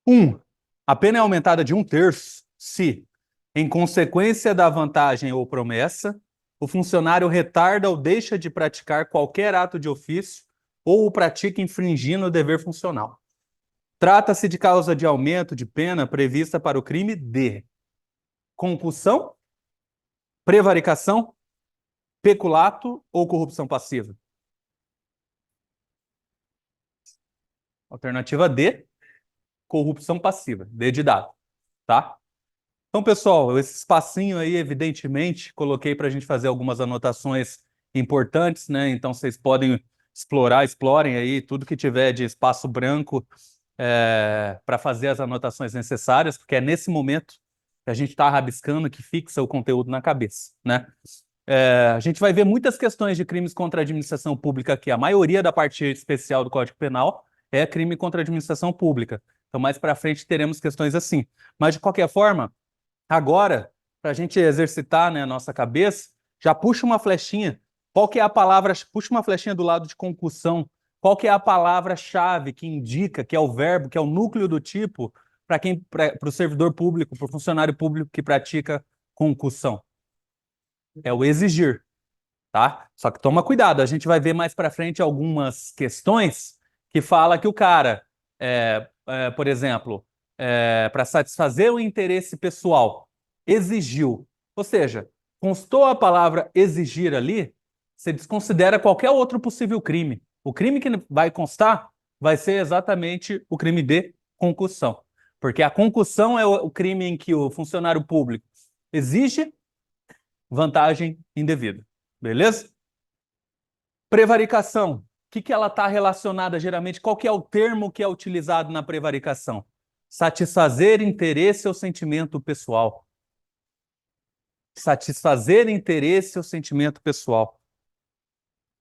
Um, a pena é aumentada de 1/3 se, em consequência da vantagem ou promessa, o funcionário retarda ou deixa de praticar qualquer ato de ofício ou o pratica infringindo o dever funcional. Trata-se de causa de aumento de pena prevista para o crime de concussão, prevaricação, peculato ou corrupção passiva. Alternativa D, corrupção passiva. D de dado, tá? Então, pessoal, esse espacinho aí, evidentemente, coloquei para a gente fazer algumas anotações importantes, né? Então, vocês podem explorem aí tudo que tiver de espaço branco para fazer as anotações necessárias, porque é nesse momento que a gente está rabiscando que fixa o conteúdo na cabeça, né? A gente vai ver muitas questões de crimes contra a administração pública aqui. A maioria da parte especial do Código Penal é crime contra a administração pública. Então, mais para frente teremos questões assim. Mas, de qualquer forma, agora, para a gente exercitar, né, a nossa cabeça, já puxa uma flechinha. Qual que é a palavra? Puxa uma flechinha do lado de concussão. Qual que é a palavra-chave que indica, que é o verbo, que é o núcleo do tipo, para o servidor público, para o funcionário público que pratica concussão? É o exigir, tá? Só que toma cuidado, a gente vai ver mais para frente algumas questões que fala que o cara, por exemplo, para satisfazer o interesse pessoal, exigiu, ou seja, constou a palavra exigir ali, você desconsidera qualquer outro possível crime. O crime que vai constar vai ser exatamente o crime de concussão, porque a concussão é o crime em que o funcionário público exige vantagem indevida, beleza? Prevaricação. O que ela está relacionada geralmente? Qual que é o termo que é utilizado na prevaricação? Satisfazer interesse ou sentimento pessoal. Satisfazer interesse ou sentimento pessoal.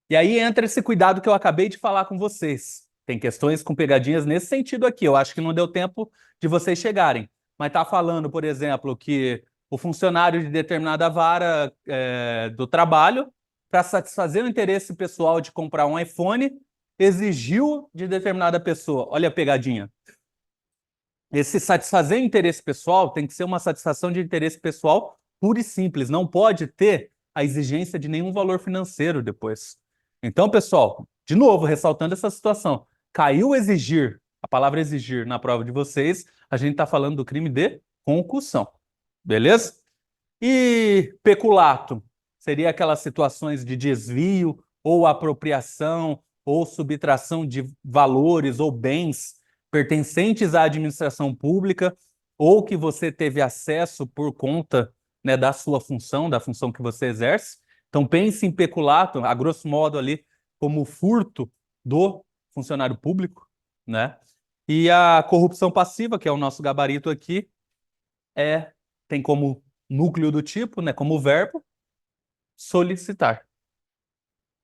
E aí entra esse cuidado que eu acabei de falar com vocês. Tem questões com pegadinhas nesse sentido aqui. Eu acho que não deu tempo de vocês chegarem. Mas está falando, por exemplo, que o funcionário de determinada vara do trabalho, para satisfazer o interesse pessoal de comprar um iPhone, exigiu de determinada pessoa. Olha a pegadinha. Esse satisfazer interesse pessoal tem que ser uma satisfação de interesse pessoal pura e simples. Não pode ter a exigência de nenhum valor financeiro depois. Então, pessoal, de novo, ressaltando essa situação, caiu exigir, a palavra exigir na prova de vocês, a gente está falando do crime de concussão. Beleza? E peculato seria aquelas situações de desvio ou apropriação ou subtração de valores ou bens pertencentes à administração pública ou que você teve acesso por conta, né, da sua função, da função que você exerce. Então pense em peculato, a grosso modo ali, como furto do funcionário público, né? E a corrupção passiva, que é o nosso gabarito aqui, tem como núcleo do tipo, né, como verbo, solicitar.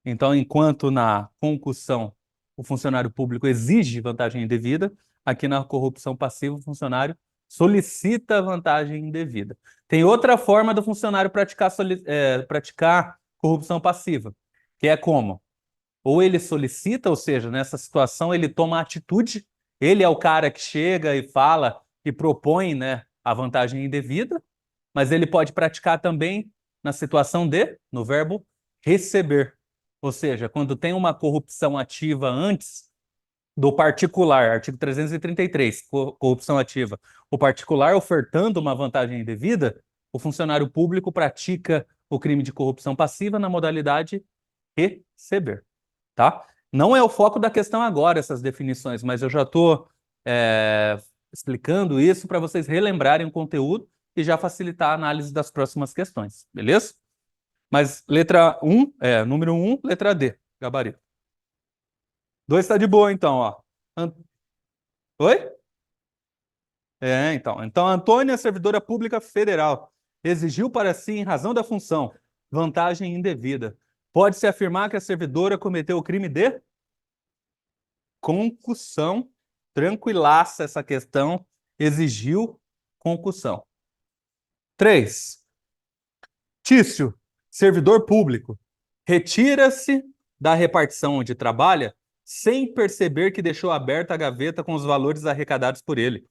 Então, enquanto na concussão o funcionário público exige vantagem indevida, aqui na corrupção passiva o funcionário solicita vantagem indevida. Tem outra forma do funcionário praticar corrupção passiva, que é como? Ou ele solicita, ou seja, nessa situação ele toma atitude, ele é o cara que chega e fala e propõe, né, a vantagem indevida, mas ele pode praticar também na situação de, no verbo receber. Ou seja, quando tem uma corrupção ativa antes do particular, artigo 333, corrupção ativa, o particular ofertando uma vantagem indevida, o funcionário público pratica o crime de corrupção passiva na modalidade receber, tá? Não é o foco da questão agora, essas definições, mas eu já estou explicando isso para vocês relembrarem o conteúdo e já facilitar a análise das próximas questões, beleza? Mas letra 1, número 1, letra D, gabarito. 2 está de boa, então, ó. An- Oi? Então. Então, Antônia, servidora pública federal, exigiu para si, em razão da função, vantagem indevida. Pode-se afirmar que a servidora cometeu o crime de concussão. Tranquilaça essa questão. Exigiu concussão. 3. Tício, servidor público, retira-se da repartição onde trabalha sem perceber que deixou aberta a gaveta com os valores arrecadados por ele.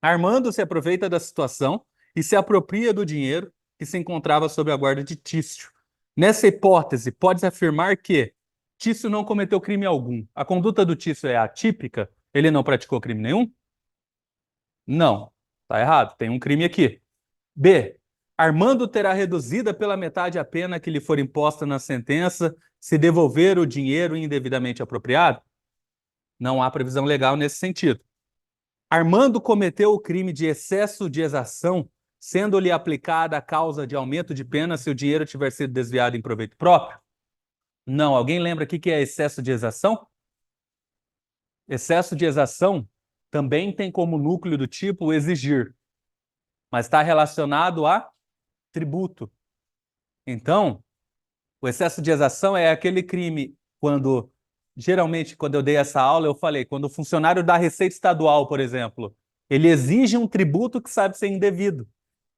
Armando se aproveita da situação e se apropria do dinheiro que se encontrava sob a guarda de Tício. Nessa hipótese, pode-se afirmar que Tício não cometeu crime algum. A conduta do Tício é atípica? Ele não praticou crime nenhum? Não. Está errado. Tem um crime aqui. B. Armando terá reduzida pela metade a pena que lhe for imposta na sentença se devolver o dinheiro indevidamente apropriado? Não há previsão legal nesse sentido. Armando cometeu o crime de excesso de exação, sendo-lhe aplicada a causa de aumento de pena se o dinheiro tiver sido desviado em proveito próprio? Não. Alguém lembra o que é excesso de exação? Excesso de exação também tem como núcleo do tipo exigir, mas está relacionado a tributo. Então, o excesso de exação é aquele crime quando, geralmente, quando eu dei essa aula, eu falei, quando o funcionário da Receita Estadual, por exemplo, ele exige um tributo que sabe ser indevido.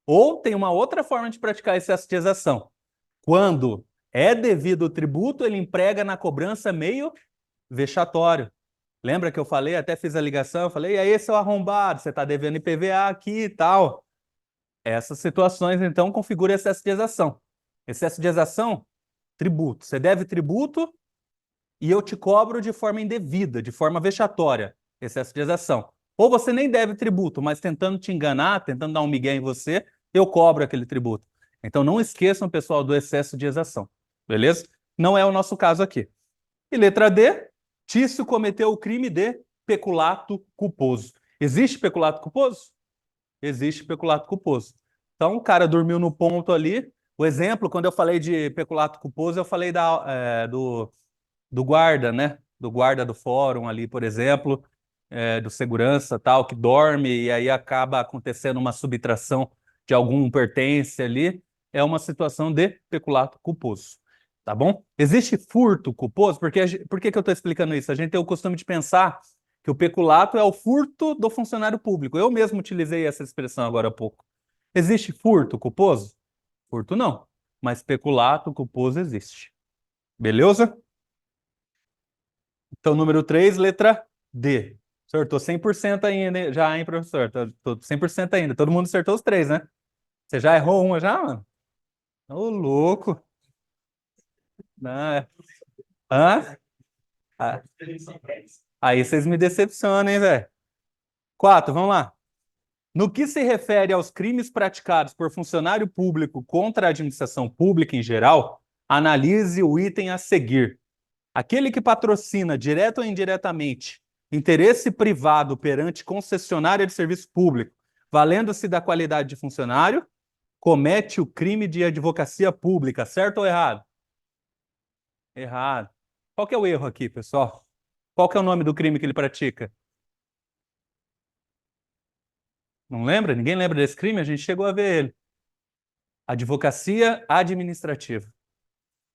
Ou tem uma outra forma de praticar excesso de exação. Quando é devido o tributo, ele emprega na cobrança meio vexatório. Lembra que eu falei, até fiz a ligação, eu falei, e aí, seu arrombado, você está devendo IPVA aqui e tal. Essas situações, então, configuram excesso de exação. Excesso de exação, tributo. Você deve tributo e eu te cobro de forma indevida, de forma vexatória. Excesso de exação. Ou você nem deve tributo, mas tentando te enganar, tentando dar um migué em você, eu cobro aquele tributo. Então não esqueçam, pessoal, do excesso de exação. Beleza? Não é o nosso caso aqui. E letra D, Tício cometeu o crime de peculato culposo. Existe peculato culposo? Existe peculato culposo. Então, o cara dormiu no ponto ali. O exemplo, quando eu falei de peculato culposo, eu falei do guarda, né? Do guarda do fórum ali, por exemplo, do segurança tal, que dorme e aí acaba acontecendo uma subtração de algum pertence ali. É uma situação de peculato culposo. Tá bom? Existe furto culposo? Por que que eu estou explicando isso? A gente tem o costume de pensar que o peculato é o furto do funcionário público. Eu mesmo utilizei essa expressão agora há pouco. Existe furto culposo? Furto não, mas peculato culposo existe. Beleza? Então, número 3, letra D. Acertou 100% ainda, já, hein, professor? Tô 100% ainda. Todo mundo acertou os três, né? Você já errou uma já, mano? Ô, louco. Não, hã? Ah, aí vocês me decepcionam, hein, velho? 4, vamos lá. No que se refere aos crimes praticados por funcionário público contra a administração pública em geral, analise o item a seguir. Aquele que patrocina, direto ou indiretamente, interesse privado perante concessionária de serviço público, valendo-se da qualidade de funcionário, comete o crime de advocacia pública, certo ou errado? Errado. Qual que é o erro aqui, pessoal? Qual que é o nome do crime que ele pratica? Não lembra? Ninguém lembra desse crime? A gente chegou a ver ele. Advocacia administrativa.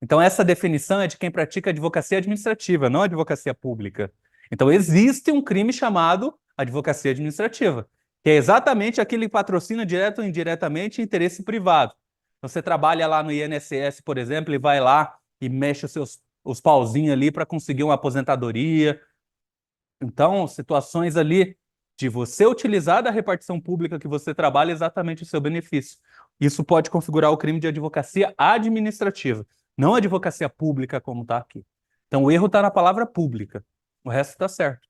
Então, essa definição é de quem pratica advocacia administrativa, não advocacia pública. Então, existe um crime chamado advocacia administrativa, que é exatamente aquele que patrocina direto ou indiretamente interesse privado. Então, você trabalha lá no INSS, por exemplo, e vai lá e mexe os pauzinhos ali para conseguir uma aposentadoria. Então, situações ali de você utilizar da repartição pública que você trabalha exatamente o seu benefício. Isso pode configurar o crime de advocacia administrativa, não advocacia pública como está aqui. Então, o erro está na palavra pública. O resto está certo.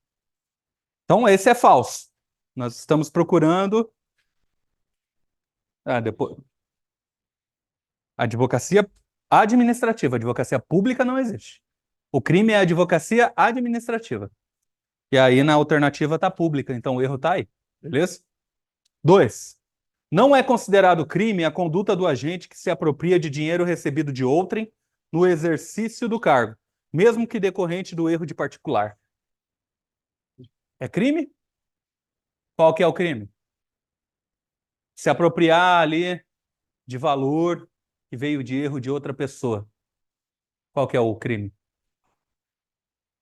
Então, esse é falso. Nós estamos procurando. Depois. Advocacia administrativa. Advocacia pública não existe. O crime é advocacia administrativa. E aí, na alternativa, está pública. Então, o erro está aí. Beleza? 2. Não é considerado crime a conduta do agente que se apropria de dinheiro recebido de outrem no exercício do cargo, mesmo que decorrente do erro de particular. É crime? Qual que é o crime? Se apropriar ali de valor que veio de erro de outra pessoa. Qual que é o crime?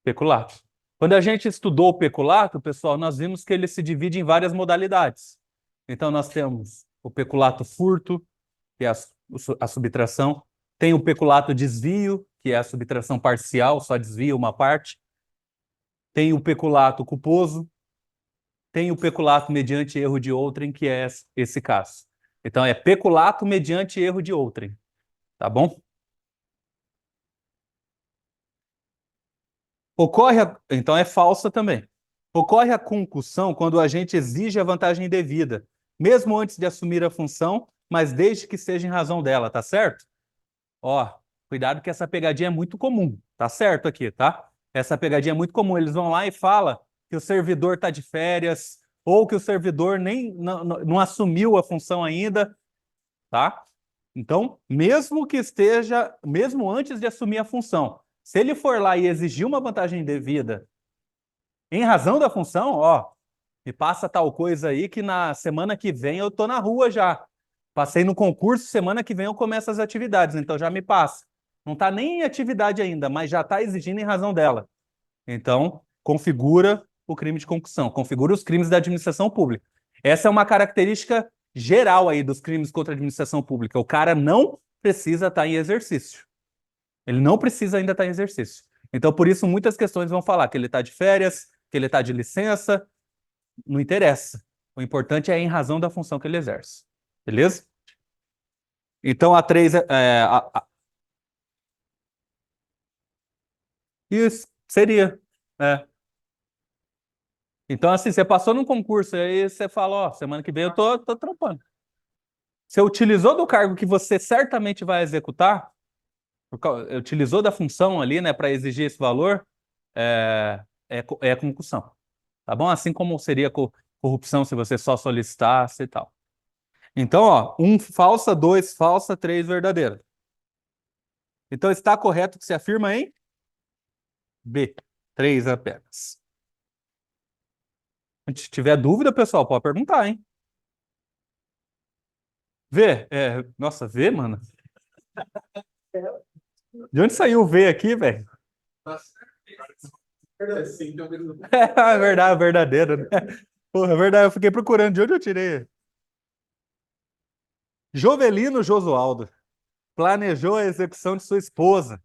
Peculato. Quando a gente estudou o peculato, pessoal, nós vimos que ele se divide em várias modalidades. Então, nós temos o peculato furto, que é a subtração. Tem o peculato desvio, que é a subtração parcial, só desvia uma parte. Tem o peculato culposo, tem o peculato mediante erro de outrem, que é esse caso. Então, é peculato mediante erro de outrem. Tá bom? Então, é falsa também. Ocorre a concussão quando o agente exige a vantagem indevida, mesmo antes de assumir a função, mas desde que seja em razão dela, tá certo? Ó, cuidado que essa pegadinha é muito comum, tá certo aqui, tá? Essa pegadinha é muito comum. Eles vão lá e falam que o servidor tá de férias ou que o servidor nem não assumiu a função ainda, tá? Então, mesmo que esteja, mesmo antes de assumir a função, se ele for lá e exigir uma vantagem indevida em razão da função, ó, me passa tal coisa aí que na semana que vem eu tô na rua já. Passei no concurso, semana que vem eu começo as atividades, então já me passa. Não está nem em atividade ainda, mas já está exigindo em razão dela. Então, configura o crime de concussão, configura os crimes da administração pública. Essa é uma característica geral aí dos crimes contra a administração pública. O cara não precisa estar em exercício. Ele não precisa ainda estar em exercício. Então, por isso, muitas questões vão falar que ele está de férias, que ele está de licença, não interessa. O importante é em razão da função que ele exerce. Beleza? Então a 3 isso seria. É. Então, assim, você passou num concurso, aí você fala, ó, semana que vem eu tô trampando. Você utilizou do cargo que você certamente vai executar, utilizou da função ali, né, para exigir esse valor, é concussão. Tá bom? Assim como seria corrupção se você só solicitasse e tal. Então, ó, 1 falsa, 2 falsa, 3 verdadeira. Então, está correto que se afirma em B. 3 apenas. Se tiver dúvida, pessoal, pode perguntar, hein? V. Nossa, V, mano? De onde saiu o V aqui, velho? É verdade, verdadeiro, né? Porra, é verdade, eu fiquei procurando de onde eu tirei. Jovelino Josualdo planejou a execução de sua esposa.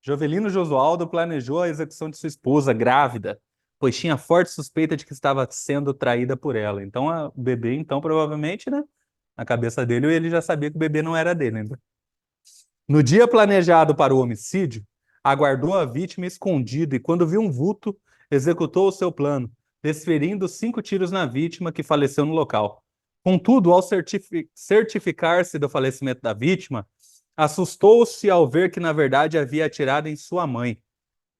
Jovelino Josualdo planejou a execução de sua esposa grávida, pois tinha forte suspeita de que estava sendo traída por ela. Então, o bebê, então, provavelmente, né? Na cabeça dele, ele já sabia que o bebê não era dele ainda. No dia planejado para o homicídio, aguardou a vítima escondido e, quando viu um vulto, executou o seu plano, desferindo 5 tiros na vítima, que faleceu no local. Contudo, ao certificar-se do falecimento da vítima, assustou-se ao ver que, na verdade, havia atirado em sua mãe.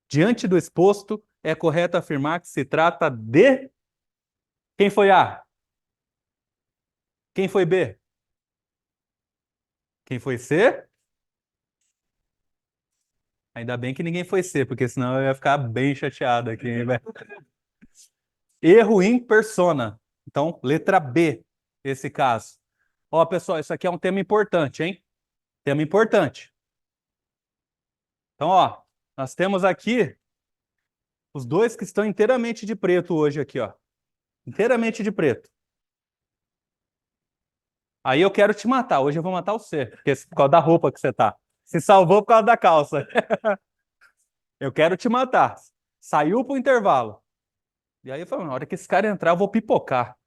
Diante do exposto, é correto afirmar que se trata de... Quem foi A? Quem foi B? Quem foi C? Ainda bem que ninguém foi C, porque senão eu ia ficar bem chateado aqui, hein, velho? Erro in persona. Então, letra B, esse caso. Ó, pessoal, isso aqui é um tema importante, hein? Tema importante. Então, ó, nós temos aqui os dois que estão inteiramente de preto hoje aqui, ó. Inteiramente de preto. Aí eu quero te matar. Hoje eu vou matar você, porque por causa da roupa que você tá. Se salvou por causa da calça. Eu quero te matar. Saiu pro intervalo. E aí eu falei, na hora que esse cara entrar, eu vou pipocar.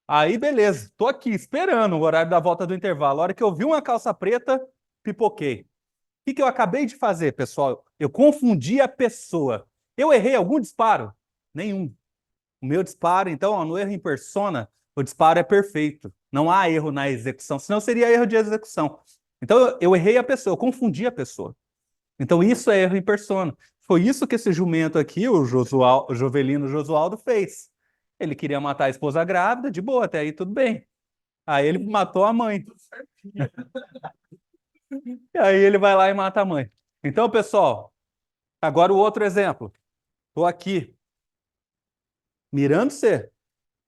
Aí, beleza. Tô aqui esperando o horário da volta do intervalo. A hora que eu vi uma calça preta, pipoquei. O que eu acabei de fazer, pessoal? Eu confundi a pessoa. Eu errei algum disparo? Nenhum. O meu disparo, então, ó, no erro em persona, o disparo é perfeito. Não há erro na execução, senão seria erro de execução. Então, eu errei a pessoa, eu confundi a pessoa. Então, isso é erro em persona. Foi isso que esse jumento aqui, o Jovelino Josualdo, fez. Ele queria matar a esposa grávida, de boa, até aí tudo bem. Aí ele matou a mãe. E aí ele vai lá e mata a mãe. Então, pessoal, agora o outro exemplo. Estou aqui, mirando você.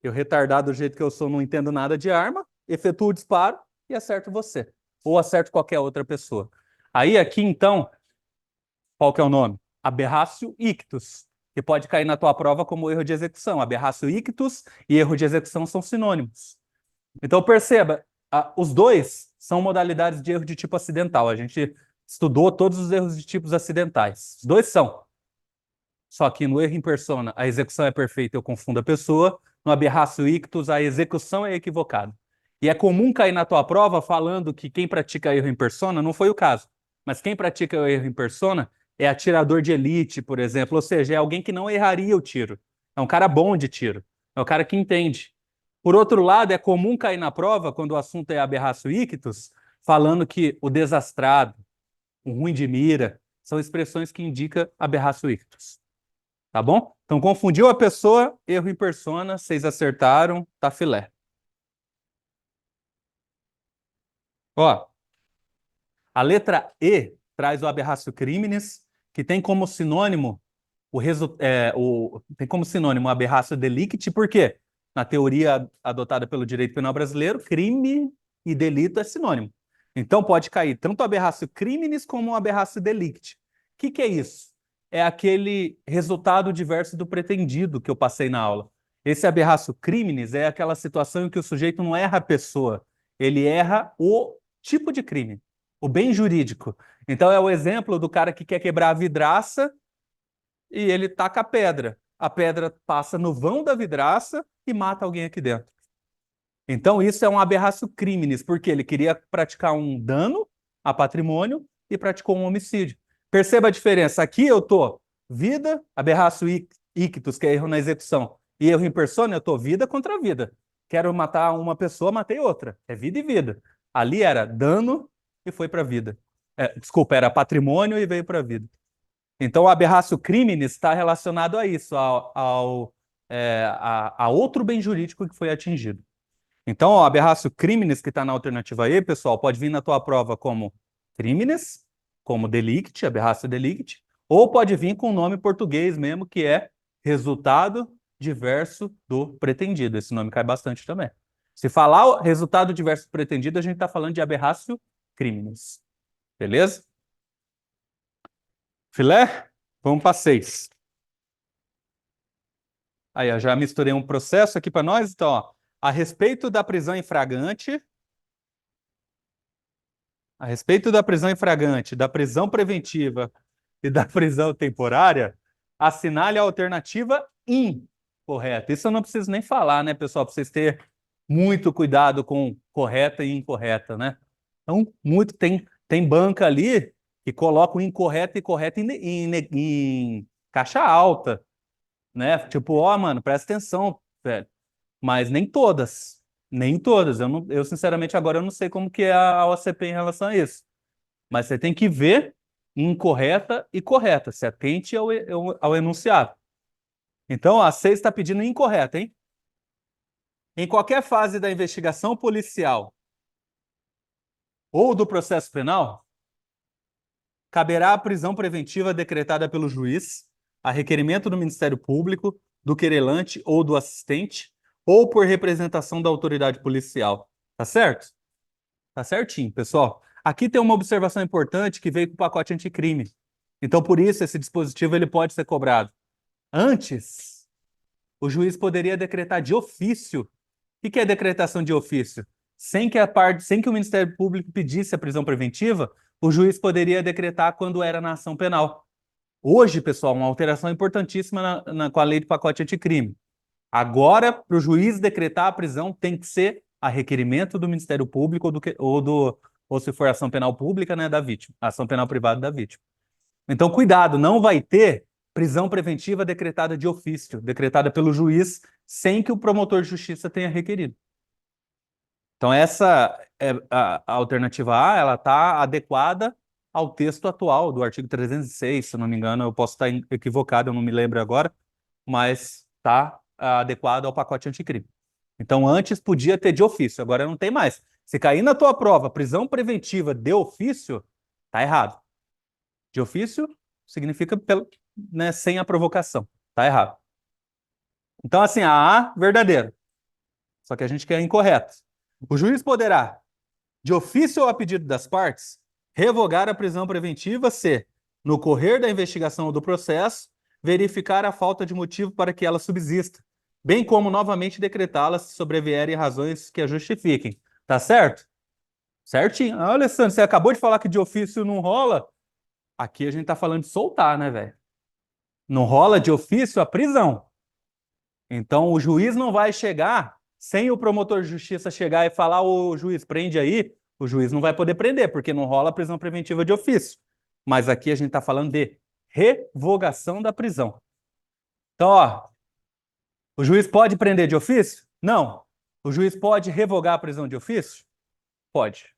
Eu, retardado do jeito que eu sou, não entendo nada de arma, efetuo o disparo e acerto você. Ou acerto qualquer outra pessoa. Aí aqui, então, qual que é o nome? Aberratio ictus, que pode cair na tua prova como erro de execução. Aberratio ictus e erro de execução são sinônimos. Então perceba, os dois são modalidades de erro de tipo acidental. A gente estudou todos os erros de tipos acidentais. Os dois são. Só que no erro em persona, a execução é perfeita, eu confundo a pessoa. no aberratio ictus a execução é equivocada. E é comum cair na tua prova falando que quem pratica erro em persona, não foi o caso, mas quem pratica o erro em persona é atirador de elite, por exemplo, ou seja, é alguém que não erraria o tiro. É um cara bom de tiro, é um cara que entende. Por outro lado, é comum cair na prova, quando o assunto é aberratio ictus, falando que o desastrado, o ruim de mira, são expressões que indicam aberratio ictus. Tá bom? Então, confundiu a pessoa, erro em persona, vocês acertaram, tá filé. Ó, a letra E traz o aberratio criminis, que tem como sinônimo tem como sinônimo aberratio delicti, por quê? Na teoria adotada pelo direito penal brasileiro, crime e delito é sinônimo. Então pode cair tanto o aberratio criminis como o aberratio delicti. O que é isso? É aquele resultado diverso do pretendido que eu passei na aula. Esse aberratio criminis é aquela situação em que o sujeito não erra a pessoa, ele erra o tipo de crime, o bem jurídico. Então é o exemplo do cara que quer quebrar a vidraça e ele taca a pedra. A pedra passa no vão da vidraça e mata alguém aqui dentro. Então isso é um aberratio criminis, porque ele queria praticar um dano a patrimônio e praticou um homicídio. Perceba a diferença. Aqui eu tô vida, aberratio ictus, que é erro na execução, e erro em persona, eu tô vida contra vida. Quero matar uma pessoa, matei outra. É vida e vida. Ali era dano e foi para vida. Desculpa, era patrimônio e veio para vida. Então, o aberratio criminis está relacionado a isso, a outro bem jurídico que foi atingido. Então, o aberratio criminis, que está na alternativa E, pessoal, pode vir na tua prova como criminis, como delicti, aberratio delicti, ou pode vir com o nome português mesmo, que é resultado diverso do pretendido. Esse nome cai bastante também. Se falar o resultado diverso do pretendido, a gente está falando de aberratio criminis. Beleza? Filé? Vamos para 6. Aí, eu já misturei um processo aqui para nós. Então, ó, a respeito da prisão em flagrante, da prisão preventiva e da prisão temporária, assinale a alternativa incorreta. Isso eu não preciso nem falar, né, pessoal? Para vocês terem muito cuidado com correta e incorreta, né? Então, tem banca ali que coloca o incorreto e correto em caixa alta, né? Tipo, ó, mano, presta atenção, velho. Mas nem todas. Nem todas. Eu sinceramente, agora eu não sei como que é a OCP em relação a isso. Mas você tem que ver incorreta e correta. Se atente ao enunciado. Então, a 6 está pedindo incorreta, hein? Em qualquer fase da investigação policial ou do processo penal, caberá a prisão preventiva decretada pelo juiz, a requerimento do Ministério Público, do querelante ou do assistente, ou por representação da autoridade policial. Tá certo? Tá certinho, pessoal. Aqui tem uma observação importante que veio com o pacote anticrime. Então, por isso, esse dispositivo ele pode ser cobrado. Antes, o juiz poderia decretar de ofício. O que é decretação de ofício? Sem que o Ministério Público pedisse a prisão preventiva, o juiz poderia decretar quando era na ação penal. Hoje, pessoal, uma alteração importantíssima com a lei do pacote anticrime. Agora, para o juiz decretar a prisão, tem que ser a requerimento do Ministério Público ou se for ação penal pública, né, da vítima, ação penal privada da vítima. Então, cuidado, não vai ter prisão preventiva decretada de ofício, decretada pelo juiz, sem que o promotor de justiça tenha requerido. Então, essa é a alternativa A, ela está adequada ao texto atual do artigo 306, se não me engano, eu posso estar equivocado, eu não me lembro agora, mas está adequado ao pacote anticrime. Então, antes podia ter de ofício, agora não tem mais. Se cair na tua prova prisão preventiva de ofício, tá errado. De ofício significa né, sem a provocação. Tá errado. Então, assim, a A, verdadeiro. Só que a gente quer incorreto. O juiz poderá, de ofício ou a pedido das partes, revogar a prisão preventiva se, no correr da investigação ou do processo, verificar a falta de motivo para que ela subsista, bem como novamente decretá-la se sobrevierem razões que a justifiquem. Tá certo? Certinho. Ah, Alessandro, você acabou de falar que de ofício não rola? Aqui a gente tá falando de soltar, né, velho? Não rola de ofício a prisão. Então, o juiz não vai chegar sem o promotor de justiça chegar e falar, ô juiz, prende aí. O juiz não vai poder prender, porque não rola prisão preventiva de ofício. Mas aqui a gente está falando de revogação da prisão. Então, ó, o juiz pode prender de ofício? Não. O juiz pode revogar a prisão de ofício? Pode.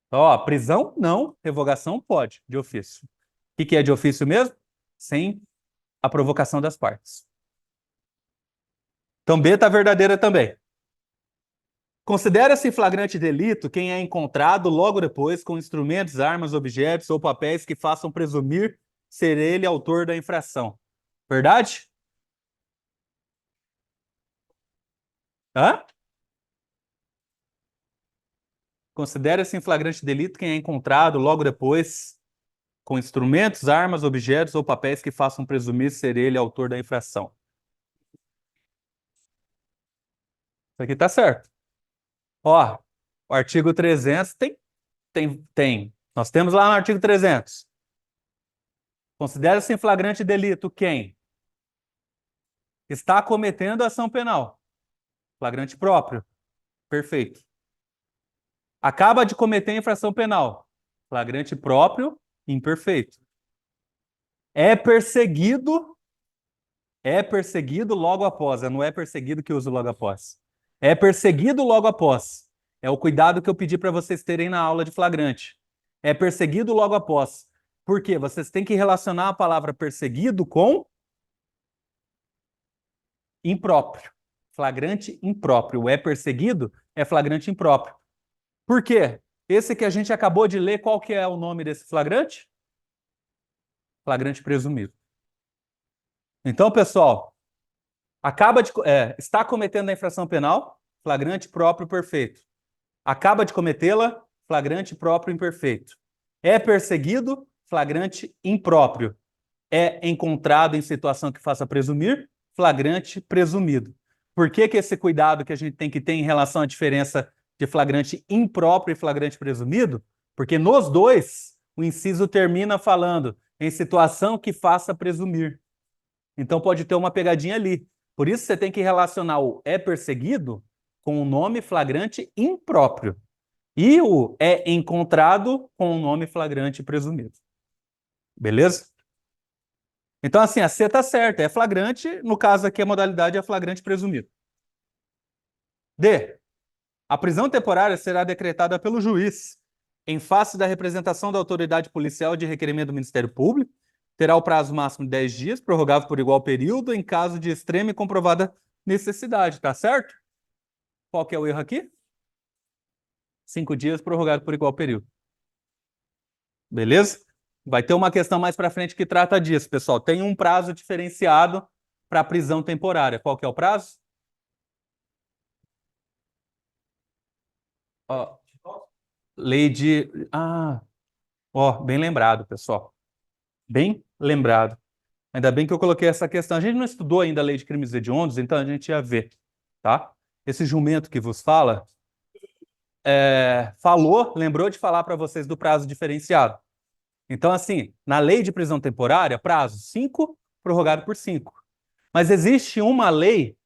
Então, ó, prisão, não. Revogação, pode, de ofício. O que é de ofício mesmo? Sem a provocação das partes. Então, B está verdadeira também. Considera-se flagrante delito quem é encontrado logo depois com instrumentos, armas, objetos ou papéis que façam presumir ser ele autor da infração. Verdade? Hã? Considera-se em flagrante delito quem é encontrado logo depois com instrumentos, armas, objetos ou papéis que façam presumir ser ele autor da infração. Isso aqui tá certo. Ó, o artigo 300 tem. Nós temos lá no artigo 300. Considera-se em flagrante delito quem está cometendo ação penal. Flagrante próprio. Perfeito. Acaba de cometer infração penal. Flagrante próprio, imperfeito. É perseguido logo após. Não é perseguido que usa logo após. É perseguido logo após. É o cuidado que eu pedi para vocês terem na aula de flagrante. É perseguido logo após. Por quê? Vocês têm que relacionar a palavra perseguido com impróprio. Flagrante impróprio. É perseguido é flagrante impróprio. Por quê? Esse que a gente acabou de ler, qual que é o nome desse flagrante? Flagrante presumido. Então, pessoal, está cometendo a infração penal, flagrante próprio perfeito. Acaba de cometê-la, flagrante próprio imperfeito. É perseguido, flagrante impróprio. É encontrado em situação que faça presumir, flagrante presumido. Por que esse cuidado que a gente tem que ter em relação à diferença de flagrante impróprio e flagrante presumido? Porque nos dois, o inciso termina falando em situação que faça presumir. Então pode ter uma pegadinha ali. Por isso você tem que relacionar o é perseguido com o nome flagrante impróprio. E o é encontrado com o nome flagrante presumido. Beleza? Então, assim, a C está certa, é flagrante, no caso aqui a modalidade é flagrante presumido. D. A prisão temporária será decretada pelo juiz, em face da representação da autoridade policial de requerimento do Ministério Público, terá o prazo máximo de 10 dias, prorrogável por igual período, em caso de extrema e comprovada necessidade, tá certo? Qual que é o erro aqui? 5 dias, prorrogado por igual período. Beleza? Vai ter uma questão mais para frente que trata disso, pessoal. Tem um prazo diferenciado para prisão temporária. Qual que é o prazo? Ó, lei de... bem lembrado, pessoal. Bem lembrado. Ainda bem que eu coloquei essa questão. A gente não estudou ainda a lei de crimes hediondos, então a gente ia ver, tá? Esse jumento que vos fala, lembrou de falar para vocês do prazo diferenciado. Então, assim, na lei de prisão temporária, prazo 5, prorrogado por 5. Mas existe uma lei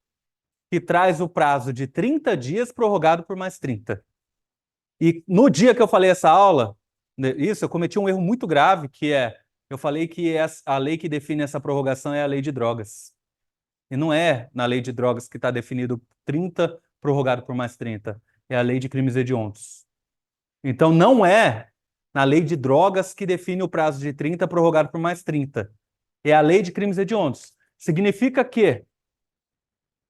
que traz o prazo de 30 dias prorrogado por mais 30. E no dia que eu falei essa aula, eu cometi um erro muito grave, que eu falei que a lei que define essa prorrogação é a lei de drogas. E não é na lei de drogas que está definido 30 prorrogado por mais 30. É a lei de crimes hediondos. Então não é na lei de drogas que define o prazo de 30 prorrogado por mais 30. É a lei de crimes hediondos. Significa que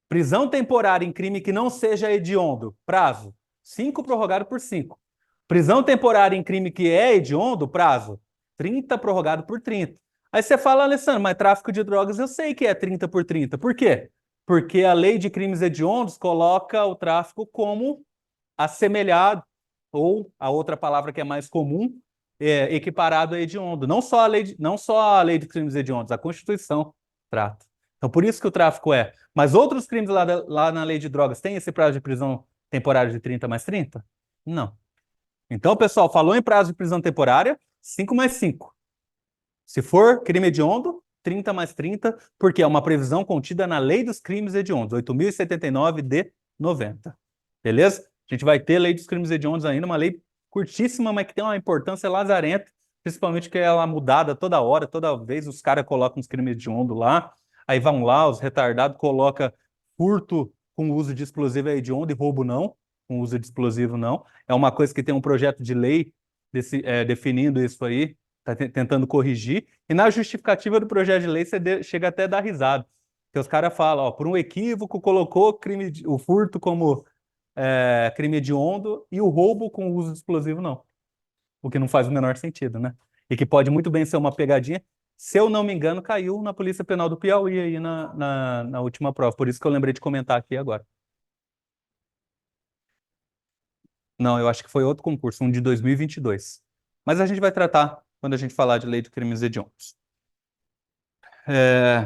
prisão temporária em crime que não seja hediondo, prazo 5 prorrogado por 5. Prisão temporária em crime que é hediondo, prazo 30 prorrogado por 30. Aí você fala, Alessandro, mas tráfico de drogas eu sei que é 30 por 30. Por quê? Porque a lei de crimes hediondos coloca o tráfico como assemelhado, ou a outra palavra que é mais comum, equiparado a hediondo. Não só a lei de crimes hediondos, a Constituição trata. Então, por isso que o tráfico é. Mas outros crimes lá na lei de drogas têm esse prazo de prisão temporária de 30 mais 30? Não. Então, pessoal, falou em prazo de prisão temporária, 5 mais 5. Se for crime hediondo, 30 mais 30, porque é uma previsão contida na Lei dos Crimes Hediondos, 8.079 de 90. Beleza? A gente vai ter Lei dos Crimes Hediondos ainda, uma lei curtíssima, mas que tem uma importância lazarenta, principalmente que ela é mudada toda hora, toda vez os caras colocam os crimes hediondos lá, aí vão lá, os retardados colocam furto com uso de explosivo é hediondo e roubo não, com uso de explosivo não. É uma coisa que tem um projeto de lei definindo isso aí, está tentando corrigir, e na justificativa do projeto de lei você chega até a dar risada, porque os caras falam, ó, por um equívoco colocou o furto como crime hediondo e o roubo com uso de explosivo não. O que não faz o menor sentido, né? E que pode muito bem ser uma pegadinha. Se eu não me engano, caiu na Polícia Penal do Piauí aí na última prova. Por isso que eu lembrei de comentar aqui agora. Não, eu acho que foi outro concurso, um de 2022. Mas a gente vai tratar quando a gente falar de lei de crimes hediondos.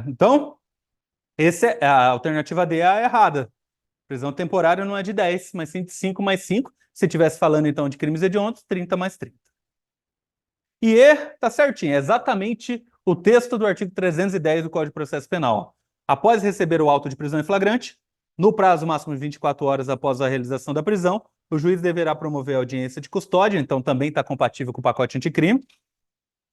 Então, a alternativa D é a errada. Prisão temporária não é de 10, mas sim de 5 mais 5. Se estivesse falando, então, de crimes hediondos, 30 mais 30. E tá certinho, é exatamente o texto do artigo 310 do Código de Processo Penal. Após receber o auto de prisão em flagrante, no prazo máximo de 24 horas após a realização da prisão, o juiz deverá promover a audiência de custódia, então também está compatível com o pacote anticrime,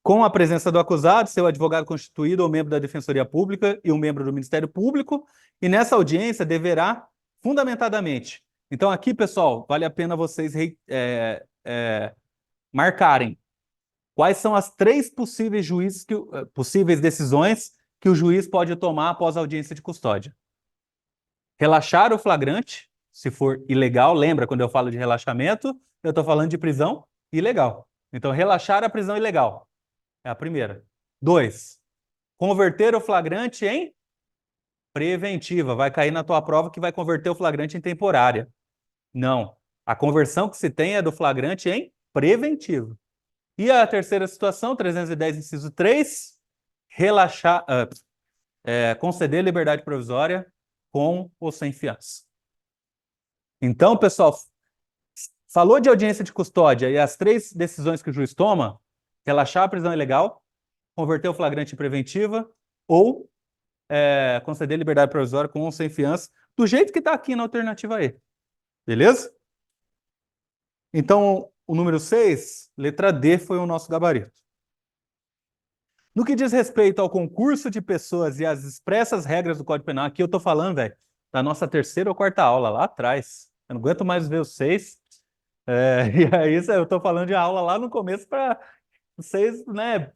com a presença do acusado, seu advogado constituído ou membro da Defensoria Pública e um membro do Ministério Público, e nessa audiência deverá, fundamentadamente. Então aqui, pessoal, vale a pena vocês marcarem quais são as 3 possíveis decisões que o juiz pode tomar após a audiência de custódia. Relaxar o flagrante, se for ilegal. Lembra, quando eu falo de relaxamento, eu estou falando de prisão ilegal. Então, relaxar a prisão ilegal é a primeira. 2, converter o flagrante em preventiva. Vai cair na tua prova que vai converter o flagrante em temporária. Não. A conversão que se tem é do flagrante em preventivo. E a terceira situação, 310, inciso 3, conceder liberdade provisória com ou sem fiança. Então, pessoal, falou de audiência de custódia e as 3 decisões que o juiz toma: relaxar a prisão ilegal, converter o flagrante em preventiva ou conceder liberdade provisória com ou sem fiança, do jeito que está aqui na alternativa E. Beleza? Então, o número 6, letra D, foi o nosso gabarito. No que diz respeito ao concurso de pessoas e às expressas regras do Código Penal, aqui eu estou falando, velho, da nossa 3ª ou 4ª aula, lá atrás. Eu não aguento mais ver os 6. E aí eu estou falando de aula lá no começo para vocês, né,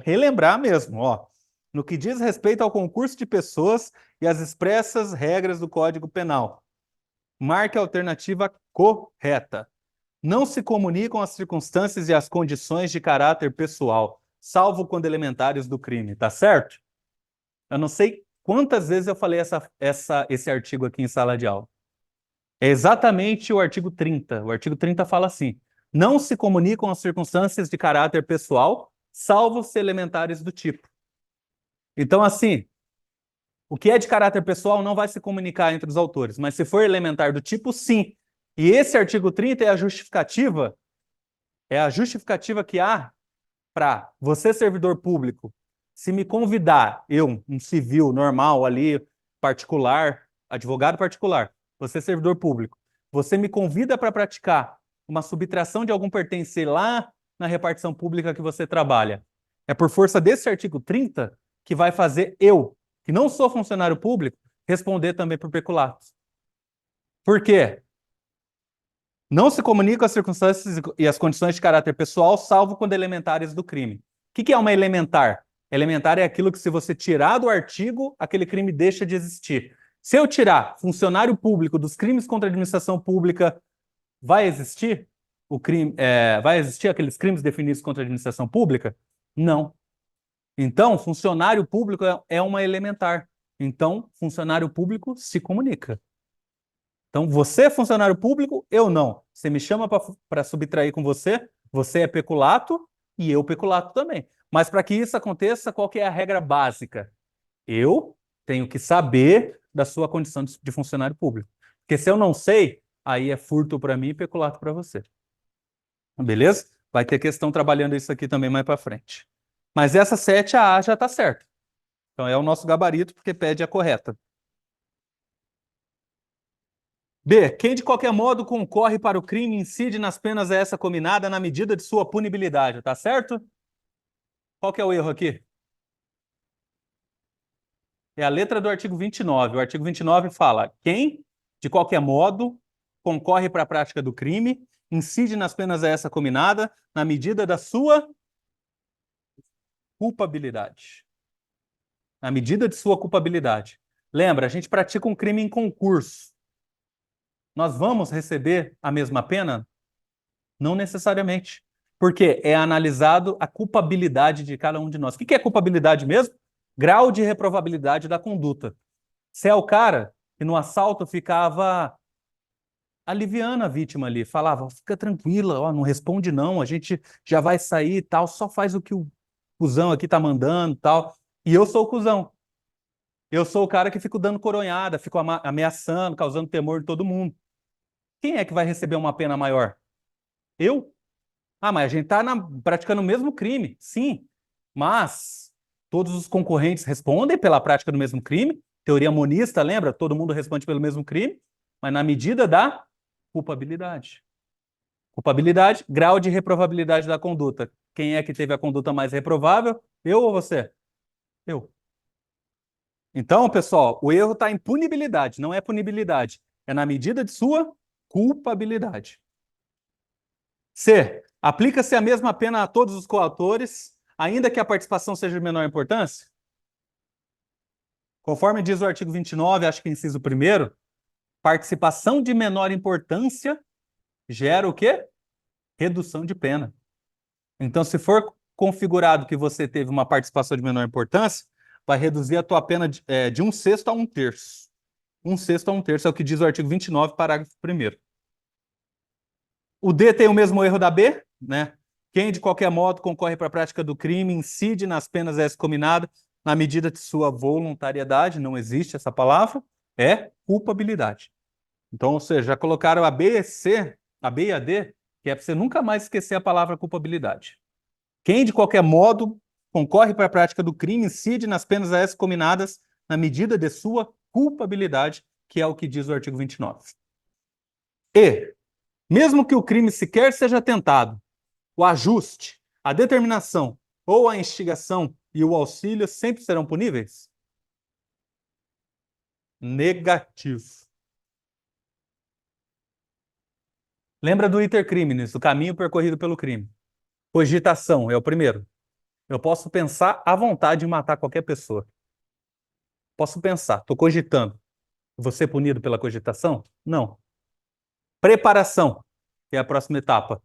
relembrar mesmo. Ó. No que diz respeito ao concurso de pessoas e às expressas regras do Código Penal, marque a alternativa correta. Não se comunicam as circunstâncias e as condições de caráter pessoal, salvo quando elementares do crime, tá certo? Eu não sei quantas vezes eu falei esse artigo aqui em sala de aula. É exatamente o artigo 30. O artigo 30 fala assim: não se comunicam as circunstâncias de caráter pessoal, salvo se elementares do tipo. Então, assim, o que é de caráter pessoal não vai se comunicar entre os autores, mas se for elementar do tipo, sim. E esse artigo 30 é a justificativa que há para você, servidor público, se me convidar, eu, um civil normal ali, particular, advogado particular, você, servidor público, você me convida para praticar uma subtração de algum pertencer lá na repartição pública que você trabalha. É por força desse artigo 30 que vai fazer eu, que não sou funcionário público, responder também por peculato. Por quê? Não se comunicam as circunstâncias e as condições de caráter pessoal, salvo quando elementares do crime. O que é uma elementar? Elementar é aquilo que, se você tirar do artigo, aquele crime deixa de existir. Se eu tirar funcionário público dos crimes contra a administração pública, vai existir o crime? Vai existir aqueles crimes definidos contra a administração pública? Não. Então, funcionário público é uma elementar. Então, funcionário público se comunica. Então, você é funcionário público, eu não. Você me chama para subtrair com você, você é peculato e eu peculato também. Mas para que isso aconteça, qual que é a regra básica? Eu tenho que saber da sua condição de funcionário público. Porque se eu não sei, aí é furto para mim e peculato para você. Beleza? Vai ter questão trabalhando isso aqui também mais para frente. Mas essa 7A já está certa. Então é o nosso gabarito, porque pede a correta. B. Quem de qualquer modo concorre para o crime incide nas penas a essa combinada na medida de sua punibilidade, tá certo? Qual que é o erro aqui? É a letra do artigo 29. O artigo 29 fala: quem, de qualquer modo, concorre para a prática do crime, incide nas penas a essa combinada na medida da sua culpabilidade. Na medida de sua culpabilidade. Lembra, a gente pratica um crime em concurso. Nós vamos receber a mesma pena? Não necessariamente. Porque é analisado a culpabilidade de cada um de nós. O que é culpabilidade mesmo? Grau de reprovabilidade da conduta. Se é o cara que no assalto ficava aliviando a vítima ali, falava, fica tranquila, ó, não responde não, a gente já vai sair e tal, só faz o que o cuzão aqui tá mandando e tal. E eu sou o cuzão. Eu sou o cara que fico dando coronhada, fico ameaçando, causando temor em todo mundo. Quem é que vai receber uma pena maior? Eu? Ah, mas a gente tá praticando o mesmo crime. Sim, mas todos os concorrentes respondem pela prática do mesmo crime. Teoria monista, lembra? Todo mundo responde pelo mesmo crime, mas na medida da culpabilidade. Culpabilidade, grau de reprovabilidade da conduta. Quem é que teve a conduta mais reprovável? Eu ou você? Eu. Então, pessoal, o erro está em punibilidade, não é punibilidade. É na medida de sua culpabilidade. C. Aplica-se a mesma pena a todos os coautores, ainda que a participação seja de menor importância? Conforme diz o artigo 29, acho que inciso 1º, participação de menor importância gera o quê? Redução de pena. Então, se for configurado que você teve uma participação de menor importância, vai reduzir a tua pena de 1/6 a 1/3. 1/6 a 1/3 é o que diz o artigo 29, parágrafo 1º. O D tem o mesmo erro da B, né? Quem, de qualquer modo, concorre para a prática do crime, incide nas penas essa combinada na medida de sua voluntariedade, não existe essa palavra, é culpabilidade. Então, ou seja, já colocaram a B e C, a B e a D, que é para você nunca mais esquecer a palavra culpabilidade. Quem, de qualquer modo, concorre para a prática do crime, incide nas penas a essas combinadas na medida de sua culpabilidade, que é o que diz o artigo 29. E, mesmo que o crime sequer seja tentado, o ajuste, a determinação ou a instigação e o auxílio sempre serão puníveis? Negativo. Lembra do iter criminis, do caminho percorrido pelo crime. Cogitação é o primeiro. Eu posso pensar à vontade em matar qualquer pessoa. Posso pensar, estou cogitando. Vou ser punido pela cogitação? Não. Preparação, que é a próxima etapa.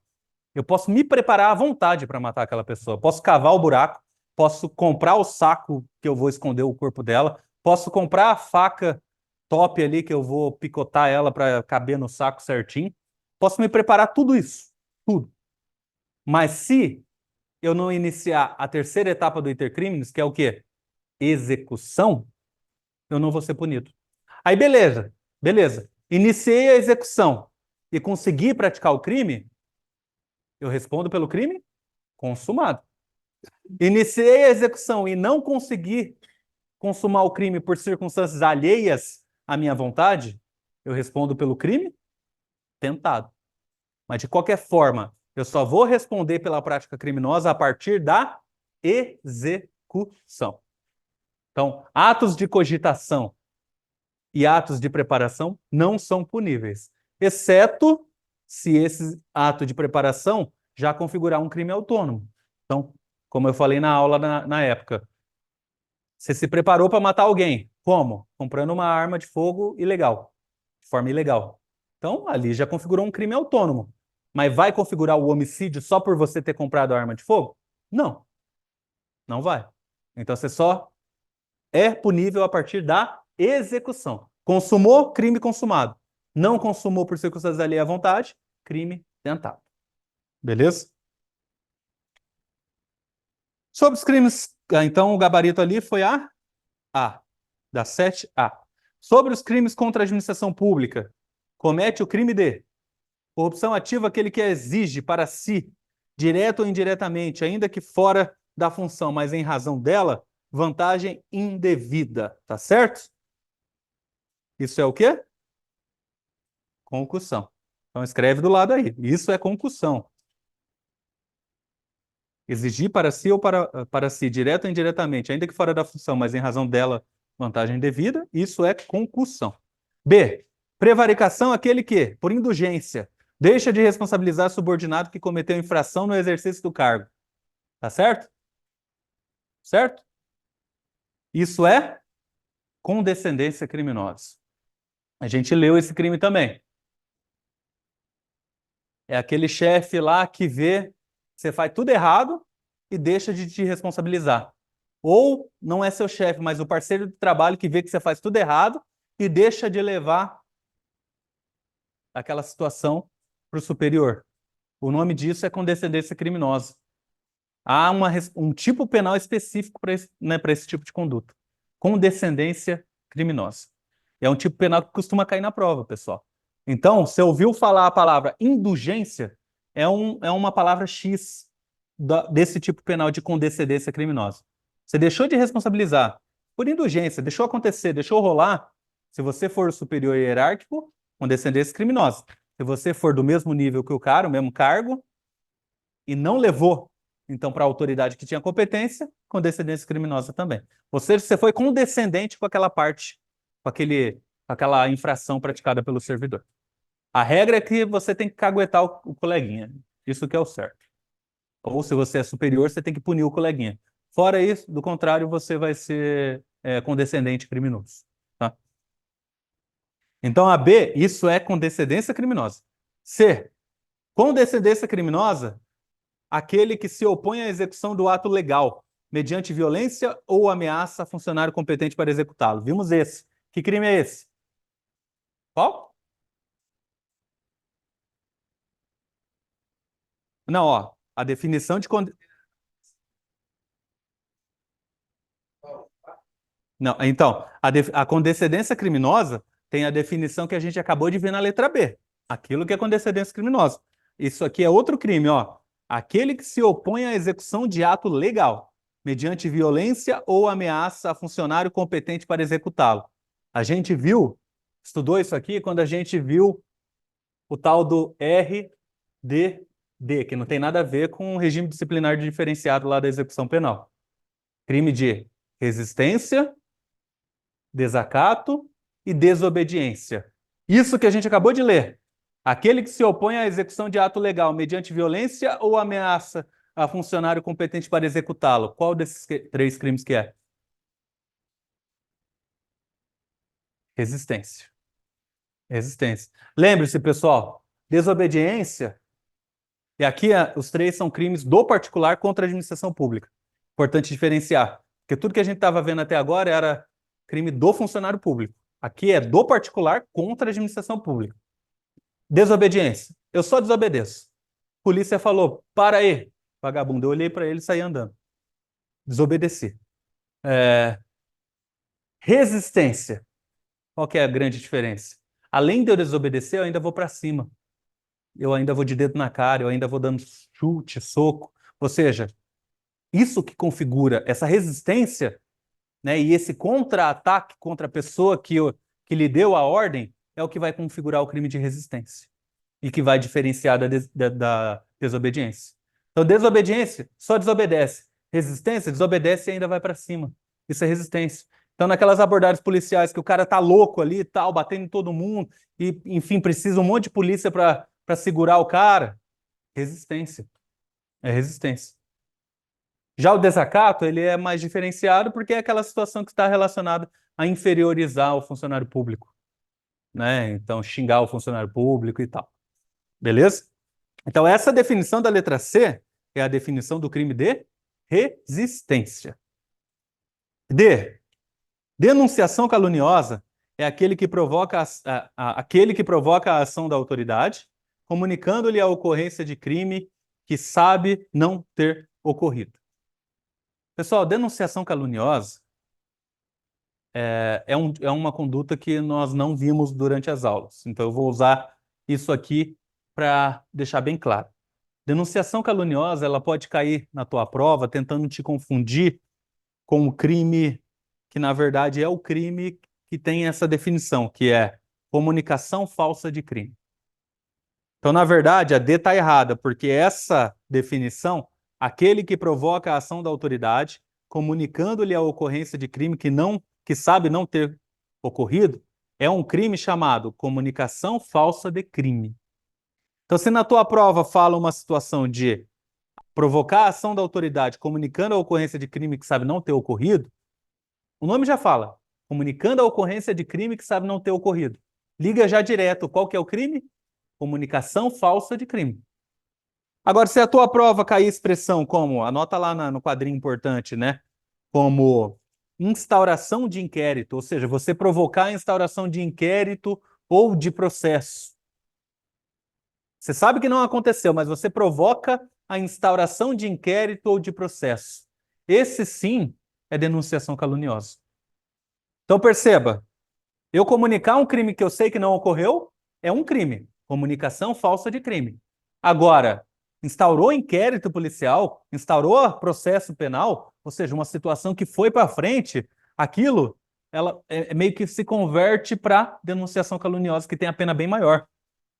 Eu posso me preparar à vontade para matar aquela pessoa. Posso cavar o buraco, posso comprar o saco que eu vou esconder o corpo dela, posso comprar a faca top ali que eu vou picotar ela para caber no saco certinho. Posso me preparar tudo isso, tudo. Mas se eu não iniciar a terceira etapa do iter criminis, que é o quê? Execução, eu não vou ser punido. Aí beleza, beleza. Iniciei a execução e consegui praticar o crime, eu respondo pelo crime consumado. Iniciei a execução e não consegui consumar o crime por circunstâncias alheias à minha vontade, eu respondo pelo crime tentado. Mas, de qualquer forma, eu só vou responder pela prática criminosa a partir da execução. Então, atos de cogitação e atos de preparação não são puníveis, exceto se esse ato de preparação já configurar um crime autônomo. Então, como eu falei na aula na época, você se preparou para matar alguém. Como? Comprando uma arma de fogo ilegal, de forma ilegal. Então, ali já configurou um crime autônomo. Mas vai configurar o homicídio só por você ter comprado a arma de fogo? Não. Não vai. Então, você só é punível a partir da execução. Consumou, crime consumado. Não consumou por circunstâncias alheias à vontade, crime tentado. Beleza? Sobre os crimes, então o gabarito ali foi A, da 7A. Sobre os crimes contra a administração pública, comete o crime de corrupção ativa, aquele que exige para si, direto ou indiretamente, ainda que fora da função, mas em razão dela, vantagem indevida, tá certo? Isso é o quê? Concussão. Então escreve do lado aí. Isso é concussão. Exigir para si ou para si, direto ou indiretamente, ainda que fora da função, mas em razão dela, vantagem devida, isso é concussão. B. Prevaricação, aquele que, por indulgência, deixa de responsabilizar subordinado que cometeu infração no exercício do cargo. Tá certo? Certo? Isso é condescendência criminosa. A gente leu esse crime também. É aquele chefe lá que vê que você faz tudo errado e deixa de te responsabilizar. Ou não é seu chefe, mas o parceiro de trabalho que vê que você faz tudo errado e deixa de levar aquela situação para o superior. O nome disso é condescendência criminosa. Há um tipo penal específico para esse, né, para esse tipo de conduta. Condescendência criminosa. É um tipo penal que costuma cair na prova, pessoal. Então, você ouviu falar a palavra indulgência, é uma palavra X desse tipo penal de condescendência criminosa. Você deixou de responsabilizar por indulgência, deixou acontecer, deixou rolar. Se você for superior hierárquico, condescendência criminosa. Se você for do mesmo nível que o cara, o mesmo cargo, e não levou, então, para a autoridade que tinha competência, condescendência criminosa também. Ou seja, você foi condescendente com aquela parte, com aquela infração praticada pelo servidor. A regra é que você tem que caguetar o coleguinha. Isso que é o certo. Ou se você é superior, você tem que punir o coleguinha. Fora isso, do contrário, você vai ser condescendente criminoso. Tá? Então, a B, isso é condescendência criminosa. C, condescendência criminosa, aquele que se opõe à execução do ato legal, mediante violência ou ameaça a funcionário competente para executá-lo. Vimos esse. Que crime é esse? Qual? Não, ó. A definição de. Não, então, a condescendência criminosa tem a definição que a gente acabou de ver na letra B. Aquilo que é condescendência criminosa. Isso aqui é outro crime, ó. Aquele que se opõe à execução de ato legal, mediante violência ou ameaça a funcionário competente para executá-lo. A gente viu, estudou isso aqui quando a gente viu o tal do RDD, que não tem nada a ver com o regime disciplinar diferenciado lá da execução penal. Crime de resistência, desacato e desobediência. Isso que a gente acabou de ler. Aquele que se opõe à execução de ato legal mediante violência ou ameaça a funcionário competente para executá-lo. Qual desses três crimes que é? Resistência. Resistência. Lembre-se, pessoal, desobediência, e aqui os três são crimes do particular contra a administração pública. Importante diferenciar, porque tudo que a gente estava vendo até agora era crime do funcionário público. Aqui é do particular contra a administração pública. Desobediência. Eu só desobedeço. Polícia falou, para aí, vagabundo. Eu olhei para ele e saí andando. Desobedeci. É, Resistência. Qual que é a grande diferença? Além de eu desobedecer, eu ainda vou para cima. Eu ainda vou de dedo na cara, eu ainda vou dando chute, soco. Ou seja, isso que configura essa resistência, né, e esse contra-ataque contra a pessoa que lhe deu a ordem é o que vai configurar o crime de resistência e que vai diferenciar da desobediência. Então, desobediência só desobedece. Resistência desobedece e ainda vai para cima. Isso é resistência. Então, naquelas abordagens policiais que o cara tá louco ali e tal, batendo em todo mundo, e, enfim, precisa um monte de polícia para segurar o cara, resistência. É resistência. Já o desacato, ele é mais diferenciado porque é aquela situação que está relacionada a inferiorizar o funcionário público, né? Então, xingar o funcionário público e tal. Beleza? Então, essa definição da letra C é a definição do crime de resistência. D. Denunciação caluniosa é aquele que provoca aquele que provoca a ação da autoridade, comunicando-lhe a ocorrência de crime que sabe não ter ocorrido. Pessoal, denunciação caluniosa é uma conduta que nós não vimos durante as aulas. Então, eu vou usar isso aqui para deixar bem claro. Denunciação caluniosa, ela pode cair na tua prova tentando te confundir com um crime que, na verdade, é o crime que tem essa definição, que é comunicação falsa de crime. Então, na verdade, a D está errada, porque essa definição, aquele que provoca a ação da autoridade, comunicando-lhe a ocorrência de crime que sabe não ter ocorrido, é um crime chamado comunicação falsa de crime. Então, se na tua prova fala uma situação de provocar a ação da autoridade comunicando a ocorrência de crime que sabe não ter ocorrido, o nome já fala, comunicando a ocorrência de crime que sabe não ter ocorrido. Liga já direto, qual que é o crime? Comunicação falsa de crime. Agora, se a tua prova cair expressão como, anota lá no quadrinho importante, né? Como instauração de inquérito, ou seja, você provocar a instauração de inquérito ou de processo. Você sabe que não aconteceu, mas você provoca a instauração de inquérito ou de processo. Esse sim é denunciação caluniosa. Então perceba, eu comunicar um crime que eu sei que não ocorreu é um crime. Comunicação falsa de crime. Agora, instaurou inquérito policial, instaurou processo penal, ou seja, uma situação que foi para frente, aquilo ela meio que se converte para denunciação caluniosa, que tem a pena bem maior.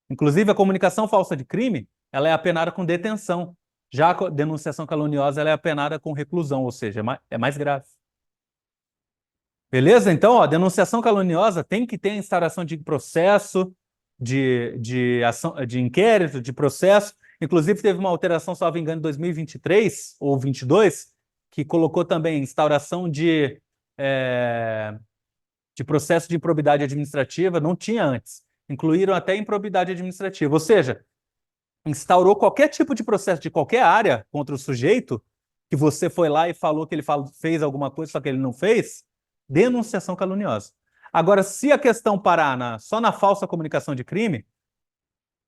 Inclusive, a comunicação falsa de crime, ela é apenada com detenção. Já a denunciação caluniosa, ela é apenada com reclusão, ou seja, é mais grave. Beleza? Então, ó, denunciação caluniosa tem que ter a instauração de processo, de ação, de inquérito, de processo. Inclusive, teve uma alteração, salvo engano, em 2023 ou 22, que colocou também instauração de processo de improbidade administrativa, não tinha antes. Incluíram até improbidade administrativa. Ou seja, instaurou qualquer tipo de processo de qualquer área contra o sujeito, que você foi lá e falou que ele fez alguma coisa, só que ele não fez, denunciação caluniosa. Agora, se a questão parar só na falsa comunicação de crime,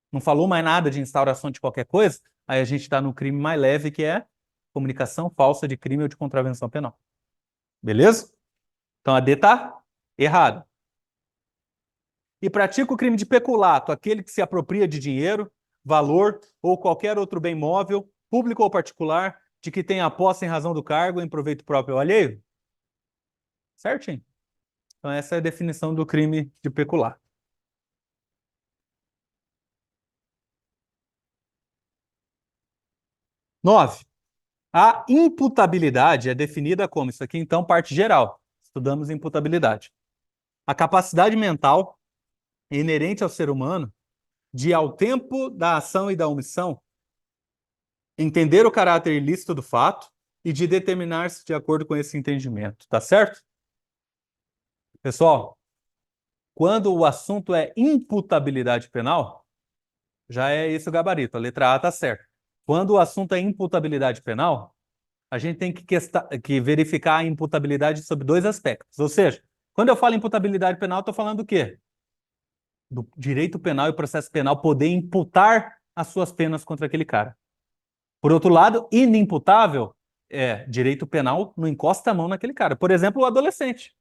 não falou mais nada de instauração de qualquer coisa, aí a gente está no crime mais leve, que é comunicação falsa de crime ou de contravenção penal. Beleza? Então a D está errada. E pratica o crime de peculato, aquele que se apropria de dinheiro, valor ou qualquer outro bem móvel, público ou particular, de que tenha posse em razão do cargo, em proveito próprio ou alheio? Certinho. Então essa é a definição do crime de peculato. 9. A imputabilidade é definida como, isso aqui então parte geral, estudamos imputabilidade. A capacidade mental inerente ao ser humano de, ao tempo da ação e da omissão, entender o caráter ilícito do fato e de determinar-se de acordo com esse entendimento, tá certo? Pessoal, quando o assunto é imputabilidade penal, já é esse o gabarito, a letra A tá certa. Quando o assunto é imputabilidade penal, a gente tem que verificar a imputabilidade sobre dois aspectos. Ou seja, quando eu falo imputabilidade penal, estou falando do quê? Do direito penal e processo penal poder imputar as suas penas contra aquele cara. Por outro lado, inimputável direito penal não encosta a mão naquele cara. Por exemplo, o adolescente.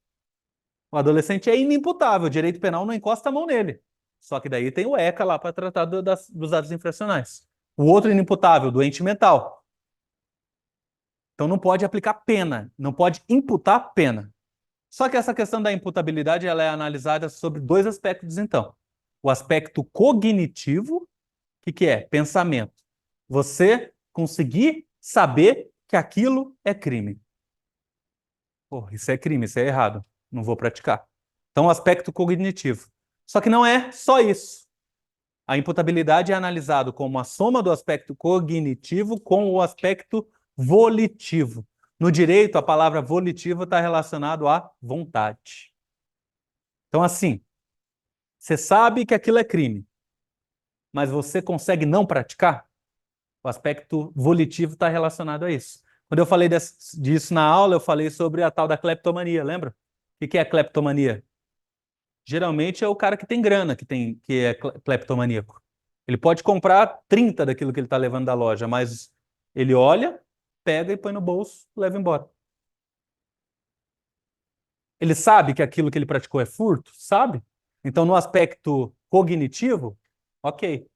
O adolescente é inimputável, direito penal não encosta a mão nele. Só que daí tem o ECA lá para tratar dos atos infracionais. O outro inimputável, doente mental. Então não pode aplicar pena, não pode imputar pena. Só que essa questão da imputabilidade ela é analisada sobre dois aspectos, então. O aspecto cognitivo, que é? Pensamento. Você conseguir saber que aquilo é crime. Pô, isso é crime, isso é errado. Não vou praticar. Então, o aspecto cognitivo. Só que não é só isso. A imputabilidade é analisado como a soma do aspecto cognitivo com o aspecto volitivo. No direito, a palavra volitivo está relacionado à vontade. Então, assim, você sabe que aquilo é crime, mas você consegue não praticar? O aspecto volitivo está relacionado a isso. Quando eu falei disso na aula, eu falei sobre a tal da cleptomania, lembra? O que é a cleptomania? Geralmente é o cara que tem grana que é cleptomaníaco. Ele pode comprar 30 daquilo que ele está levando da loja, mas ele olha, pega e põe no bolso, leva embora. Ele sabe que aquilo que ele praticou é furto? Sabe. Então, no aspecto cognitivo, ok.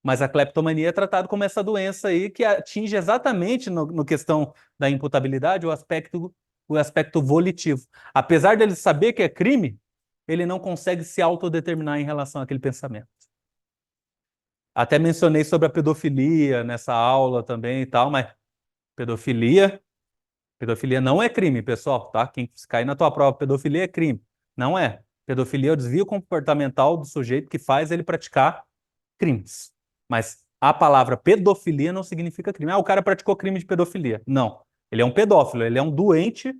Mas a cleptomania é tratada como essa doença aí que atinge exatamente no questão da imputabilidade o aspecto o aspecto volitivo. Apesar dele saber que é crime, ele não consegue se autodeterminar em relação àquele pensamento. Até mencionei sobre a pedofilia nessa aula também e tal, mas pedofilia, pedofilia não é crime, pessoal, tá? Quem cair na tua prova, pedofilia é crime. Não é. Pedofilia é o desvio comportamental do sujeito que faz ele praticar crimes. Mas a palavra pedofilia não significa crime. Ah, o cara praticou crime de pedofilia. Não. Ele é um pedófilo, ele é um doente,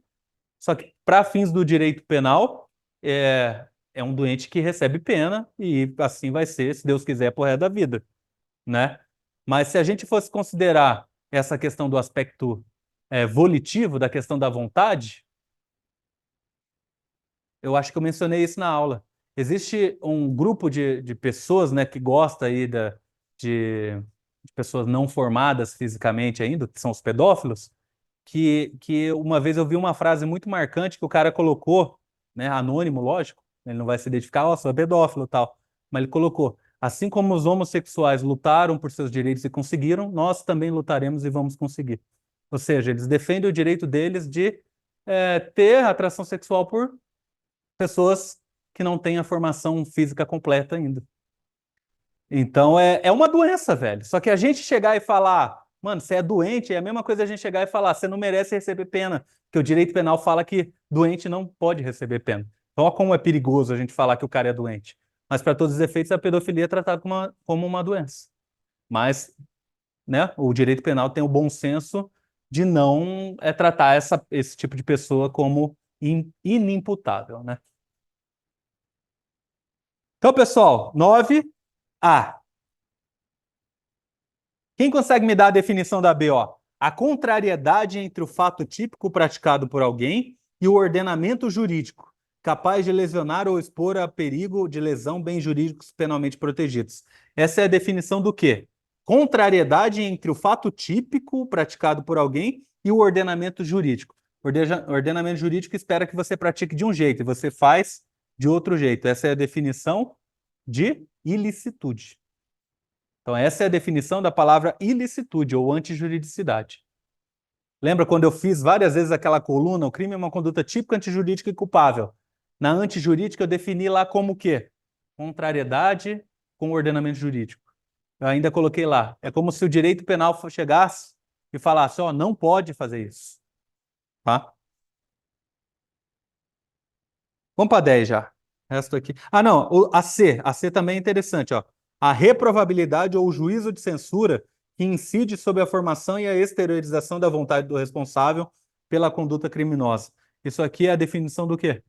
só que para fins do direito penal, é um doente que recebe pena e assim vai ser, se Deus quiser, por resto da vida, né? Mas se a gente fosse considerar essa questão do aspecto volitivo, da questão da vontade, eu acho que eu mencionei isso na aula. Existe um grupo de pessoas, né, que gosta aí de, de pessoas não formadas fisicamente ainda, que são os pedófilos, que uma vez eu vi uma frase muito marcante que o cara colocou, né, anônimo, lógico, ele não vai se identificar, ó, sou pedófilo e tal, mas ele colocou, assim como os homossexuais lutaram por seus direitos e conseguiram, nós também lutaremos e vamos conseguir. Ou seja, eles defendem o direito deles de ter atração sexual por pessoas que não têm a formação física completa ainda. Então é uma doença, velho. Só que a gente chegar e falar, mano, você é doente, é a mesma coisa a gente chegar e falar, você não merece receber pena, porque o direito penal fala que doente não pode receber pena. Então, olha como é perigoso a gente falar que o cara é doente. Mas, para todos os efeitos, a pedofilia é tratada como uma doença. Mas, né, o direito penal tem o bom senso de não tratar esse tipo de pessoa como inimputável, né? Então, pessoal, 9A. Quem consegue me dar a definição da B, ó? A contrariedade entre o fato típico praticado por alguém e o ordenamento jurídico, capaz de lesionar ou expor a perigo de lesão bens jurídicos penalmente protegidos. Essa é a definição do quê? Contrariedade entre o fato típico praticado por alguém e o ordenamento jurídico. Ordenamento jurídico espera que você pratique de um jeito e você faz de outro jeito. Essa é a definição de ilicitude. Então, essa é a definição da palavra ilicitude ou antijuridicidade. Lembra quando eu fiz várias vezes aquela coluna, o crime é uma conduta típica, antijurídica e culpável. Na antijurídica eu defini lá como o quê? Contrariedade com o ordenamento jurídico. Eu ainda coloquei lá. É como se o direito penal chegasse e falasse, ó, não pode fazer isso. Tá? Vamos para 10 já. Resto aqui. Ah, não, a C. A C também é interessante, ó. A reprovabilidade ou o juízo de censura que incide sobre a formação e a exteriorização da vontade do responsável pela conduta criminosa. Isso aqui é a definição do quê?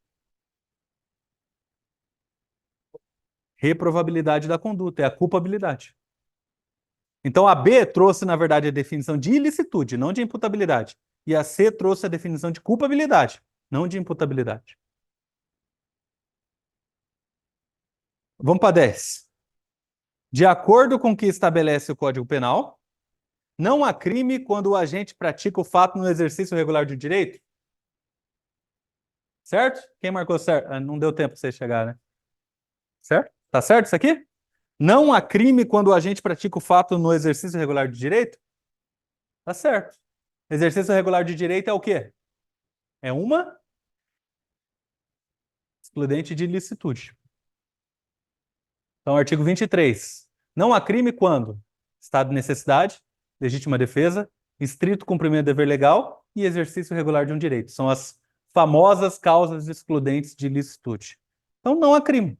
Reprovabilidade da conduta, é a culpabilidade. Então a B trouxe, na verdade, a definição de ilicitude, não de imputabilidade. E a C trouxe a definição de culpabilidade, não de imputabilidade. Vamos para 10. De acordo com o que estabelece o Código Penal, não há crime quando o agente pratica o fato no exercício regular do direito? Certo? Quem marcou certo? Não deu tempo para você chegar, né? Certo? Tá certo isso aqui? Não há crime quando o agente pratica o fato no exercício regular de direito? Tá certo. Exercício regular de direito é o quê? É uma excludente de ilicitude. Então, artigo 23. Não há crime quando estado de necessidade, legítima defesa, estrito cumprimento do dever legal e exercício regular de um direito. São as famosas causas excludentes de ilicitude. Então, não há crime.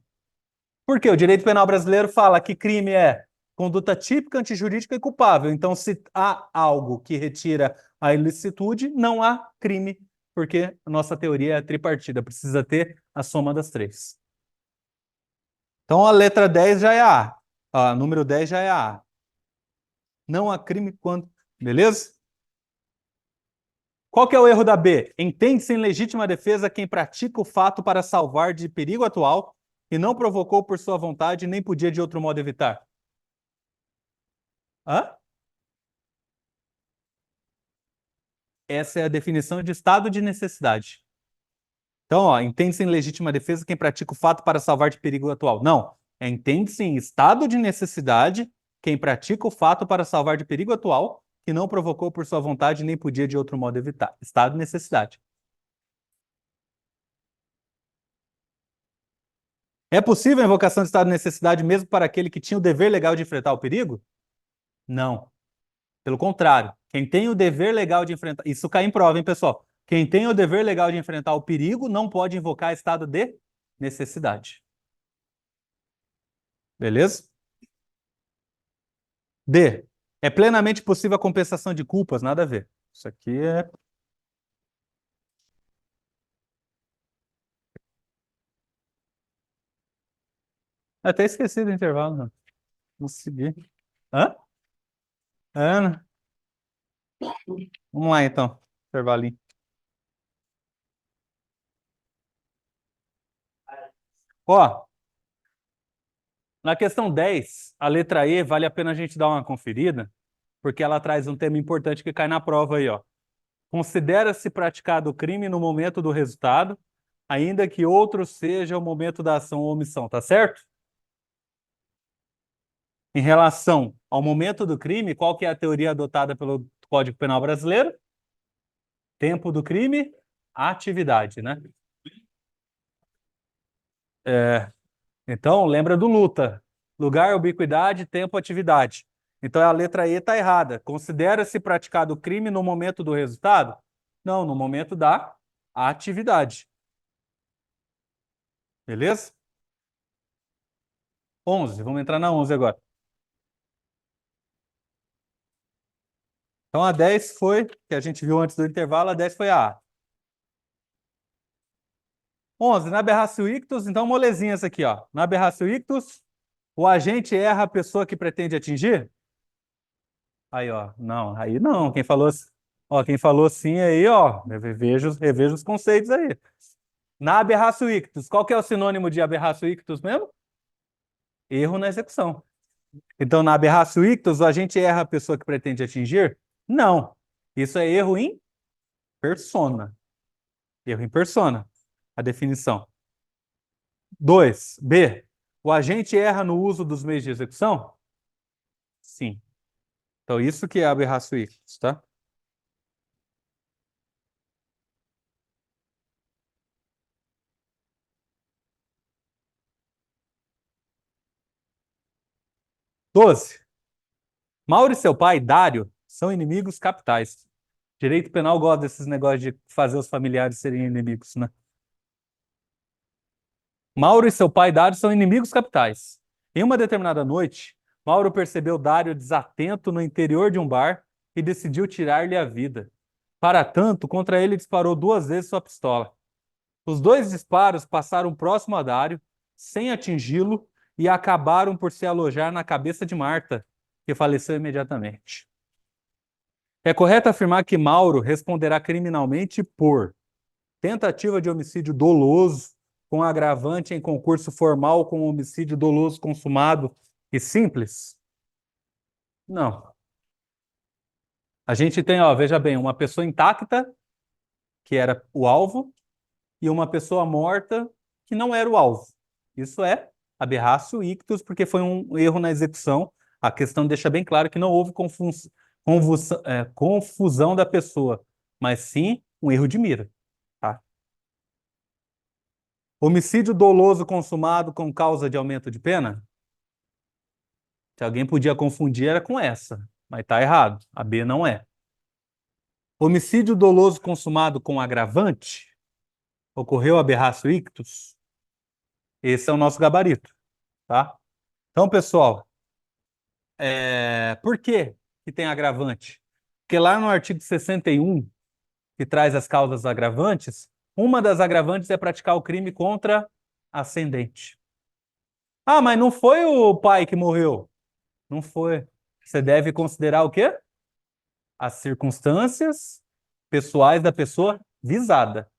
Por quê? O direito penal brasileiro fala que crime é conduta típica, antijurídica e culpável. Então, se há algo que retira a ilicitude, não há crime, porque a nossa teoria é tripartida, precisa ter a soma das três. Então, a letra 10 já é a número 10 já é a. Não há crime quando... Beleza? Qual que é o erro da B? Entende-se em legítima defesa quem pratica o fato para salvar de perigo atual e não provocou por sua vontade nem podia de outro modo evitar. Hã? Essa é a definição de estado de necessidade. Então, ó, entende-se em legítima defesa quem pratica o fato para salvar de perigo atual. Não. Entende-se em estado de necessidade quem pratica o fato para salvar de perigo atual que não provocou por sua vontade nem podia de outro modo evitar. Estado de necessidade. É possível a invocação de estado de necessidade mesmo para aquele que tinha o dever legal de enfrentar o perigo? Não. Pelo contrário, quem tem o dever legal de enfrentar. Isso cai em prova, hein, pessoal? Quem tem o dever legal de enfrentar o perigo não pode invocar estado de necessidade. Beleza? D. É plenamente possível a compensação de culpas? Nada a ver. Isso aqui é. Até esqueci do intervalo, não. Consegui. Hã? Ana? Vamos lá, então. Intervalinho. Ó, na questão 10, a letra E, vale a pena a gente dar uma conferida, porque ela traz um tema importante que cai na prova aí, ó. Considera-se praticado o crime no momento do resultado, ainda que outro seja o momento da ação ou omissão, tá certo? Em relação ao momento do crime, qual que é a teoria adotada pelo Código Penal brasileiro? Tempo do crime, atividade, né? É, então, lembra do luta. Lugar, ubiquidade, tempo, atividade. Então, a letra E está errada. Considera-se praticado o crime no momento do resultado? Não, no momento da atividade. Beleza? 11. Vamos entrar na 11 agora. Então, a 10 foi, que a gente viu antes do intervalo, a 10 foi a A. 11. Na aberratio ictus, então, molezinha essa aqui, ó. Na aberratio ictus, o agente erra a pessoa que pretende atingir? Aí, ó, não, aí não. Quem falou sim aí, ó, reveja os conceitos aí. Na aberratio ictus, qual que é o sinônimo de aberratio ictus mesmo? Erro na execução. Então, na aberratio ictus, o agente erra a pessoa que pretende atingir? Não. Isso é erro em persona. Erro em persona. A definição. 2. B. O agente erra no uso dos meios de execução? Sim. Então, isso que é aberratio ictus, tá? 12. Mauro e seu pai, Dário, são inimigos capitais. Direito penal gosta desses negócios de fazer os familiares serem inimigos, né? Mauro e seu pai, Dário, são inimigos capitais. Em uma determinada noite, Mauro percebeu Dário desatento no interior de um bar e decidiu tirar-lhe a vida. Para tanto, contra ele disparou 2 vezes sua pistola. Os 2 disparos passaram próximo a Dário, sem atingi-lo, e acabaram por se alojar na cabeça de Marta, que faleceu imediatamente. É correto afirmar que Mauro responderá criminalmente por tentativa de homicídio doloso, com agravante em concurso formal com homicídio doloso consumado e simples? Não. A gente tem, ó, veja bem, uma pessoa intacta, que era o alvo, e uma pessoa morta, que não era o alvo. Isso é aberratio ictus, porque foi um erro na execução. A questão deixa bem claro que não houve confusão da pessoa, mas sim um erro de mira. Tá? Homicídio doloso consumado com causa de aumento de pena? Se alguém podia confundir, era com essa, mas tá errado. A B não é. Homicídio doloso consumado com agravante? Ocorreu aberratio ictus? Esse é o nosso gabarito, tá? Então, pessoal, por que que tem agravante? Porque lá no artigo 61, que traz as causas agravantes, uma das agravantes é praticar o crime contra ascendente. Ah, mas não foi o pai que morreu? Não foi. Você deve considerar o quê? As circunstâncias pessoais da pessoa visada.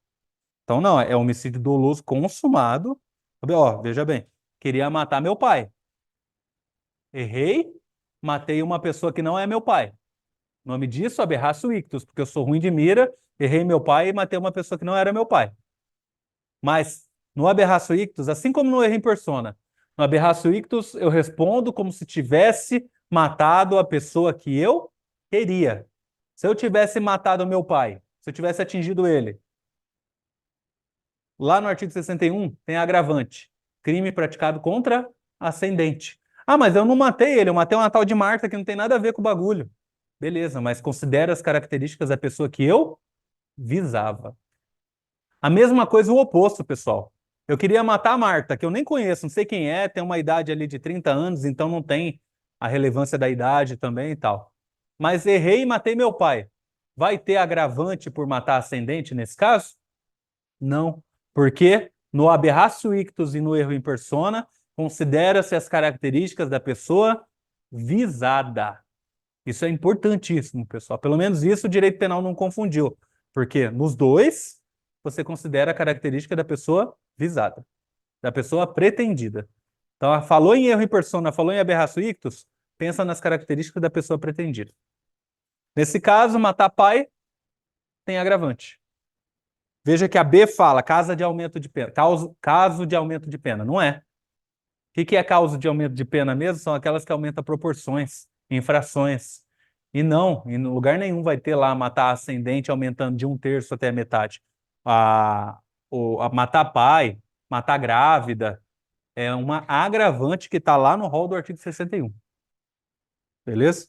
Então, não, é homicídio doloso consumado. Ó, veja bem, queria matar meu pai. Errei, matei uma pessoa que não é meu pai. O nome disso, aberratio ictus, porque eu sou ruim de mira, errei meu pai e matei uma pessoa que não era meu pai. Mas no aberratio ictus, assim como no erro em persona, no aberratio ictus eu respondo como se tivesse matado a pessoa que eu queria. Se eu tivesse matado meu pai, se eu tivesse atingido ele, lá no artigo 61 tem agravante. crime praticado contra ascendente. Ah, mas eu não matei ele, eu matei uma tal de Marta que não tem nada a ver com o bagulho. Beleza, mas considera as características da pessoa que eu visava. A mesma coisa o oposto, pessoal. Eu queria matar a Marta, que eu nem conheço, não sei quem é, tem uma idade ali de 30 anos, então não tem a relevância da idade também e tal. Mas errei e matei meu pai. Vai ter agravante por matar ascendente nesse caso? Não, porque no aberratio ictus e no erro in persona, considera-se as características da pessoa visada. Isso é importantíssimo, pessoal. Pelo menos isso o direito penal não confundiu, porque nos dois você considera a característica da pessoa visada, da pessoa pretendida. Então, falou em erro in persona, falou em aberratio ictus, pensa nas características da pessoa pretendida. Nesse caso, matar pai tem agravante. Veja que a B fala causa de aumento de pena. Caso de aumento de pena. Não é. O que é causa de aumento de pena mesmo? São aquelas que aumentam proporções, infrações. E não, em lugar nenhum vai ter lá matar ascendente aumentando de 1/3 até a metade. Matar pai, matar grávida, é uma agravante que está lá no rol do artigo 61. Beleza?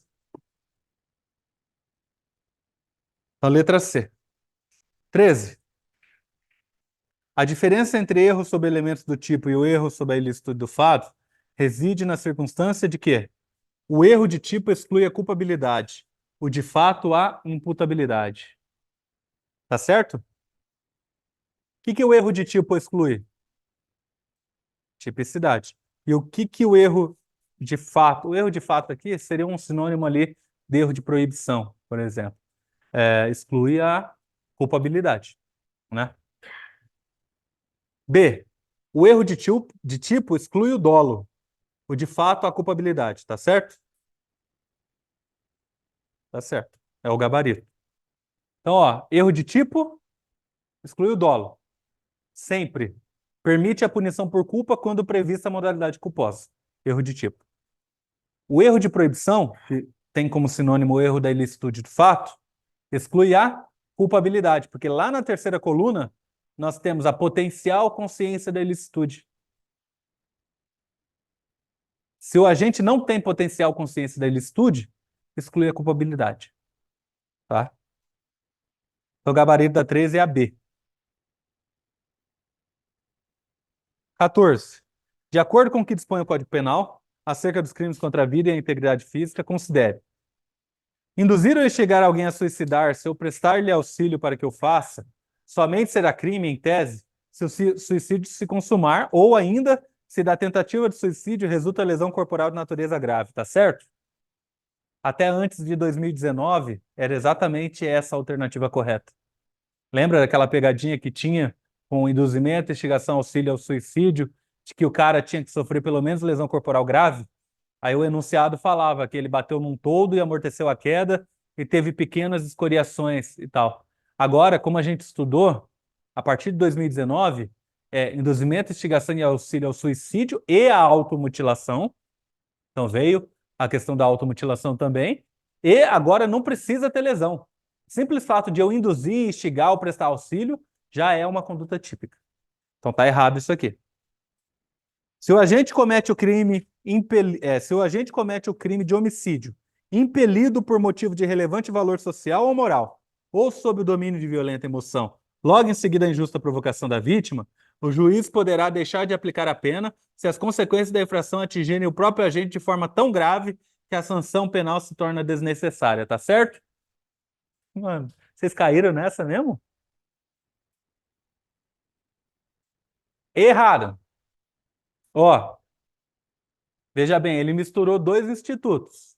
A letra C. 13. A diferença entre erro sobre elementos do tipo e o erro sobre a ilicitude do fato reside na circunstância de que o erro de tipo exclui a culpabilidade, o de fato a imputabilidade. Tá certo? O que o erro de tipo exclui? Tipicidade. E o que o erro de fato? O erro de fato aqui seria um sinônimo ali de erro de proibição, por exemplo. Exclui a culpabilidade, né? B. O erro de tipo exclui o dolo, o de fato a culpabilidade, tá certo? Tá certo. É o gabarito. Então, ó, erro de tipo exclui o dolo. Sempre. Permite a punição por culpa quando prevista a modalidade culposa. Erro de tipo. O erro de proibição, que tem como sinônimo o erro da ilicitude do fato, exclui a culpabilidade, porque lá na terceira coluna nós temos a potencial consciência da ilicitude. Se o agente não tem potencial consciência da ilicitude, exclui a culpabilidade. Tá? Então, o gabarito da 13 é a B. 14. De acordo com o que dispõe o Código Penal, acerca dos crimes contra a vida e a integridade física, considere: induzir ou instigar alguém a suicidar-se ou prestar-lhe auxílio para que o faça, somente será crime, em tese, se o suicídio se consumar ou ainda se da tentativa de suicídio resulta lesão corporal de natureza grave, tá certo? Até antes de 2019, era exatamente essa a alternativa correta. Lembra daquela pegadinha que tinha com induzimento, instigação, auxílio ao suicídio, de que o cara tinha que sofrer pelo menos lesão corporal grave? Aí o enunciado falava que ele bateu num toldo e amorteceu a queda e teve pequenas escoriações e tal. Agora, como a gente estudou, a partir de 2019, induzimento, instigação e auxílio ao suicídio e à automutilação. Então veio a questão da automutilação também. E agora não precisa ter lesão. Simples fato de eu induzir, instigar ou prestar auxílio já é uma conduta típica. Então tá errado isso aqui. Se o agente comete o crime, se o agente comete o crime de homicídio, impelido por motivo de relevante valor social ou moral, ou sob o domínio de violenta emoção, logo em seguida a injusta provocação da vítima, o juiz poderá deixar de aplicar a pena se as consequências da infração atingirem o próprio agente de forma tão grave que a sanção penal se torna desnecessária, tá certo? Mano, vocês caíram nessa mesmo? Erraram. Ó, veja bem, ele misturou dois institutos.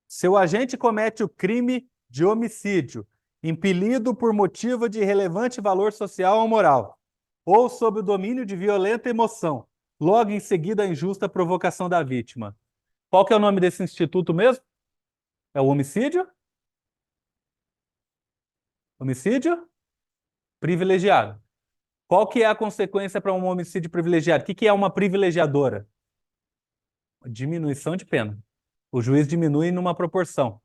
Se o agente comete o crime de homicídio, impelido por motivo de relevante valor social ou moral, ou sob o domínio de violenta emoção, logo em seguida a injusta provocação da vítima. Qual que é o nome desse instituto mesmo? É o homicídio? Homicídio privilegiado. Qual que é a consequência para um homicídio privilegiado? O que é uma privilegiadora? Diminuição de pena. O juiz diminui numa proporção.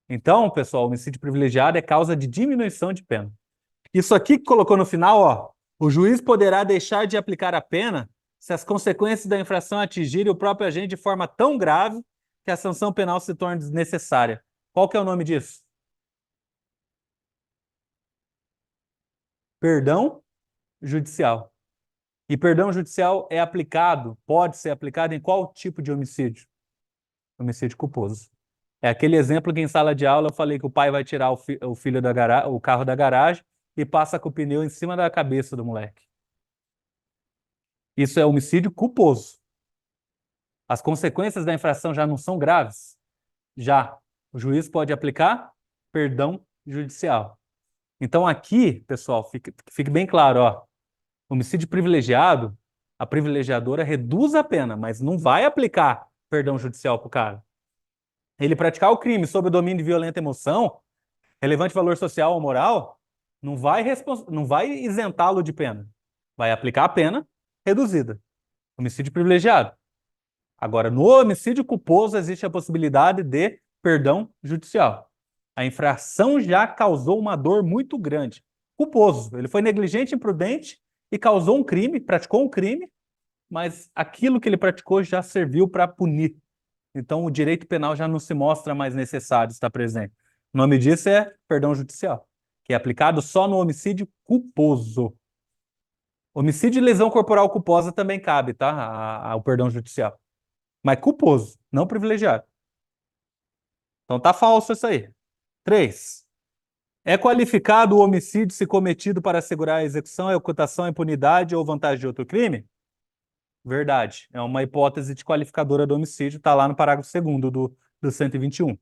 Então, pessoal, homicídio privilegiado é causa de diminuição de pena. Isso aqui que colocou no final, ó. O juiz poderá deixar de aplicar a pena se as consequências da infração atingirem o próprio agente de forma tão grave que a sanção penal se torne desnecessária. Qual que é o nome disso? Perdão judicial. E perdão judicial é aplicado, pode ser aplicado em qual tipo de homicídio? Homicídio culposo. É aquele exemplo que em sala de aula eu falei que o pai vai tirar o filho o carro da garagem e passa com o pneu em cima da cabeça do moleque. Isso é homicídio culposo. As consequências da infração já não são graves? Já. O juiz pode aplicar perdão judicial. Então aqui, pessoal, fique bem claro, ó. Homicídio privilegiado, a privilegiadora reduz a pena, mas não vai aplicar perdão judicial para o cara. Ele praticar o crime sob o domínio de violenta emoção, relevante valor social ou moral, não vai isentá-lo de pena. Vai aplicar a pena reduzida. Homicídio privilegiado. Agora, no homicídio culposo, existe a possibilidade de perdão judicial. A infração já causou uma dor muito grande. Culposo. Ele foi negligente, imprudente e causou um crime, praticou um crime, mas aquilo que ele praticou já serviu para punir. Então, o direito penal já não se mostra mais necessário estar presente. O nome disso é perdão judicial, que é aplicado só no homicídio culposo. Homicídio e lesão corporal culposa também cabe, tá? Ao perdão judicial. Mas culposo, não privilegiado. Então tá falso isso aí. 3. É qualificado o homicídio se cometido para assegurar a execução, a ocultação, a impunidade ou vantagem de outro crime? Verdade. É uma hipótese de qualificadora do homicídio, está lá no parágrafo 2º do 121.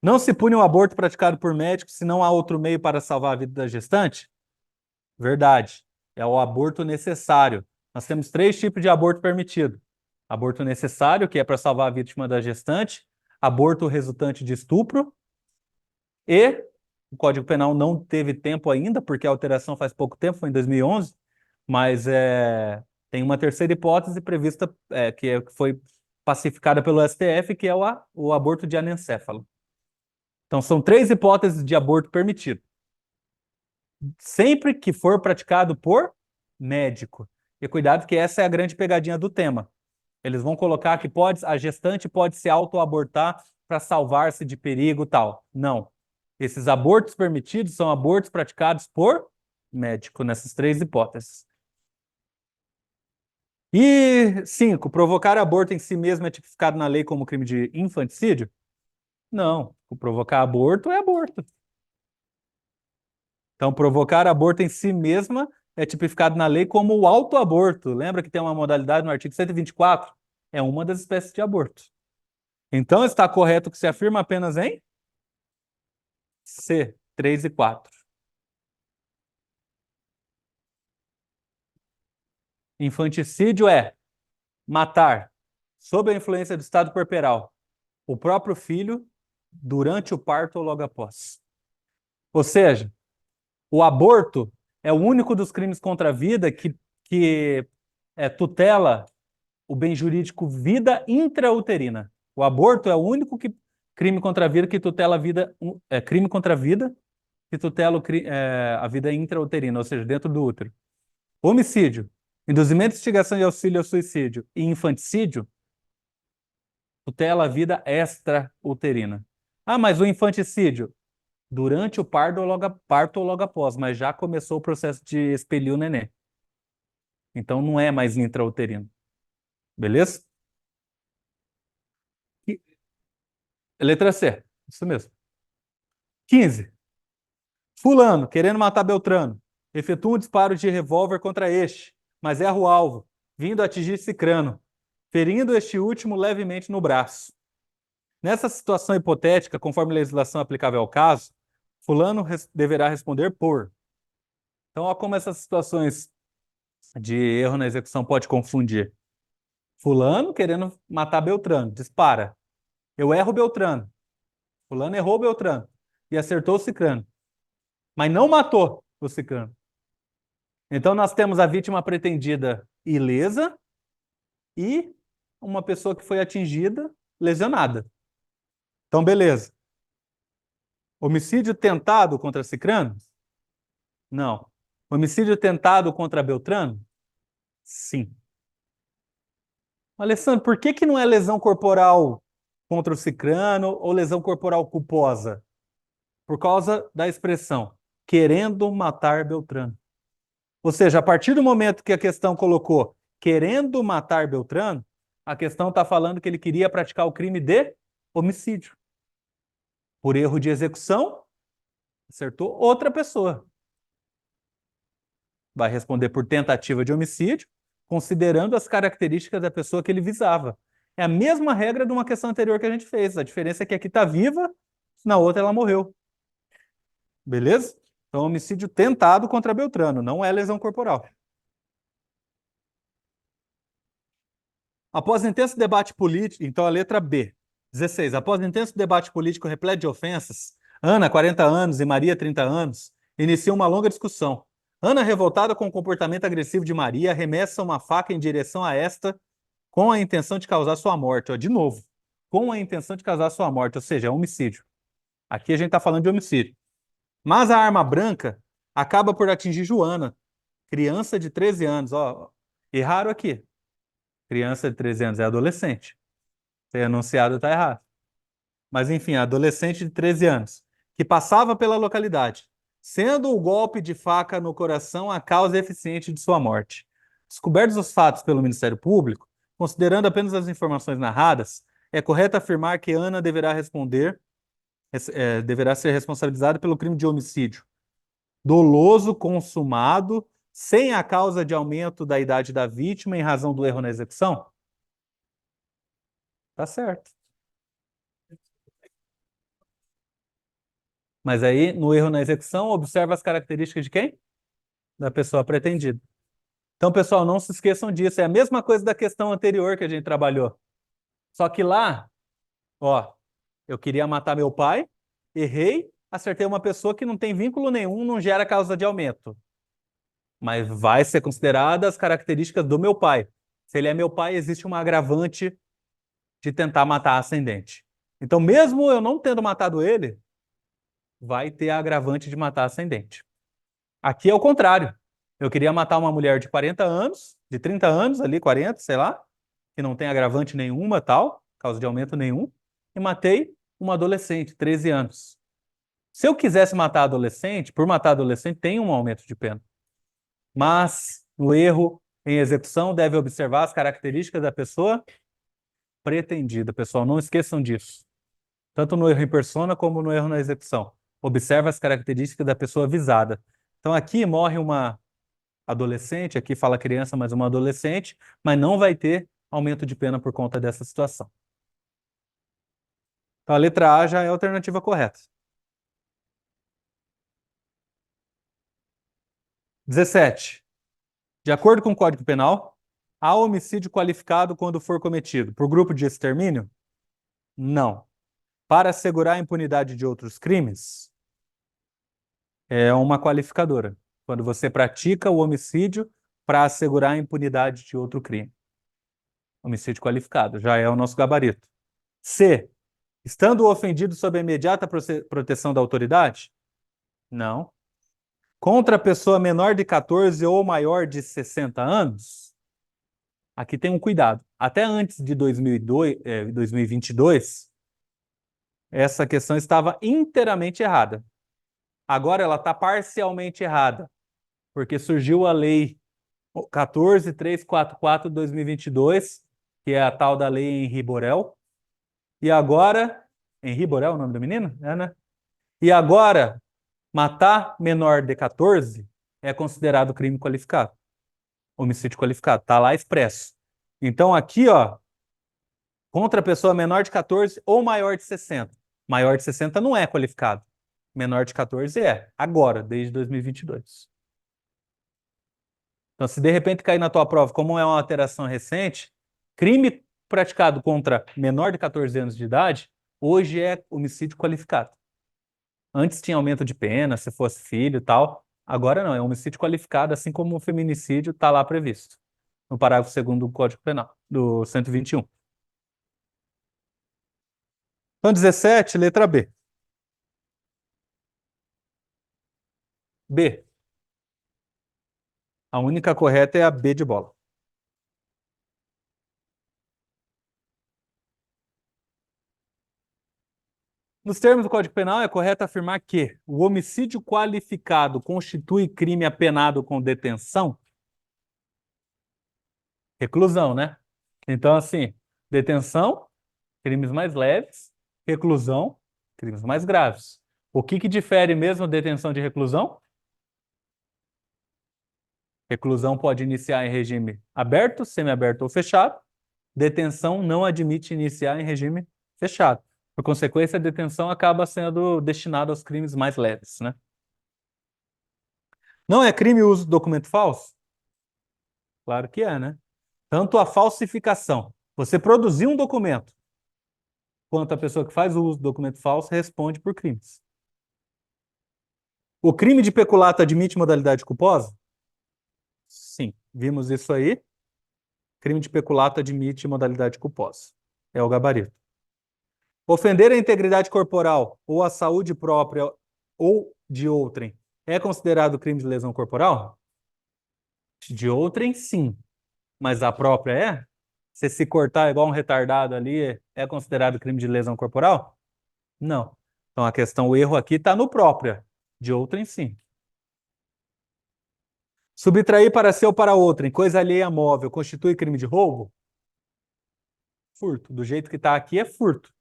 Não se pune o aborto praticado por médico se não há outro meio para salvar a vida da gestante? Verdade. É o aborto necessário. Nós temos 3 tipos de aborto permitido. Aborto necessário, que é para salvar a vítima da gestante, aborto resultante de estupro, e o Código Penal não teve tempo ainda, porque a alteração faz pouco tempo, foi em 2011, mas tem uma terceira hipótese prevista, que foi pacificada pelo STF, que é o aborto de anencéfalo. Então, são 3 hipóteses de aborto permitido. Sempre que for praticado por médico. E cuidado que essa é a grande pegadinha do tema. Eles vão colocar que a gestante pode se autoabortar para salvar-se de perigo e tal. Não. Esses abortos permitidos são abortos praticados por médico, nessas 3 hipóteses. E 5. Provocar aborto em si mesmo é tipificado na lei como crime de infanticídio? Não. O provocar aborto é aborto. Então, provocar aborto em si mesma é tipificado na lei como o autoaborto. Lembra que tem uma modalidade no artigo 124? É uma das espécies de aborto. Então, está correto que se afirma apenas em C, 3 e 4. Infanticídio é matar, sob a influência do estado corporal, o próprio filho durante o parto ou logo após. Ou seja, o aborto é o único dos crimes contra a vida que tutela o bem jurídico vida intrauterina. O aborto é o único crime contra a vida que tutela a vida, crime contra a vida que tutela a vida intrauterina, ou seja, dentro do útero. Homicídio, induzimento, instigação de auxílio ao suicídio e infanticídio tutela a vida extrauterina. Ah, mas o infanticídio durante o parto ou logo após, mas já começou o processo de expelir o neném. Então não é mais intrauterino. Beleza? Letra C, isso mesmo. 15. Fulano, querendo matar Beltrano, efetua um disparo de revólver contra este, mas erra o alvo, vindo atingir Cicrano, ferindo este último levemente no braço. Nessa situação hipotética, conforme a legislação aplicável ao caso, Fulano deverá responder por. Então, olha como essas situações de erro na execução pode confundir. Fulano querendo matar Beltrano, dispara. Eu erro Beltrano. Fulano errou Beltrano e acertou o Cicrano, mas não matou o Cicrano. Então, nós temos a vítima pretendida ilesa e uma pessoa que foi atingida, lesionada. Então, beleza. Homicídio tentado contra Cicrano? Não. Homicídio tentado contra Beltrano? Sim. Alessandro, por que que não é lesão corporal contra o Cicrano ou lesão corporal culposa? Por causa da expressão querendo matar Beltrano. Ou seja, a partir do momento que a questão colocou querendo matar Beltrano, a questão está falando que ele queria praticar o crime de homicídio. Por erro de execução, acertou outra pessoa. Vai responder por tentativa de homicídio, considerando as características da pessoa que ele visava. É a mesma regra de uma questão anterior que a gente fez. A diferença é que aqui está viva, na outra ela morreu. Beleza? Então, homicídio tentado contra Beltrano, não é lesão corporal. Após intenso debate político, então a letra B. 16. Após intenso debate político repleto de ofensas, Ana, 40 anos, e Maria, 30 anos, iniciam uma longa discussão. Ana, revoltada com o comportamento agressivo de Maria, arremessa uma faca em direção a esta com a intenção de causar sua morte. Ó, de novo, com a intenção de causar sua morte, ou seja, é homicídio. Aqui a gente está falando de homicídio. Mas a arma branca acaba por atingir Joana, criança de 13 anos. Ó, erraram aqui. Criança de 13 anos é adolescente. Ser enunciado está errado. Mas enfim, adolescente de 13 anos, que passava pela localidade, sendo o golpe de faca no coração a causa eficiente de sua morte. Descobertos os fatos pelo Ministério Público, considerando apenas as informações narradas, é correto afirmar que Ana deverá ser responsabilizada pelo crime de homicídio doloso consumado sem a causa de aumento da idade da vítima em razão do erro na execução? Tá certo. Mas aí, no erro na execução, observa as características de quem? Da pessoa pretendida. Então, pessoal, não se esqueçam disso. É a mesma coisa da questão anterior que a gente trabalhou. Só que lá, ó, eu queria matar meu pai, errei, acertei uma pessoa que não tem vínculo nenhum, não gera causa de aumento. Mas vai ser considerada as características do meu pai. Se ele é meu pai, existe uma agravante de tentar matar a ascendente. Então, mesmo eu não tendo matado ele, vai ter a agravante de matar a ascendente. Aqui é o contrário. Eu queria matar uma mulher de 40 anos, de 30 anos ali, 40, sei lá, que não tem agravante nenhuma, tal, causa de aumento nenhum, e matei uma adolescente, 13 anos. Se eu quisesse matar adolescente, por matar adolescente, tem um aumento de pena. Mas no erro em execução deve observar as características da pessoa pretendida. Pessoal, não esqueçam disso. Tanto no erro em persona como no erro na execução. Observa as características da pessoa visada. Então aqui morre uma adolescente, aqui fala criança, mas uma adolescente, mas não vai ter aumento de pena por conta dessa situação. Então a letra A já é a alternativa correta. 17. De acordo com o Código Penal, há homicídio qualificado quando for cometido por grupo de extermínio? Não. Para assegurar a impunidade de outros crimes? É uma qualificadora. Quando você pratica o homicídio para assegurar a impunidade de outro crime. Homicídio qualificado, já é o nosso gabarito. C. Estando o ofendido sob a imediata proteção da autoridade? Não. Contra a pessoa menor de 14 ou maior de 60 anos? Aqui tem um cuidado. Até antes de 2022, essa questão estava inteiramente errada. Agora ela está parcialmente errada, porque surgiu a lei 14.344 de 2022, que é a tal da lei Henri Borel. E agora, Henri Borel, o nome do menino? É, né? E agora, matar menor de 14 é considerado crime qualificado. Homicídio qualificado. Está lá expresso. Então aqui, ó, contra a pessoa menor de 14 ou maior de 60. Maior de 60 não é qualificado. Menor de 14 é. Agora, desde 2022. Então, se de repente cair na tua prova, como é uma alteração recente, crime praticado contra menor de 14 anos de idade, hoje é homicídio qualificado. Antes tinha aumento de pena, se fosse filho e tal. Agora não, é homicídio qualificado, assim como o feminicídio está lá previsto, no parágrafo 2º do Código Penal, do 121. Então, 17, letra B. B. A única correta é a B de bola. Nos termos do Código Penal, é correto afirmar que o homicídio qualificado constitui crime apenado com detenção? Reclusão, né? Então, assim, detenção, crimes mais leves, reclusão, crimes mais graves. O que difere mesmo detenção de reclusão? Reclusão pode iniciar em regime aberto, semiaberto ou fechado. Detenção não admite iniciar em regime fechado. Por consequência, a detenção acaba sendo destinada aos crimes mais leves, né? Não é crime o uso do documento falso? Claro que é, né? Tanto a falsificação, você produzir um documento, quanto a pessoa que faz o uso do documento falso responde por crimes. O crime de peculato admite modalidade culposa? Sim, vimos isso aí. Crime de peculato admite modalidade culposa. É o gabarito. Ofender a integridade corporal ou a saúde própria ou de outrem é considerado crime de lesão corporal? De outrem, sim. Mas a própria é? Você se cortar igual um retardado ali é considerado crime de lesão corporal? Não. Então a questão, o erro aqui está no própria. De outrem, sim. Subtrair para si ou para outrem, coisa alheia móvel, constitui crime de roubo? Furto. Do jeito que está aqui é furto.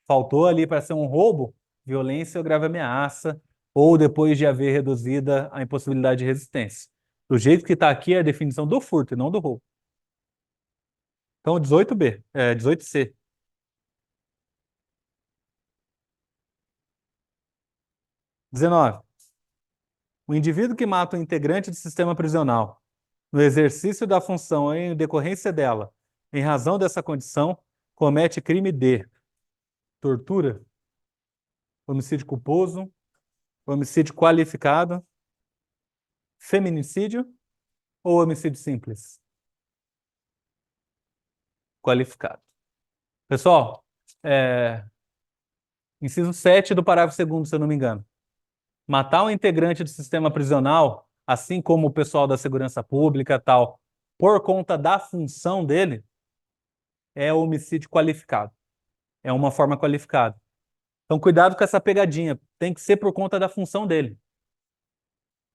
Faltou ali para ser um roubo, violência ou grave ameaça, ou depois de haver reduzida a impossibilidade de resistência. Do jeito que está aqui é a definição do furto e não do roubo. Então, 18B, 18C. 19. O indivíduo que mata um integrante do sistema prisional no exercício da função em decorrência dela, em razão dessa condição, comete crime de tortura, homicídio culposo, homicídio qualificado, feminicídio ou homicídio simples? Qualificado. Pessoal, inciso 7 do parágrafo 2º, se eu não me engano. Matar um integrante do sistema prisional, assim como o pessoal da segurança pública e tal, por conta da função dele, é homicídio qualificado. É uma forma qualificada. Então, cuidado com essa pegadinha. Tem que ser por conta da função dele.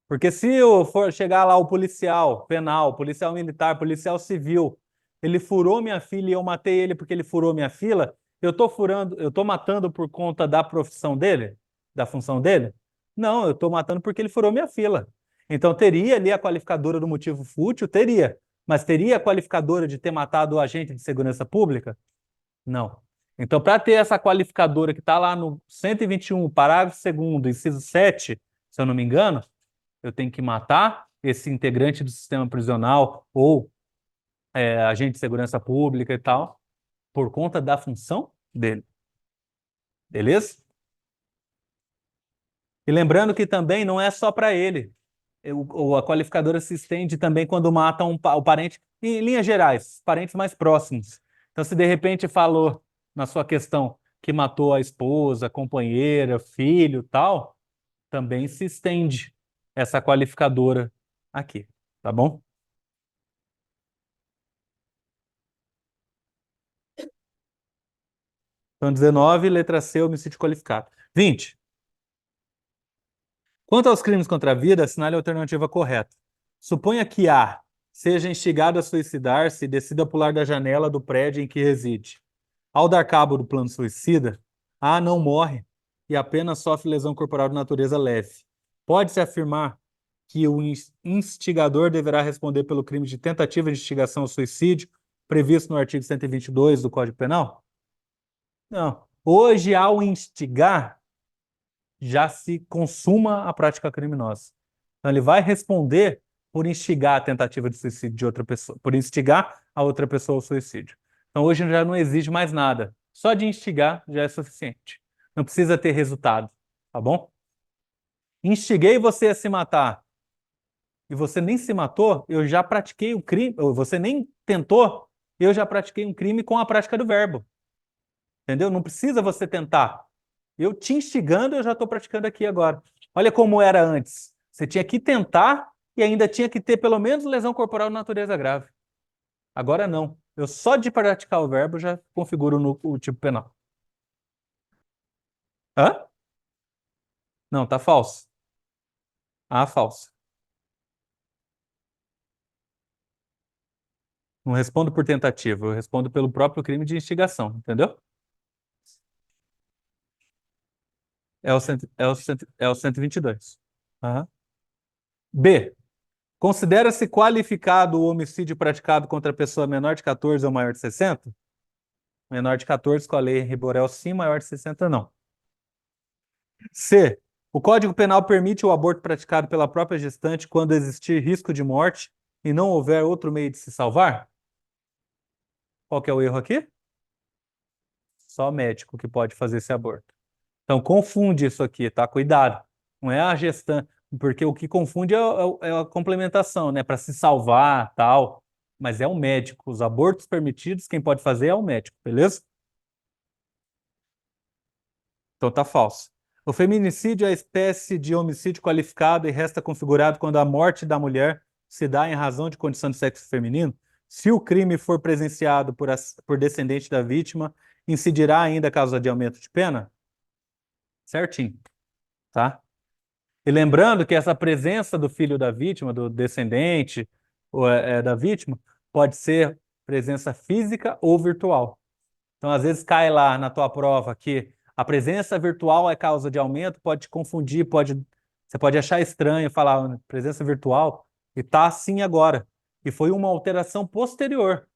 Porque se eu for chegar lá o policial penal, policial militar, policial civil, ele furou minha fila e eu matei ele porque ele furou minha fila, eu tô matando por conta da profissão dele, da função dele? Não, eu tô matando porque ele furou minha fila. Então teria ali a qualificadora do motivo fútil? Teria. Mas teria a qualificadora de ter matado o agente de segurança pública? Não. Então, para ter essa qualificadora que está lá no 121, parágrafo 2º, inciso 7, se eu não me engano, eu tenho que matar esse integrante do sistema prisional ou agente de segurança pública e tal, por conta da função dele. Beleza? E lembrando que também não é só para ele. A qualificadora se estende também quando mata o parente, em linhas gerais, parentes mais próximos. Então, se de repente falou na sua questão que matou a esposa, companheira, filho, tal, também se estende essa qualificadora aqui, tá bom? Então, 19, letra C, homicídio qualificado. 20. Quanto aos crimes contra a vida, assinale a alternativa correta. Suponha que A seja instigado a suicidar-se e decida pular da janela do prédio em que reside. Ao dar cabo do plano suicida, A não morre e apenas sofre lesão corporal de natureza leve. Pode-se afirmar que o instigador deverá responder pelo crime de tentativa de instigação ao suicídio, previsto no artigo 122 do Código Penal? Não. Hoje, ao instigar, já se consuma a prática criminosa. Então, ele vai responder por instigar a tentativa de suicídio de outra pessoa, por instigar a outra pessoa ao suicídio. Então, hoje já não exige mais nada. Só de instigar já é suficiente. Não precisa ter resultado, tá bom? Instiguei você a se matar e você nem se matou, eu já pratiquei o crime, ou você nem tentou, eu já pratiquei um crime com a prática do verbo. Entendeu? Não precisa você tentar. Eu te instigando, eu já estou praticando aqui agora. Olha como era antes. Você tinha que tentar e ainda tinha que ter pelo menos lesão corporal de natureza grave. Agora não. Eu só de praticar o verbo já configuro o tipo penal. Hã? Não, tá falso. Ah, falso. Não respondo por tentativa, eu respondo pelo próprio crime de instigação, entendeu? É o 122. Aham. B. Considera-se qualificado o homicídio praticado contra a pessoa menor de 14 ou maior de 60? Menor de 14 com a lei Riborel, sim, maior de 60, não. C. O Código Penal permite o aborto praticado pela própria gestante quando existir risco de morte e não houver outro meio de se salvar? Qual que é o erro aqui? Só médico que pode fazer esse aborto. Então, confunde isso aqui, tá? Cuidado. Não é a gestante, porque o que confunde é a complementação, né? Para se salvar, tal. Mas é o médico. Os abortos permitidos, quem pode fazer é o médico, beleza? Então tá falso. O feminicídio é a espécie de homicídio qualificado e resta configurado quando a morte da mulher se dá em razão de condição de sexo feminino. Se o crime for presenciado por descendente da vítima, incidirá ainda a causa de aumento de pena? Certinho, tá? E lembrando que essa presença do filho da vítima, do descendente ou, da vítima, pode ser presença física ou virtual. Então, às vezes cai lá na tua prova que a presença virtual é causa de aumento, pode te confundir, você pode achar estranho falar presença virtual e tá assim agora. E foi uma alteração posterior.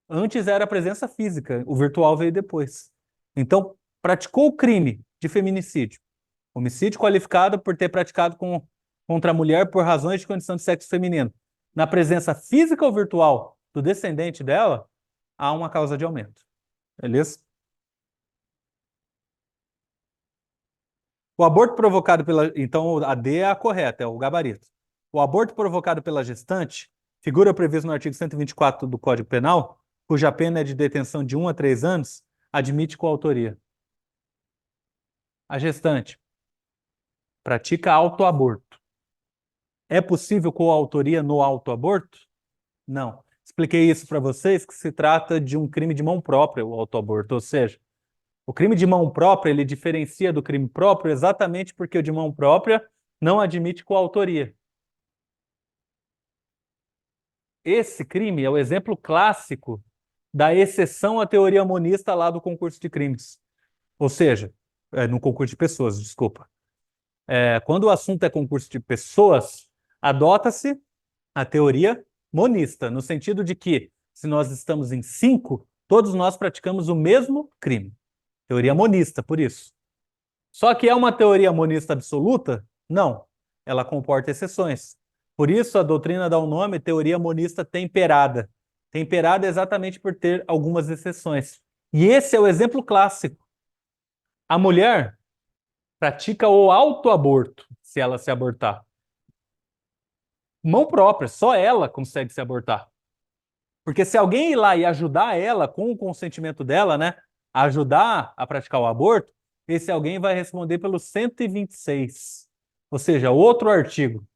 Antes era a presença física, o virtual veio depois. Então, praticou o crime de feminicídio. Homicídio qualificado por ter praticado contra a mulher por razões de condição de sexo feminino. Na presença física ou virtual do descendente dela, há uma causa de aumento. Beleza? O aborto provocado pela. Então, a D é a correta, é o gabarito. O aborto provocado pela gestante, figura prevista no artigo 124 do Código Penal, cuja pena é de detenção de 1 a 3 anos, admite coautoria. A gestante pratica autoaborto. É possível coautoria no autoaborto? Não. Expliquei isso para vocês que se trata de um crime de mão própria, o autoaborto, ou seja, o crime de mão própria, ele diferencia do crime próprio exatamente porque o de mão própria não admite coautoria. Esse crime é o exemplo clássico da exceção à teoria monista lá do concurso de crimes. Ou seja, no concurso de pessoas, desculpa. Quando o assunto é concurso de pessoas, adota-se a teoria monista, no sentido de que, se nós estamos em 5, todos nós praticamos o mesmo crime. Teoria monista, por isso. Só que é uma teoria monista absoluta? Não. Ela comporta exceções. Por isso, a doutrina dá o nome teoria monista temperada. Temperada exatamente por ter algumas exceções. E esse é o exemplo clássico. A mulher pratica o autoaborto, se ela se abortar. Mão própria, só ela consegue se abortar. Porque se alguém ir lá e ajudar ela com o consentimento dela, né, ajudar a praticar o aborto, esse alguém vai responder pelo 126. Ou seja, outro artigo,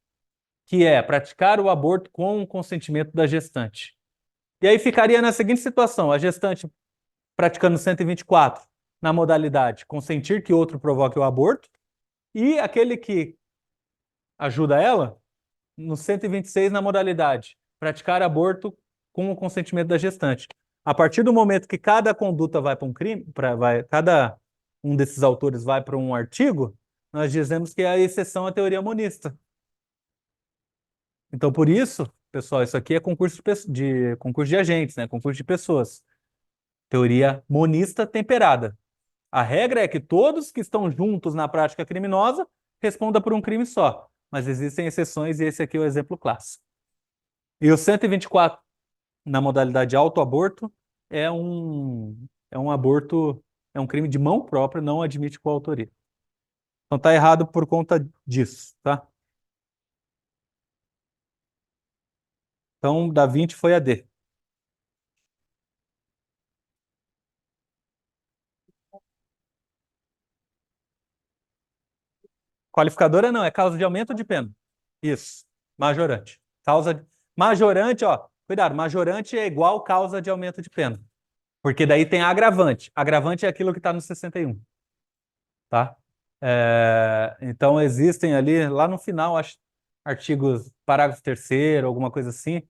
que é praticar o aborto com o consentimento da gestante. E aí ficaria na seguinte situação: a gestante praticando 124 na modalidade consentir que outro provoque o aborto, e aquele que ajuda ela no 126 na modalidade praticar aborto com o consentimento da gestante. A partir do momento que cada conduta vai para um crime, cada um desses autores vai para um artigo, nós dizemos que é a exceção à teoria monista. Então, por isso, pessoal, isso aqui é concurso de agentes, né? Concurso de pessoas. Teoria monista temperada. A regra é que todos que estão juntos na prática criminosa respondam por um crime só. Mas existem exceções e esse aqui é o exemplo clássico. E o 124 na modalidade autoaborto é um aborto, é um crime de mão própria, não admite coautoria. Então tá errado por conta disso, tá? Então da 20 foi a D. Qualificadora não, é causa de aumento de pena. Isso. Majorante. Majorante, ó. Cuidado, majorante é igual causa de aumento de pena. Porque daí tem agravante. Agravante é aquilo que está no 61, tá? Então existem ali, lá no final, acho, artigos, parágrafo terceiro, alguma coisa assim,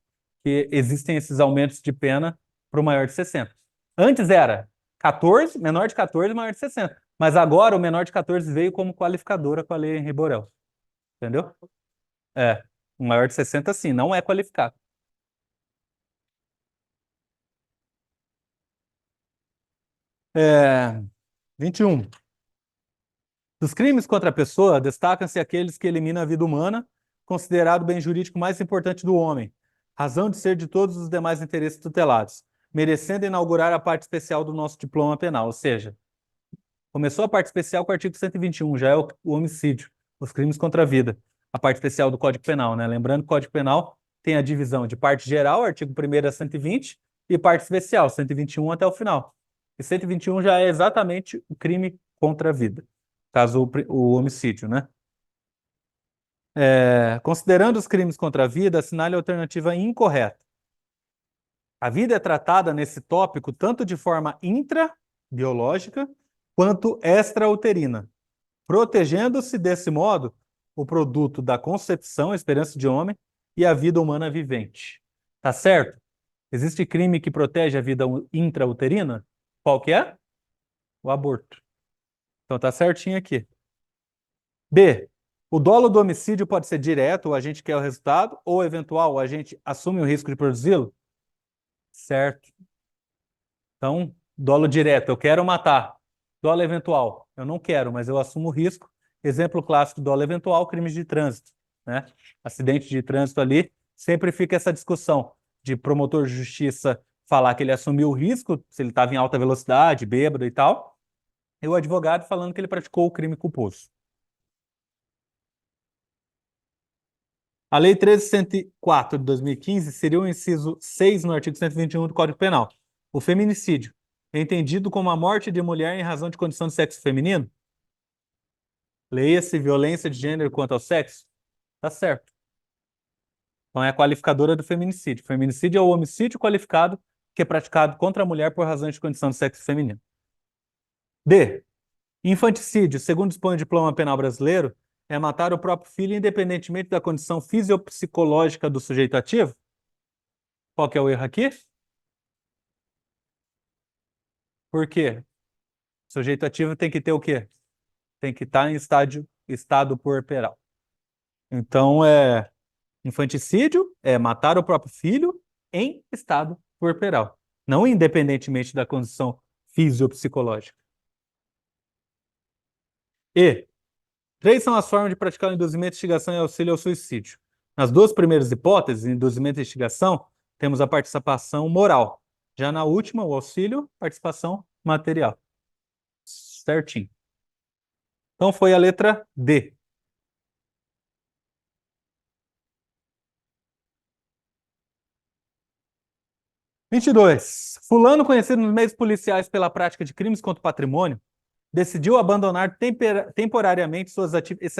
que existem esses aumentos de pena para o maior de 60. Antes era 14, menor de 14, maior de 60. Mas agora o menor de 14 veio como qualificadora com a lei Henri Borel. Entendeu? É. O maior de 60, sim, não é qualificado. 21. Dos crimes contra a pessoa, destacam-se aqueles que eliminam a vida humana, considerado o bem jurídico mais importante do homem, razão de ser de todos os demais interesses tutelados, merecendo inaugurar a parte especial do nosso diploma penal. Ou seja, começou a parte especial com o artigo 121, já é o homicídio, os crimes contra a vida. A parte especial do Código Penal, né? Lembrando que o Código Penal tem a divisão de parte geral, artigo 1º a 120, e parte especial, 121 até o final. E 121 já é exatamente o crime contra a vida, caso o homicídio, né? Considerando os crimes contra a vida, assinale a alternativa incorreta. A vida é tratada nesse tópico tanto de forma intrabiológica quanto extrauterina, protegendo-se desse modo o produto da concepção, a esperança de homem e a vida humana vivente. Tá certo? Existe crime que protege a vida intrauterina? Qual que é? O aborto. Então tá certinho aqui. B. O dolo do homicídio pode ser direto, o agente quer o resultado, ou eventual, o agente assume o risco de produzi-lo? Certo. Então, dolo direto, eu quero matar. Dolo eventual, eu não quero, mas eu assumo o risco. Exemplo clássico, dolo eventual, crimes de trânsito, né? Acidente de trânsito ali, sempre fica essa discussão de promotor de justiça falar que ele assumiu o risco, se ele estava em alta velocidade, bêbado e tal, e o advogado falando que ele praticou o crime culposo. A Lei 13.104 de 2015 seria o inciso 6 no artigo 121 do Código Penal. O feminicídio é entendido como a morte de mulher em razão de condição de sexo feminino? Leia-se violência de gênero quanto ao sexo? Tá certo. Então é a qualificadora do feminicídio. Feminicídio é o homicídio qualificado que é praticado contra a mulher por razão de condição de sexo feminino. D. Infanticídio, segundo dispõe o diploma penal brasileiro, é matar o próprio filho independentemente da condição fisiopsicológica do sujeito ativo? Qual que é o erro aqui? Por quê? O sujeito ativo tem que ter o quê? Tem que estar em estado puerperal. Então, infanticídio é matar o próprio filho em estado puerperal, não independentemente da condição fisiopsicológica. E, três são as formas de praticar o induzimento, instigação e auxílio ao suicídio. Nas duas primeiras hipóteses, induzimento e instigação, temos a participação moral. Já na última, o auxílio, participação material. Certinho. Então foi a letra D. 22. Fulano, conhecido nos meios policiais pela prática de crimes contra o patrimônio, decidiu abandonar temporariamente suas atividades.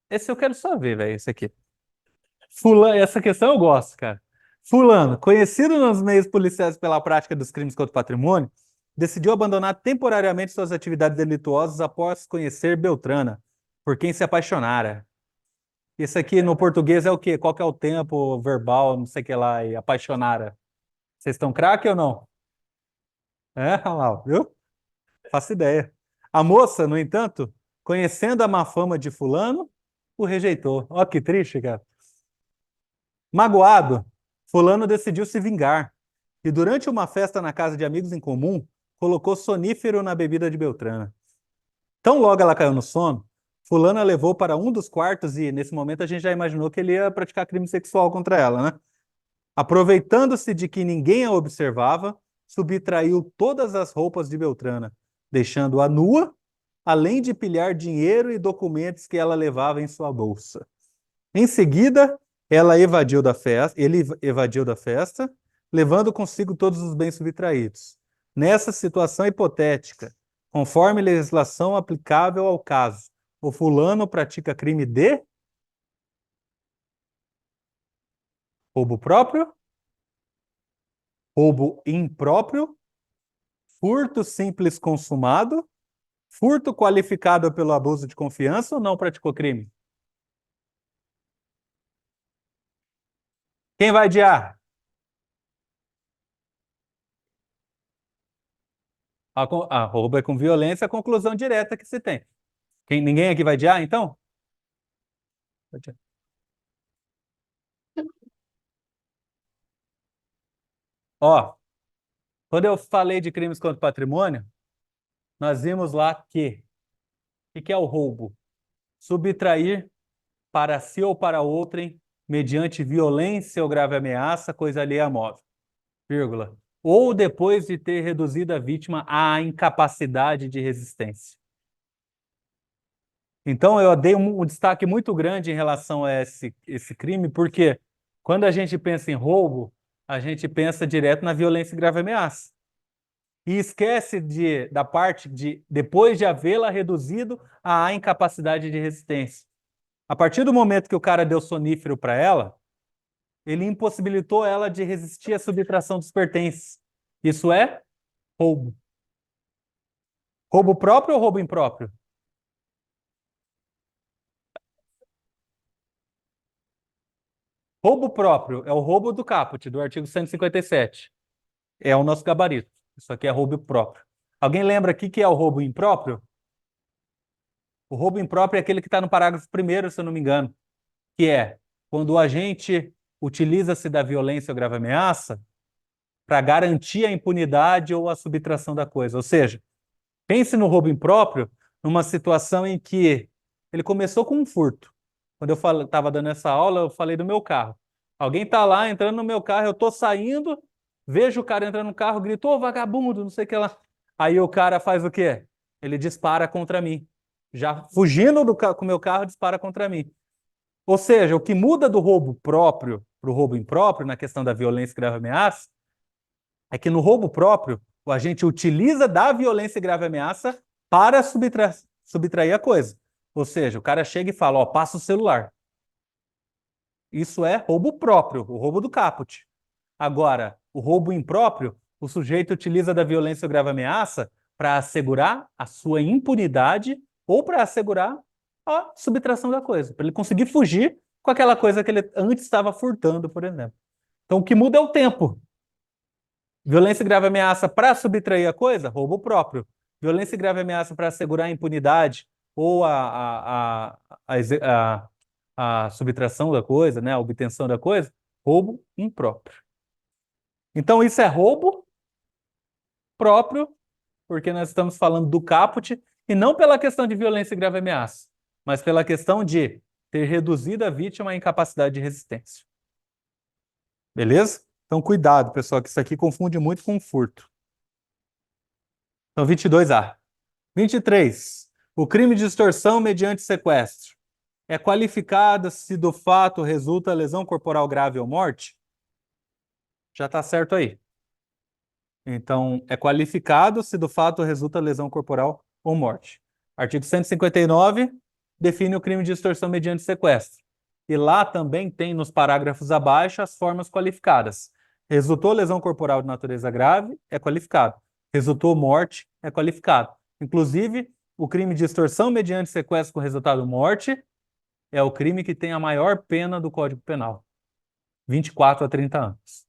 Esse eu quero só ver, velho, esse aqui. Fulano, essa questão eu gosto, cara. Fulano, conhecido nos meios policiais pela prática dos crimes contra o patrimônio, decidiu abandonar temporariamente suas atividades delituosas após conhecer Beltrana, por quem se apaixonara. Isso aqui no português é o quê? Qual que é o tempo verbal, não sei o que lá, e apaixonara? Vocês estão craque ou não? Olha lá, viu? Faço ideia. A moça, no entanto, conhecendo a má fama de fulano, o rejeitou. Ó, que triste, cara. Magoado, fulano decidiu se vingar e durante uma festa na casa de amigos em comum, colocou sonífero na bebida de Beltrana. Tão logo ela caiu no sono, fulano a levou para um dos quartos e, nesse momento, a gente já imaginou que ele ia praticar crime sexual contra ela, né? Aproveitando-se de que ninguém a observava, subtraiu todas as roupas de Beltrana, deixando-a nua, além de pilhar dinheiro e documentos que ela levava em sua bolsa. Em seguida, ele evadiu da festa, levando consigo todos os bens subtraídos. Nessa situação hipotética, conforme legislação aplicável ao caso, o fulano pratica crime de Roubo próprio, roubo impróprio, furto simples consumado, furto qualificado pelo abuso de confiança ou não praticou crime? Quem vai de A? Roubo é com violência, a conclusão direta que se tem. Ninguém aqui vai de A, então? Ó, quando eu falei de crimes contra o patrimônio, nós vimos lá que é o roubo? Subtrair para si ou para outrem, mediante violência ou grave ameaça, coisa alheia à móvel, vírgula. Ou depois de ter reduzido a vítima à incapacidade de resistência. Então, eu dei um destaque muito grande em relação a esse crime, porque quando a gente pensa em roubo, a gente pensa direto na violência e grave ameaça. E esquece da parte de depois de havê-la reduzido à incapacidade de resistência. A partir do momento que o cara deu sonífero para ela, ele impossibilitou ela de resistir à subtração dos pertences. Isso é roubo. Roubo próprio ou roubo impróprio? Roubo próprio é o roubo do caput, do artigo 157. É o nosso gabarito. Isso aqui é roubo próprio. Alguém lembra aqui que é o roubo impróprio? O roubo impróprio é aquele que está no parágrafo primeiro, se eu não me engano, que é quando o agente utiliza-se da violência ou grave ameaça para garantir a impunidade ou a subtração da coisa. Ou seja, pense no roubo impróprio numa situação em que ele começou com um furto. Quando eu estava dando essa aula, eu falei do meu carro. Alguém está lá entrando no meu carro, eu estou saindo, vejo o cara entrando no carro, gritou, "Ô, vagabundo, não sei o que lá." Aí o cara faz o quê? Ele dispara contra mim. Já fugindo com o meu carro, dispara contra mim. Ou seja, o que muda do roubo próprio para o roubo impróprio, na questão da violência e grave ameaça, é que no roubo próprio, o agente utiliza da violência e grave ameaça para subtrair a coisa. Ou seja, o cara chega e fala, ó, passa o celular. Isso é roubo próprio, o roubo do caput. Agora, o roubo impróprio, o sujeito utiliza da violência ou grave ameaça para assegurar a sua impunidade ou para assegurar a subtração da coisa, para ele conseguir fugir com aquela coisa que ele antes estava furtando, por exemplo. Então, o que muda é o tempo. Violência e grave ameaça para subtrair a coisa, roubo próprio. Violência e grave ameaça para assegurar a impunidade ou a subtração da coisa, né, a obtenção da coisa, roubo impróprio. Então, isso é roubo próprio, porque nós estamos falando do caput, e não pela questão de violência e grave ameaça, mas pela questão de ter reduzido a vítima à incapacidade de resistência. Beleza? Então, cuidado, pessoal, que isso aqui confunde muito com furto. Então, 22A. 23. O crime de extorsão mediante sequestro é qualificado se do fato resulta lesão corporal grave ou morte? Já está certo aí. Então, é qualificado se do fato resulta lesão corporal ou morte. Artigo 159 define o crime de extorsão mediante sequestro. E lá também tem nos parágrafos abaixo as formas qualificadas. Resultou lesão corporal de natureza grave, é qualificado. Resultou morte, é qualificado. Inclusive, o crime de extorsão mediante sequestro com resultado morte é o crime que tem a maior pena do Código Penal, 24 a 30 anos.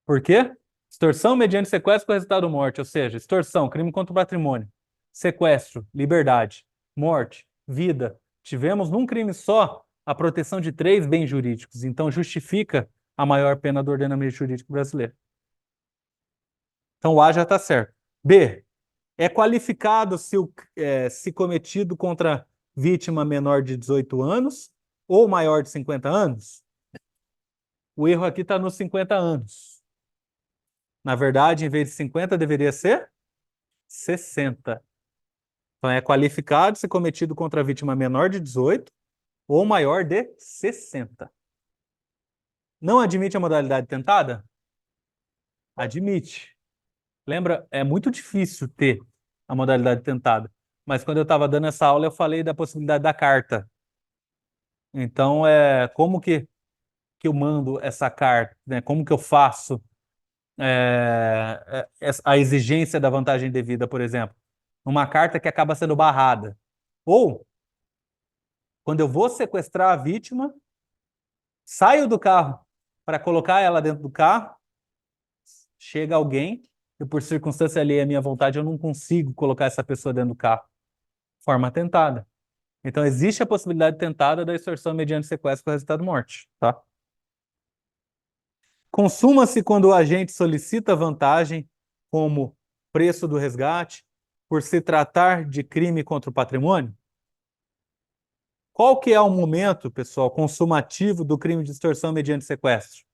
Por quê? Extorsão mediante sequestro com resultado morte, ou seja, extorsão, crime contra o patrimônio, sequestro, liberdade, morte, vida. Tivemos num crime só a proteção de 3 bens jurídicos, então justifica a maior pena do ordenamento jurídico brasileiro. Então o A já está certo. B. É qualificado se cometido contra vítima menor de 18 anos ou maior de 50 anos? O erro aqui está nos 50 anos. Na verdade, em vez de 50, deveria ser 60. Então, é qualificado se cometido contra a vítima menor de 18 ou maior de 60. Não admite a modalidade tentada? Admite. Lembra, é muito difícil ter a modalidade tentada. Mas quando eu estava dando essa aula, eu falei da possibilidade da carta. Então, como que que eu mando essa carta, né? Como que eu faço a exigência da vantagem devida, por exemplo? Uma carta que acaba sendo barrada. Ou, quando eu vou sequestrar a vítima, saio do carro para colocar ela dentro do carro, chega alguém e, por circunstância alheia à minha vontade, eu não consigo colocar essa pessoa dentro do carro. Forma tentada. Então, existe a possibilidade tentada da extorsão mediante sequestro com resultado morte, tá? Consuma-se quando o agente solicita vantagem, como preço do resgate, por se tratar de crime contra o patrimônio? Qual que é o momento, pessoal, consumativo do crime de extorsão mediante sequestro?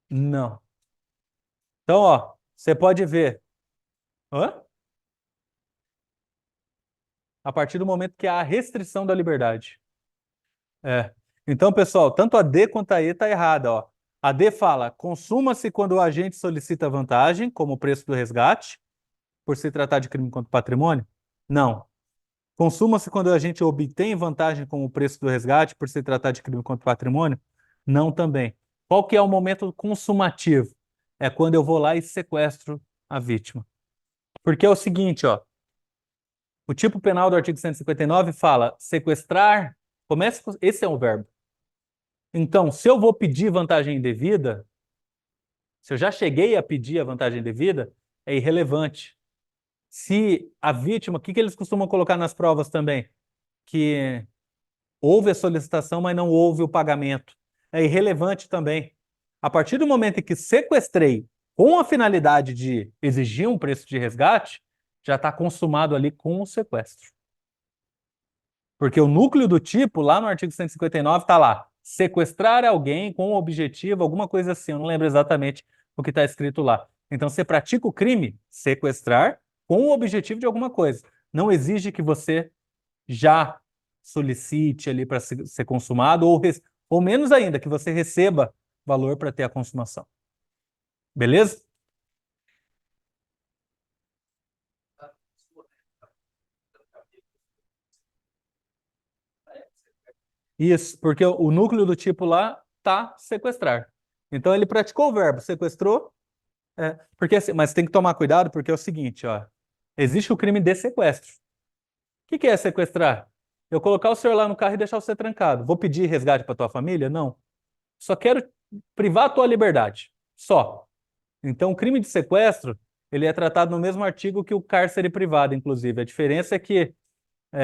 Não. Então, ó, você pode ver. Hã? A partir do momento que há a restrição da liberdade. É. Então, pessoal, tanto a D quanto a E está errada, ó. A D fala: consuma-se quando o agente solicita vantagem, como o preço do resgate, por se tratar de crime contra o patrimônio? Não. Consuma-se quando a gente obtém vantagem com o preço do resgate por se tratar de crime contra o patrimônio? Não também. Qual que é o momento consumativo? É quando eu vou lá e sequestro a vítima. Porque é o seguinte, ó, o tipo penal do artigo 159 fala sequestrar, começa com, esse é um verbo. Então, se eu vou pedir vantagem indevida, se eu já cheguei a pedir a vantagem indevida, é irrelevante. Se a vítima, o que que eles costumam colocar nas provas também? Que houve a solicitação, mas não houve o pagamento. É irrelevante também. A partir do momento em que sequestrei com a finalidade de exigir um preço de resgate, já está consumado ali com o sequestro. Porque o núcleo do tipo, lá no artigo 159, está lá. Sequestrar alguém com o objetivo, alguma coisa assim. Eu não lembro exatamente o que está escrito lá. Então, você pratica o crime, sequestrar, com o objetivo de alguma coisa. Não exige que você já solicite ali para ser consumado, ou menos ainda, que você receba valor para ter a consumação. Beleza? Isso, porque o núcleo do tipo lá tá sequestrar. Então ele praticou o verbo, sequestrou, porque assim, mas tem que tomar cuidado porque é o seguinte, ó, existe o crime de sequestro. O que que é sequestrar? Eu colocar o senhor lá no carro e deixar você trancado. Vou pedir resgate para tua família? Não. Só quero privar a tua liberdade. Só. Então, o crime de sequestro, ele é tratado no mesmo artigo que o cárcere privado, inclusive. A diferença é que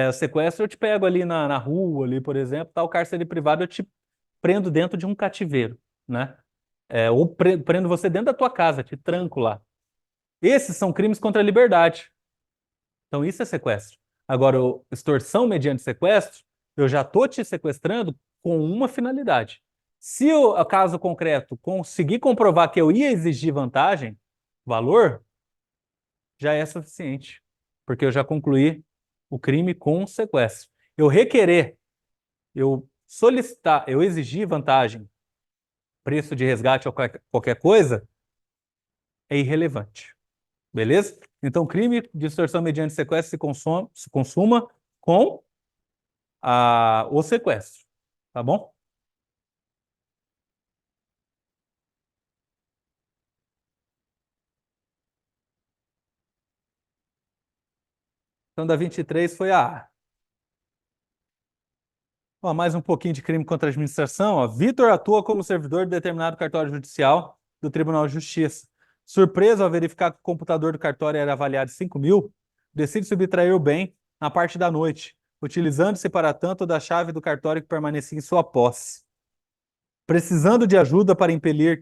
o sequestro eu te pego ali na rua, ali, por exemplo, tá, o cárcere privado eu te prendo dentro de um cativeiro, né? Ou prendo você dentro da tua casa, te tranco lá. Esses são crimes contra a liberdade. Então, isso é sequestro. Agora, extorsão mediante sequestro, eu já estou te sequestrando com uma finalidade. Se o caso concreto conseguir comprovar que eu ia exigir vantagem, valor, já é suficiente, porque eu já concluí o crime com sequestro. Eu requerer, eu solicitar, eu exigir vantagem, preço de resgate ou qualquer coisa, é irrelevante. Beleza? Então, crime de extorsão mediante sequestro se consuma com o sequestro. Tá bom? Então, da 23 foi a A. Ó, mais um pouquinho de crime contra a administração. Ó. Vitor atua como servidor de determinado cartório judicial do Tribunal de Justiça. Surpreso ao verificar que o computador do cartório era avaliado em 5 mil, decide subtrair o bem na parte da noite, utilizando-se para tanto da chave do cartório que permanecia em sua posse. Precisando de ajuda para impedir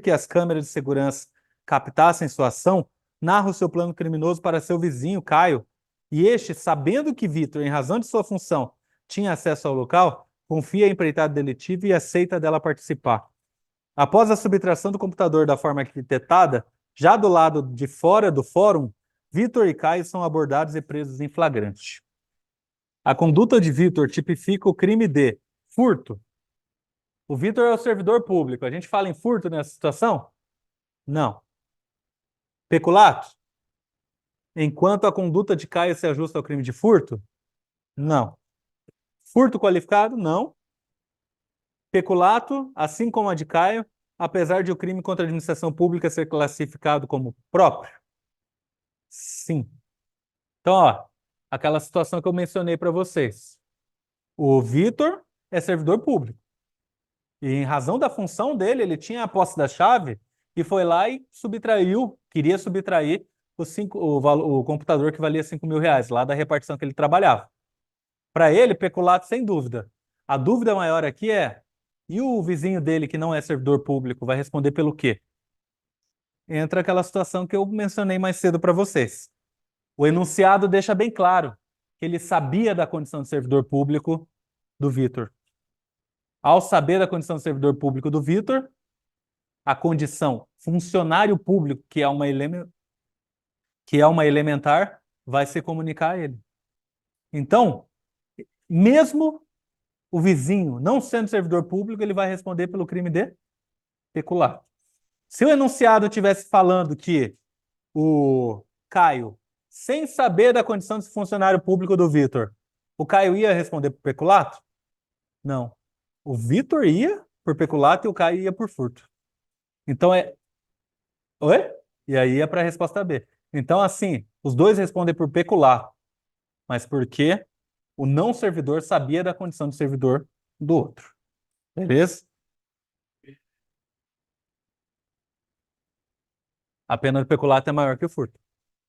que as câmeras de segurança captassem sua ação, narra o seu plano criminoso para seu vizinho, Caio, e este, sabendo que Vitor, em razão de sua função, tinha acesso ao local, confia a empreitada deletiva e aceita dela participar. Após a subtração do computador da forma arquitetada, já do lado de fora do fórum, Vitor e Caio são abordados e presos em flagrante. A conduta de Vitor tipifica o crime de furto. O Vitor é o servidor público. A gente fala em furto nessa situação? Não. Peculato? Enquanto a conduta de Caio se ajusta ao crime de furto? Não. Furto qualificado? Não. Peculato, assim como a de Caio, apesar de o crime contra a administração pública ser classificado como próprio? Sim. Então, ó, aquela situação que eu mencionei para vocês. O Vitor é servidor público. E em razão da função dele, ele tinha a posse da chave e foi lá e subtraiu, queria subtrair o computador que valia R$ 5.000, lá da repartição que ele trabalhava. Para ele, peculato sem dúvida. A dúvida maior aqui é, e o vizinho dele que não é servidor público vai responder pelo quê? Entra aquela situação que eu mencionei mais cedo para vocês. O enunciado deixa bem claro que ele sabia da condição de servidor público do Vitor. Ao saber da condição de servidor público do Vitor, a condição funcionário público, que é uma elementar, vai se comunicar a ele. Então, mesmo o vizinho não sendo servidor público, ele vai responder pelo crime de peculato. Se o enunciado estivesse falando que o Caio, sem saber da condição de funcionário público do Vitor, o Caio ia responder por peculato? Não. O Vitor ia por peculato e o Caio ia por furto. Então é. Oi? E aí é para a resposta B. Então, assim, os dois respondem por peculato, mas porque o não servidor sabia da condição de servidor do outro. Beleza? A pena do peculato é maior que o furto.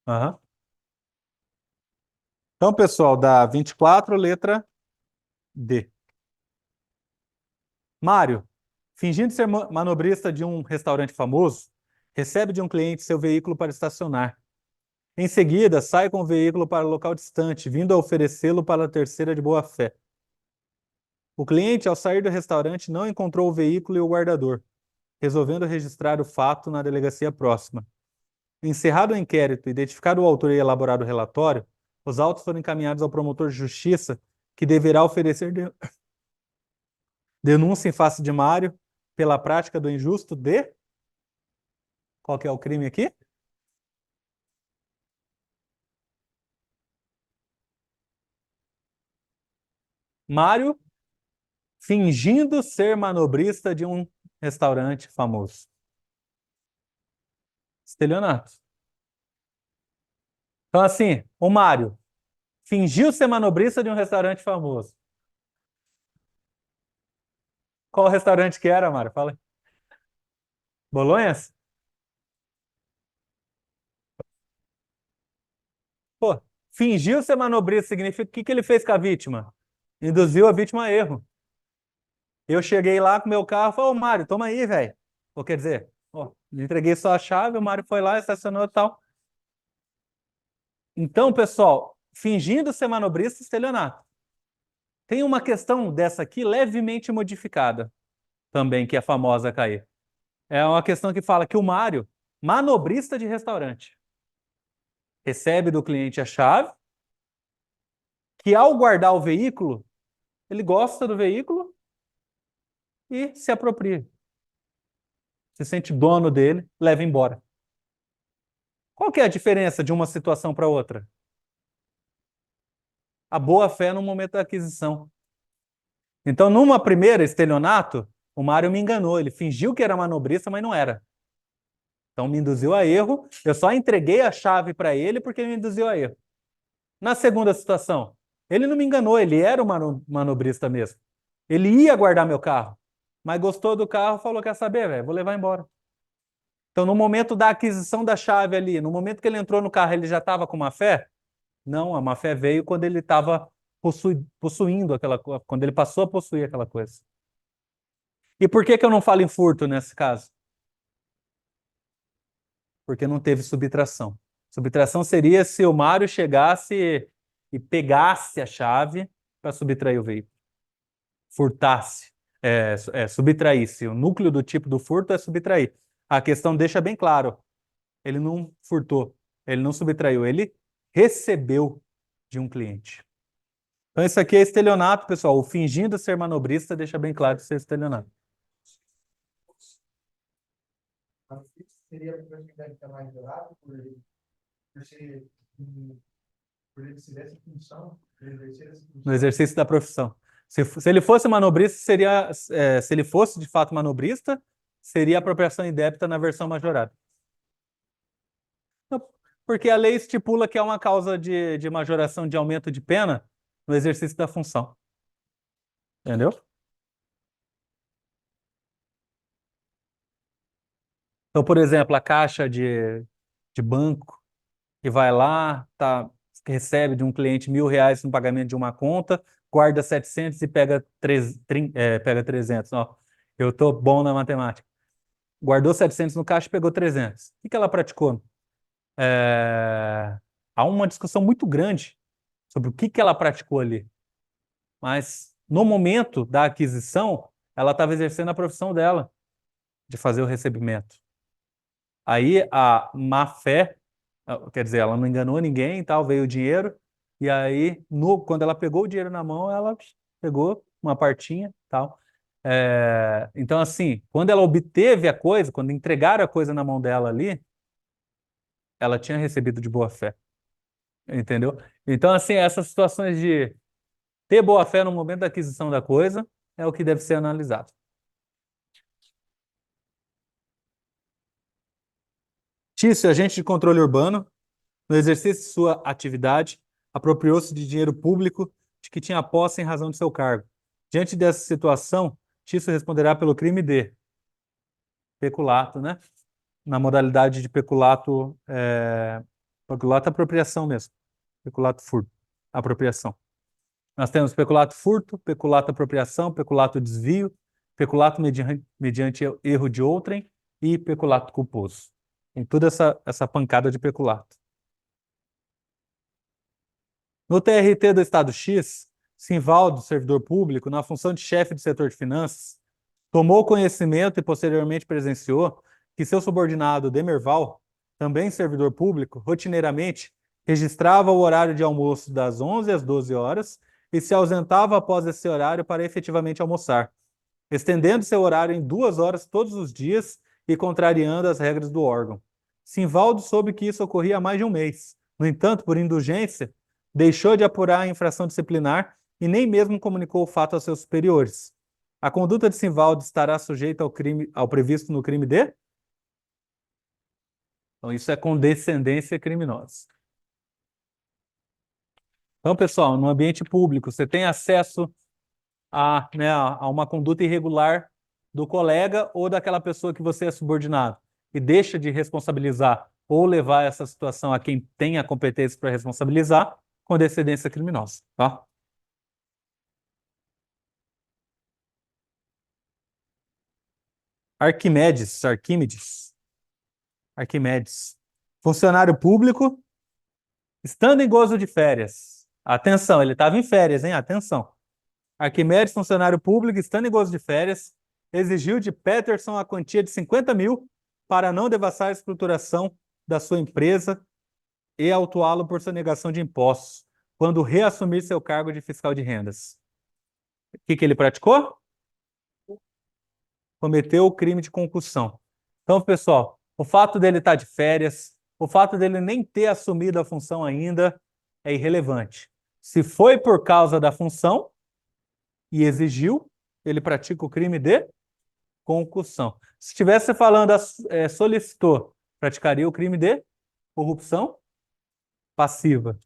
Aham. Então, pessoal, dá 24, letra D. Mário, fingindo ser manobrista de um restaurante famoso, recebe de um cliente seu veículo para estacionar. Em seguida, sai com o veículo para local distante, vindo a oferecê-lo para a terceira de boa-fé. O cliente, ao sair do restaurante, não encontrou o veículo e o guardador, resolvendo registrar o fato na delegacia próxima. Encerrado o inquérito, identificado o autor e elaborado o relatório, os autos foram encaminhados ao promotor de justiça, que deverá oferecer denúncia em face de Mário pela prática do injusto de... Qual que é o crime aqui? Mário fingindo ser manobrista de um restaurante famoso. Estelionato. Então, assim, o Mário fingiu ser manobrista de um restaurante famoso. Qual restaurante que era, Mário? Fala aí. Bolonhas? Pô, fingiu ser manobrista significa o que que ele fez com a vítima? Induziu a vítima a erro. Eu cheguei lá com meu carro e falei, ô Mário, toma aí, velho. Ou quer dizer, ó, entreguei só a chave, o Mário foi lá, estacionou e tal. Então, pessoal, fingindo ser manobrista, estelionato. Tem uma questão dessa aqui levemente modificada também, que é famosa cair. É uma questão que fala que o Mário, manobrista de restaurante, recebe do cliente a chave, que ao guardar o veículo, ele gosta do veículo e se apropria. Se sente dono dele, leva embora. Qual que é a diferença de uma situação para outra? A boa-fé no momento da aquisição. Então, numa primeira estelionato, o Mário me enganou. Ele fingiu que era manobrista, mas não era. Então, me induziu a erro. Eu só entreguei a chave para ele porque ele me induziu a erro. Na segunda situação, ele não me enganou, ele era o manobrista mesmo. Ele ia guardar meu carro, mas gostou do carro, falou: quer saber, velho? Vou levar embora. Então, no momento da aquisição da chave ali, no momento que ele entrou no carro, ele já estava com má fé? Não, a má fé veio quando ele estava possuindo aquela coisa, quando ele passou a possuir aquela coisa. E por que que eu não falo em furto nesse caso? Porque não teve subtração. Subtração seria se o Mário chegasse e pegasse a chave para subtrair o veículo. Furtasse, subtraísse. O núcleo do tipo do furto é subtrair. A questão deixa bem claro. Ele não furtou, ele não subtraiu, ele recebeu de um cliente. Então, isso aqui é estelionato, pessoal. O fingindo ser manobrista deixa bem claro que isso é estelionato. Seria a possibilidade de estar mais velado por ser, por ele exercer essa função, No exercício da profissão. Se ele fosse manobrista, seria, se ele fosse de fato manobrista, seria apropriação indébita na versão majorada. Não, porque a lei estipula que é uma causa de majoração de aumento de pena no exercício da função. Entendeu? Então, por exemplo, a caixa de banco que vai lá, tá, recebe de um cliente R$ 1.000 no pagamento de uma conta, guarda 700 e pega, pega 300. Ó, eu tô bom na matemática. Guardou 700 no caixa e pegou 300. O que ela praticou? Há uma discussão muito grande sobre o que ela praticou ali. Mas, no momento da aquisição, ela estava exercendo a profissão dela de fazer o recebimento. Aí a má-fé, quer dizer, ela não enganou ninguém, tal, veio o dinheiro, e aí, quando ela pegou o dinheiro na mão, ela pegou uma partinha, tal. Então, assim, quando ela obteve a coisa, quando entregaram a coisa na mão dela ali, ela tinha recebido de boa fé, entendeu? Então, assim, essas situações de ter boa fé no momento da aquisição da coisa é o que deve ser analisado. Tício, agente de controle urbano, no exercício de sua atividade, apropriou-se de dinheiro público de que tinha posse em razão de seu cargo. Diante dessa situação, Tício responderá pelo crime de peculato, né? Na modalidade de peculato, peculato apropriação mesmo. Peculato furto, apropriação. Nós temos peculato furto, peculato apropriação, peculato desvio, peculato mediante erro de outrem e peculato culposo. Tem toda essa pancada de peculato. No TRT do Estado X, Simvaldo, servidor público, na função de chefe do setor de finanças, tomou conhecimento e posteriormente presenciou que seu subordinado Demerval, também servidor público, rotineiramente registrava o horário de almoço das 11 às 12 horas e se ausentava após esse horário para efetivamente almoçar, estendendo seu horário em 2 horas todos os dias e contrariando as regras do órgão. Simvaldo soube que isso ocorria há mais de um mês. No entanto, por indulgência, deixou de apurar a infração disciplinar e nem mesmo comunicou o fato aos seus superiores. A conduta de Simvaldo estará sujeita ao crime, ao previsto no crime de? Então, isso é condescendência criminosa. Então, pessoal, no ambiente público, você tem acesso né, a uma conduta irregular do colega ou daquela pessoa que você é subordinado e deixa de responsabilizar ou levar essa situação a quem tem a competência para responsabilizar com decedência criminosa, tá? Arquimedes. Funcionário público, estando em gozo de férias. Atenção, ele estava em férias, hein? Atenção. Arquimedes, funcionário público, estando em gozo de férias, exigiu de Peterson a quantia de 50.000 para não devassar a escrituração da sua empresa e autuá-lo por sonegação de impostos, quando reassumir seu cargo de fiscal de rendas. O que ele praticou? Cometeu o crime de concussão. Então, pessoal, o fato dele estar de férias, o fato dele nem ter assumido a função ainda, é irrelevante. Se foi por causa da função e exigiu, ele pratica o crime de concussão. Se estivesse falando solicitou, praticaria o crime de corrupção passiva,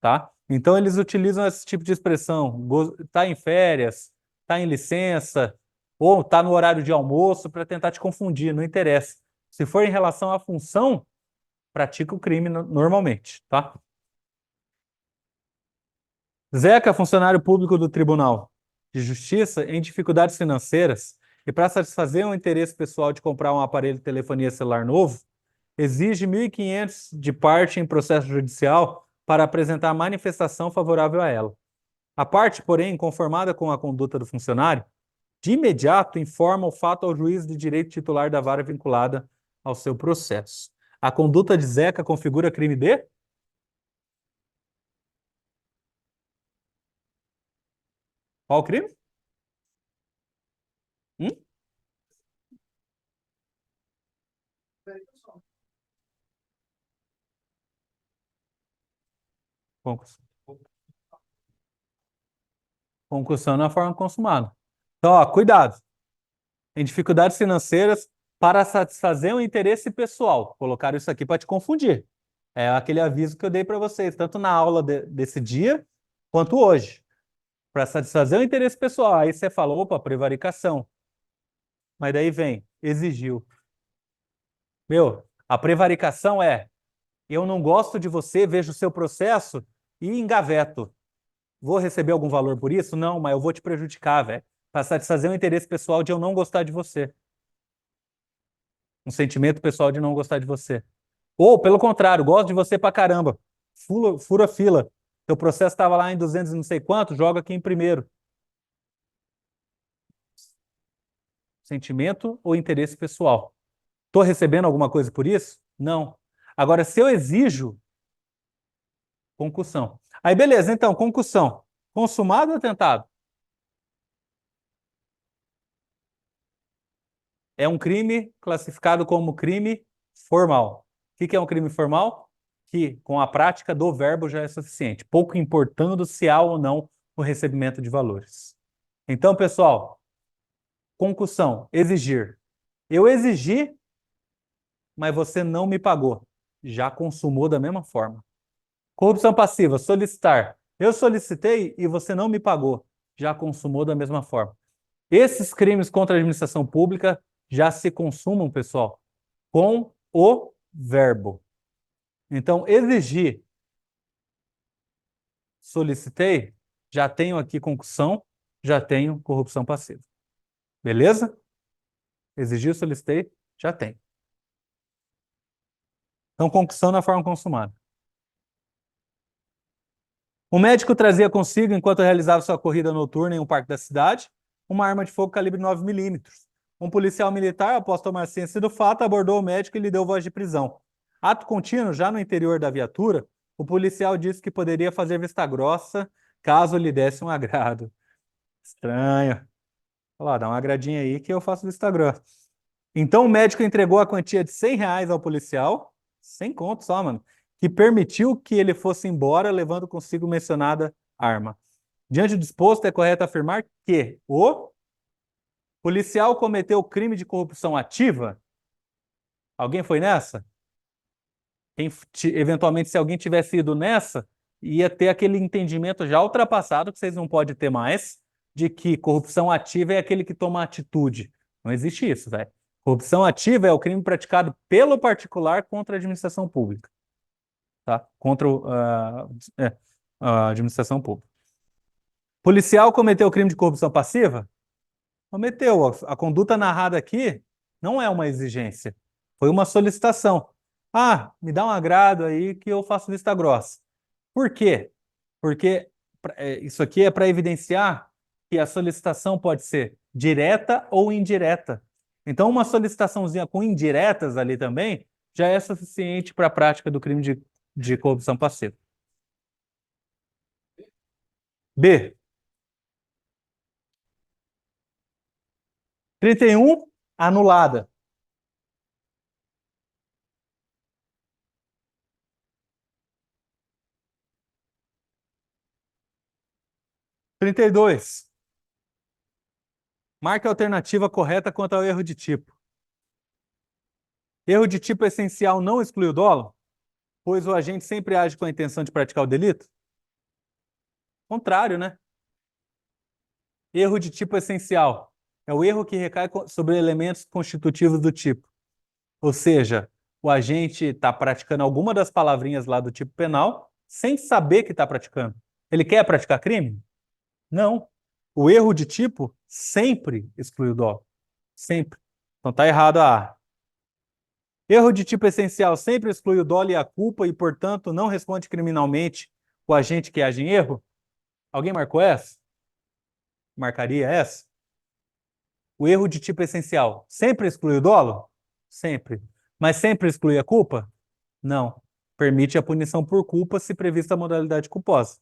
tá? Então eles utilizam esse tipo de expressão, tá em férias, tá em licença, ou tá no horário de almoço para tentar te confundir, não interessa. Se for em relação à função, pratica o crime normalmente, tá? Zeca, funcionário público do Tribunal de Justiça, em dificuldades financeiras e para satisfazer um interesse pessoal de comprar um aparelho de telefonia celular novo, exige 1.500 de parte em processo judicial para apresentar manifestação favorável a ela. A parte, porém, conformada com a conduta do funcionário, de imediato informa o fato ao juiz de direito titular da vara vinculada ao seu processo. A conduta de Zeca configura crime de? Qual crime? Hum? Concussão. Concussão na forma consumada. Então, ó, cuidado. Em dificuldades financeiras para satisfazer um interesse pessoal. Colocaram isso aqui para te confundir. É aquele aviso que eu dei para vocês, tanto na aula desse dia, quanto hoje. Para satisfazer o interesse pessoal. Aí você falou, opa, prevaricação. Mas daí vem, exigiu. Meu, a prevaricação é, eu não gosto de você, vejo o seu processo e engaveto. Vou receber algum valor por isso? Não, mas eu vou te prejudicar, velho. Para satisfazer o interesse pessoal de eu não gostar de você. Um sentimento pessoal de não gostar de você. Ou, pelo contrário, gosto de você pra caramba. Fura fila. Teu processo estava lá em 200 e não sei quanto, joga aqui em primeiro. Sentimento ou interesse pessoal? Estou recebendo alguma coisa por isso? Não. Agora, se eu exijo, concussão. Aí, beleza, então, concussão. Consumado ou atentado? É um crime classificado como crime formal. O que é um crime formal? Que, com a prática do verbo, já é suficiente, pouco importando se há ou não o recebimento de valores. Então, pessoal, concussão, exigir. Eu exigi, mas você não me pagou. Já consumou da mesma forma. Corrupção passiva, solicitar. Eu solicitei e você não me pagou. Já consumou da mesma forma. Esses crimes contra a administração pública já se consumam, pessoal, com o verbo. Então, exigir, solicitei, já tenho aqui concussão, já tenho corrupção passiva. Beleza? Exigir, solicitei, já tem. Então, concussão na forma consumada. O médico trazia consigo, enquanto realizava sua corrida noturna em um parque da cidade, uma arma de fogo calibre 9 mm. Um policial militar, após tomar ciência do fato, abordou o médico e lhe deu voz de prisão. Ato contínuo, já no interior da viatura, o policial disse que poderia fazer vista grossa caso lhe desse um agrado. Estranho. Olha lá, dá uma agradinha aí que eu faço vista grossa. Então o médico entregou a quantia de R$ 100 ao policial, 100 conto só, mano, que permitiu que ele fosse embora, levando consigo mencionada arma. Diante do disposto, é correto afirmar que o policial cometeu crime de corrupção ativa? Alguém foi nessa? Eventualmente, se alguém tivesse ido nessa, ia ter aquele entendimento já ultrapassado, que vocês não podem ter mais, de que corrupção ativa é aquele que toma atitude. Não existe isso, velho. Corrupção ativa é o crime praticado pelo particular contra a administração pública. Tá? Contra a administração pública. Policial cometeu crime de corrupção passiva? Cometeu. A conduta narrada aqui não é uma exigência. Foi uma solicitação. Ah, me dá um agrado aí que eu faço vista grossa. Por quê? Porque isso aqui é para evidenciar que a solicitação pode ser direta ou indireta. Então, uma solicitaçãozinha com indiretas ali também já é suficiente para a prática do crime de corrupção passiva. B. 31, anulada. 32. Marque a alternativa correta quanto ao erro de tipo. Erro de tipo essencial não exclui o dolo, pois o agente sempre age com a intenção de praticar o delito? Contrário, né? Erro de tipo essencial é o erro que recai sobre elementos constitutivos do tipo. Ou seja, o agente está praticando alguma das palavrinhas lá do tipo penal sem saber que está praticando. Ele quer praticar crime? Não. O erro de tipo sempre exclui o dolo. Sempre. Então está errado a A. Erro de tipo essencial sempre exclui o dolo e a culpa e, portanto, não responde criminalmente o agente que age em erro? Alguém marcou essa? Marcaria essa? O erro de tipo essencial sempre exclui o dolo? Sempre. Mas sempre exclui a culpa? Não. Permite a punição por culpa se prevista a modalidade culposa.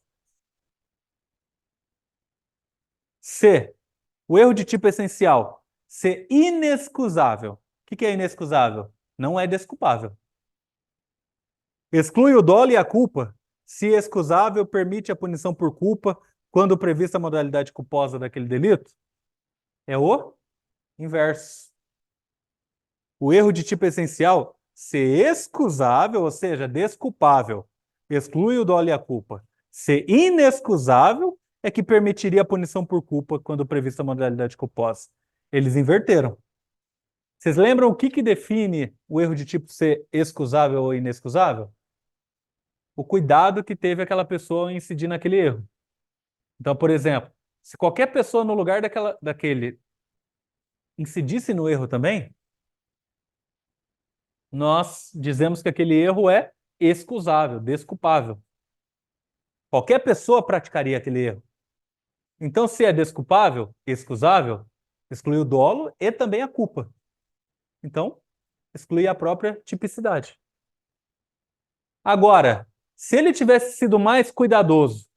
C. O erro de tipo essencial ser inexcusável. O que é inexcusável? Não é desculpável. Exclui o dolo e a culpa se excusável permite a punição por culpa quando prevista a modalidade culposa daquele delito? É o inverso. O erro de tipo essencial, ser excusável, ou seja, desculpável, exclui o dolo e a culpa. Ser inexcusável é que permitiria a punição por culpa quando prevista a modalidade culposa. Eles inverteram. Vocês lembram o que define o erro de tipo ser excusável ou inexcusável? O cuidado que teve aquela pessoa ao incidir naquele erro. Então, por exemplo, se qualquer pessoa no lugar daquele incidisse no erro também, nós dizemos que aquele erro é excusável, desculpável. Qualquer pessoa praticaria aquele erro. Então, se é desculpável, excusável, exclui o dolo e também a culpa. Então, exclui a própria tipicidade. Agora, se ele tivesse sido mais cuidadoso,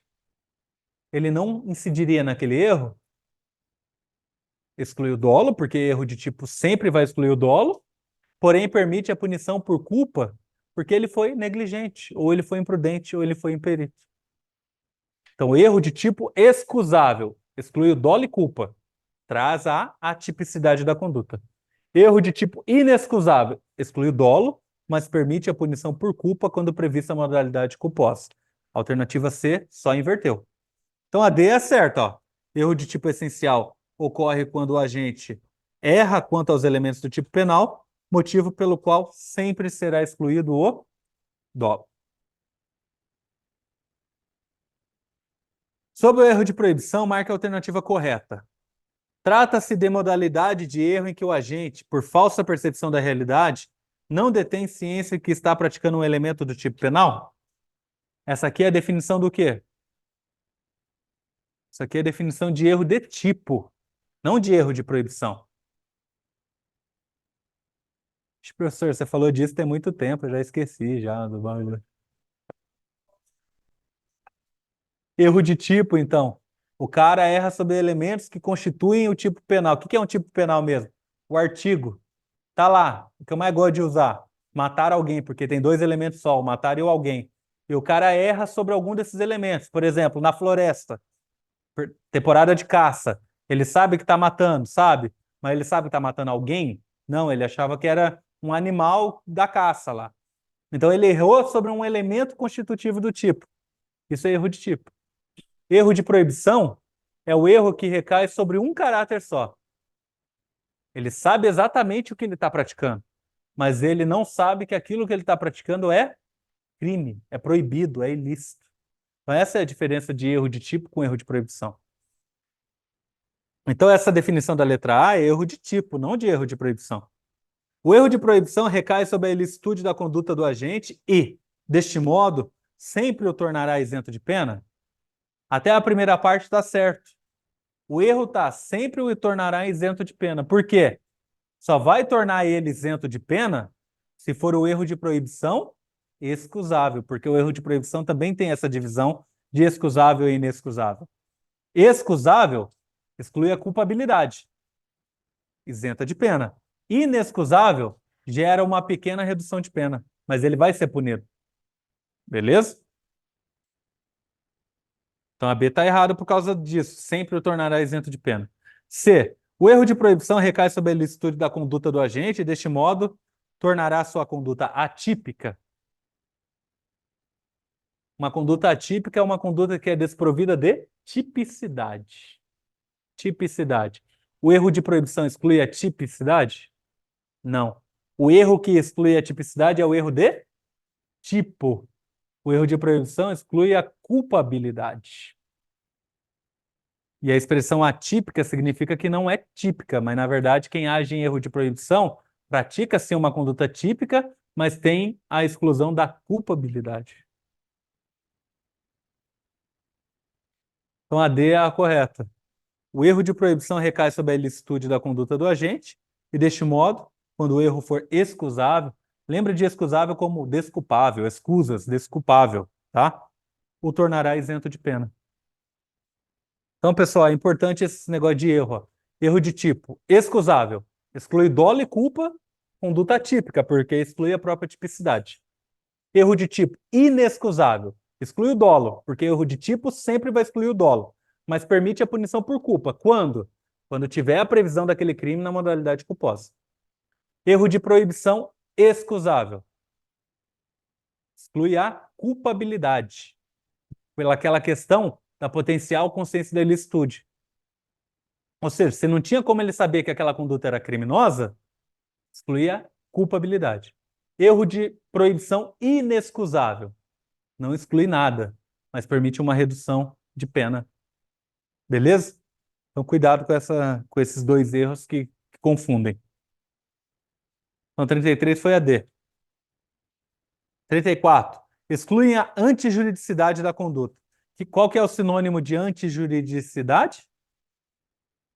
ele não incidiria naquele erro, exclui o dolo, porque erro de tipo sempre vai excluir o dolo, porém permite a punição por culpa, porque ele foi negligente, ou ele foi imprudente, ou ele foi imperito. Então, erro de tipo excusável, exclui o dolo e culpa, traz a atipicidade da conduta. Erro de tipo inexcusável, exclui o dolo, mas permite a punição por culpa quando prevista a modalidade culposa. Alternativa C, só inverteu. Então, a D é certa, ó. Erro de tipo essencial ocorre quando o agente erra quanto aos elementos do tipo penal, motivo pelo qual sempre será excluído o dolo. Sobre o erro de proibição, marque a alternativa correta. Trata-se de modalidade de erro em que o agente, por falsa percepção da realidade, não detém ciência que está praticando um elemento do tipo penal? Essa aqui é a definição do quê? Isso aqui é a definição de erro de tipo, não de erro de proibição. Professor, você falou disso tem muito tempo, eu já esqueci já do bagulho. Erro de tipo, então. O cara erra sobre elementos que constituem o tipo penal. O que é um tipo penal mesmo? O artigo. Tá lá, o que eu mais gosto de usar. Matar alguém, porque tem dois elementos só, o matar e o alguém. E o cara erra sobre algum desses elementos. Por exemplo, na floresta, temporada de caça. Ele sabe que tá matando, sabe? Mas ele sabe que tá matando alguém? Não, ele achava que era um animal da caça lá. Então ele errou sobre um elemento constitutivo do tipo. Isso é erro de tipo. Erro de proibição é o erro que recai sobre um caráter só. Ele sabe exatamente o que ele está praticando, mas ele não sabe que aquilo que ele está praticando é crime, é proibido, é ilícito. Então essa é a diferença de erro de tipo com erro de proibição. Então essa definição da letra A é erro de tipo, não de erro de proibição. O erro de proibição recai sobre a ilicitude da conduta do agente e, deste modo, sempre o tornará isento de pena? Até a primeira parte está certo. O erro está sempre o tornará isento de pena. Por quê? Só vai tornar ele isento de pena se for o erro de proibição excusável, porque o erro de proibição também tem essa divisão de excusável e inexcusável. Excusável exclui a culpabilidade, isenta de pena. Inexcusável gera uma pequena redução de pena, mas ele vai ser punido. Beleza? Então a B está errada por causa disso. Sempre o tornará isento de pena. C. O erro de proibição recai sobre a ilicitude da conduta do agente e, deste modo, tornará sua conduta atípica. Uma conduta atípica é uma conduta que é desprovida de tipicidade. Tipicidade. O erro de proibição exclui a tipicidade? Não. O erro que exclui a tipicidade é o erro de tipo. O erro de proibição exclui a culpabilidade. E a expressão atípica significa que não é típica, mas na verdade quem age em erro de proibição pratica sim uma conduta típica, mas tem a exclusão da culpabilidade. Então a D é a correta. O erro de proibição recai sobre a ilicitude da conduta do agente e, deste modo, quando o erro for excusável, lembre de excusável como desculpável, escusas, desculpável, tá? O tornará isento de pena. Então, pessoal, é importante esse negócio de erro. Ó. Erro de tipo excusável, exclui dolo e culpa, conduta atípica, porque exclui a própria tipicidade. Erro de tipo inexcusável, exclui o dolo, porque erro de tipo sempre vai excluir o dolo. mas permite a punição por culpa. Quando? Quando tiver a previsão daquele crime na modalidade culposa. Erro de proibição excusável. Exclui a culpabilidade. Pelaquela questão da potencial consciência da ilicitude. Ou seja, se não tinha como ele saber que aquela conduta era criminosa, exclui a culpabilidade. Erro de proibição inexcusável. Não exclui nada, mas permite uma redução de pena. Beleza? Então, cuidado com esses dois erros que confundem. Então, 33 foi a D. 34. Excluem a antijuridicidade da conduta. Qual que é o sinônimo de antijuridicidade?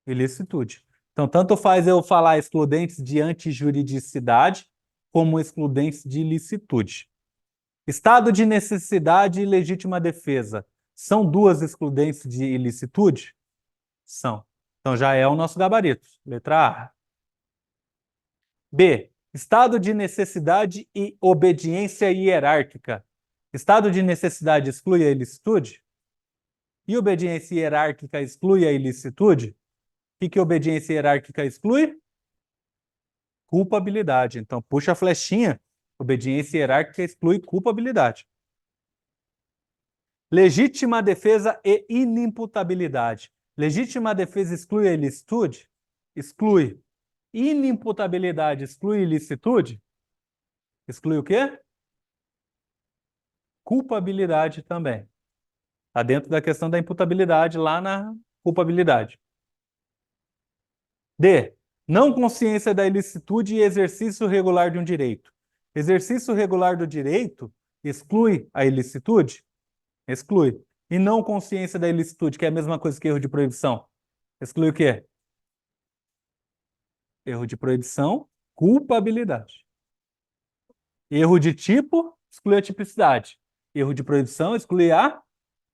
Ilicitude. Então, tanto faz eu falar excludentes de antijuridicidade como excludentes de ilicitude. Estado de necessidade e legítima defesa. São duas excludentes de ilicitude? São. Então, já é o nosso gabarito. Letra A. B. Estado de necessidade e obediência hierárquica. Estado de necessidade exclui a ilicitude? E obediência hierárquica exclui a ilicitude? O que obediência hierárquica exclui? Culpabilidade. Então, puxa a flechinha. Obediência hierárquica exclui culpabilidade. Legítima defesa e inimputabilidade. Legítima defesa exclui a ilicitude? Exclui. Inimputabilidade exclui ilicitude? Exclui o quê? Culpabilidade também. Está dentro da questão da imputabilidade lá na culpabilidade. D. Não consciência da ilicitude e exercício regular de um direito. Exercício regular do direito exclui a ilicitude? Exclui. E não consciência da ilicitude, que é a mesma coisa que erro de proibição. Exclui o quê? Erro de proibição, culpabilidade. Erro de tipo, exclui a tipicidade. Erro de proibição, exclui a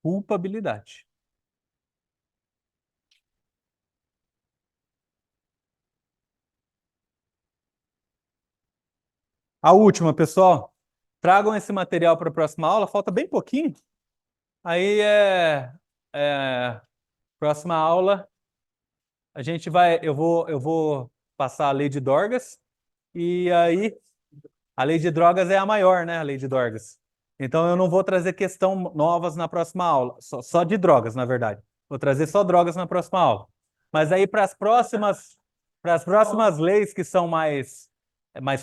culpabilidade. A última, pessoal. Tragam esse material para a próxima aula, falta bem pouquinho. Aí próxima aula a gente vai, eu vou passar a lei de Dorgas e aí a lei de drogas é a maior, né? A lei de Dorgas. Então eu não vou trazer questão novas na próxima aula, só de drogas, na verdade. Vou trazer só drogas na próxima aula. Mas aí para as próximas leis que são mais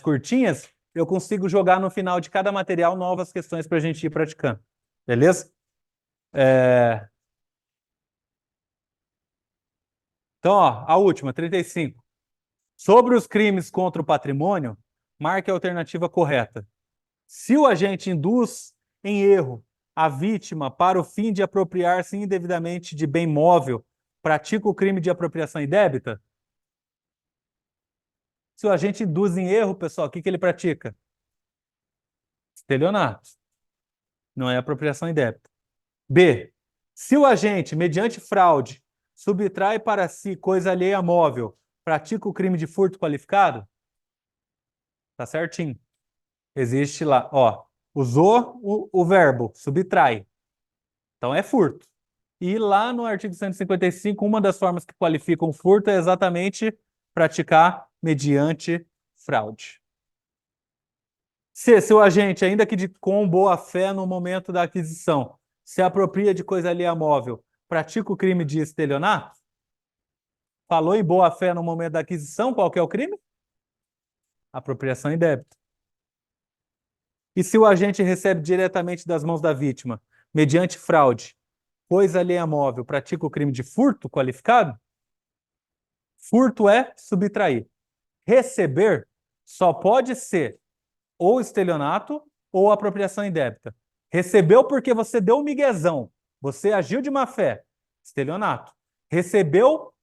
curtinhas, eu consigo jogar no final de cada material novas questões para a gente ir praticando. Beleza? Então, ó, a última, 35. Sobre os crimes contra o patrimônio, marque a alternativa correta. Se o agente induz em erro a vítima para o fim de apropriar-se indevidamente de bem móvel, pratica o crime de apropriação indébita? Se o agente induz em erro, pessoal, o que ele pratica? Estelionato. Não é apropriação indébita. B. Se o agente, mediante fraude, subtrai para si coisa alheia móvel, pratica o crime de furto qualificado? Tá certinho. Existe lá, ó, usou o verbo, subtrai. Então é furto. E lá no artigo 155, uma das formas que qualificam furto é exatamente praticar mediante fraude. Se o agente, ainda que com boa fé no momento da aquisição, se apropria de coisa alheia móvel, pratica o crime de estelionato? Falou em boa fé no momento da aquisição, qual que é o crime? Apropriação indébita. E se o agente recebe diretamente das mãos da vítima, mediante fraude, coisa alheia móvel, pratica o crime de furto qualificado? Furto é subtrair. Receber só pode ser ou estelionato ou apropriação indébita. Recebeu porque você deu um miguezão, você agiu de má fé, estelionato. Recebeu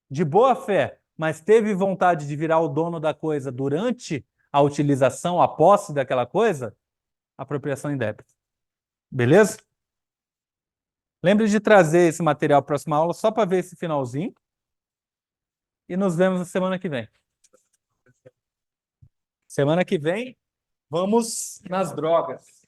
de boa fé, mas teve vontade de virar o dono da coisa durante a utilização, a posse daquela coisa, apropriação indébita. Beleza? Lembre de trazer esse material para a próxima aula só para ver esse finalzinho. E nos vemos na semana que vem. Semana que vem, vamos nas drogas.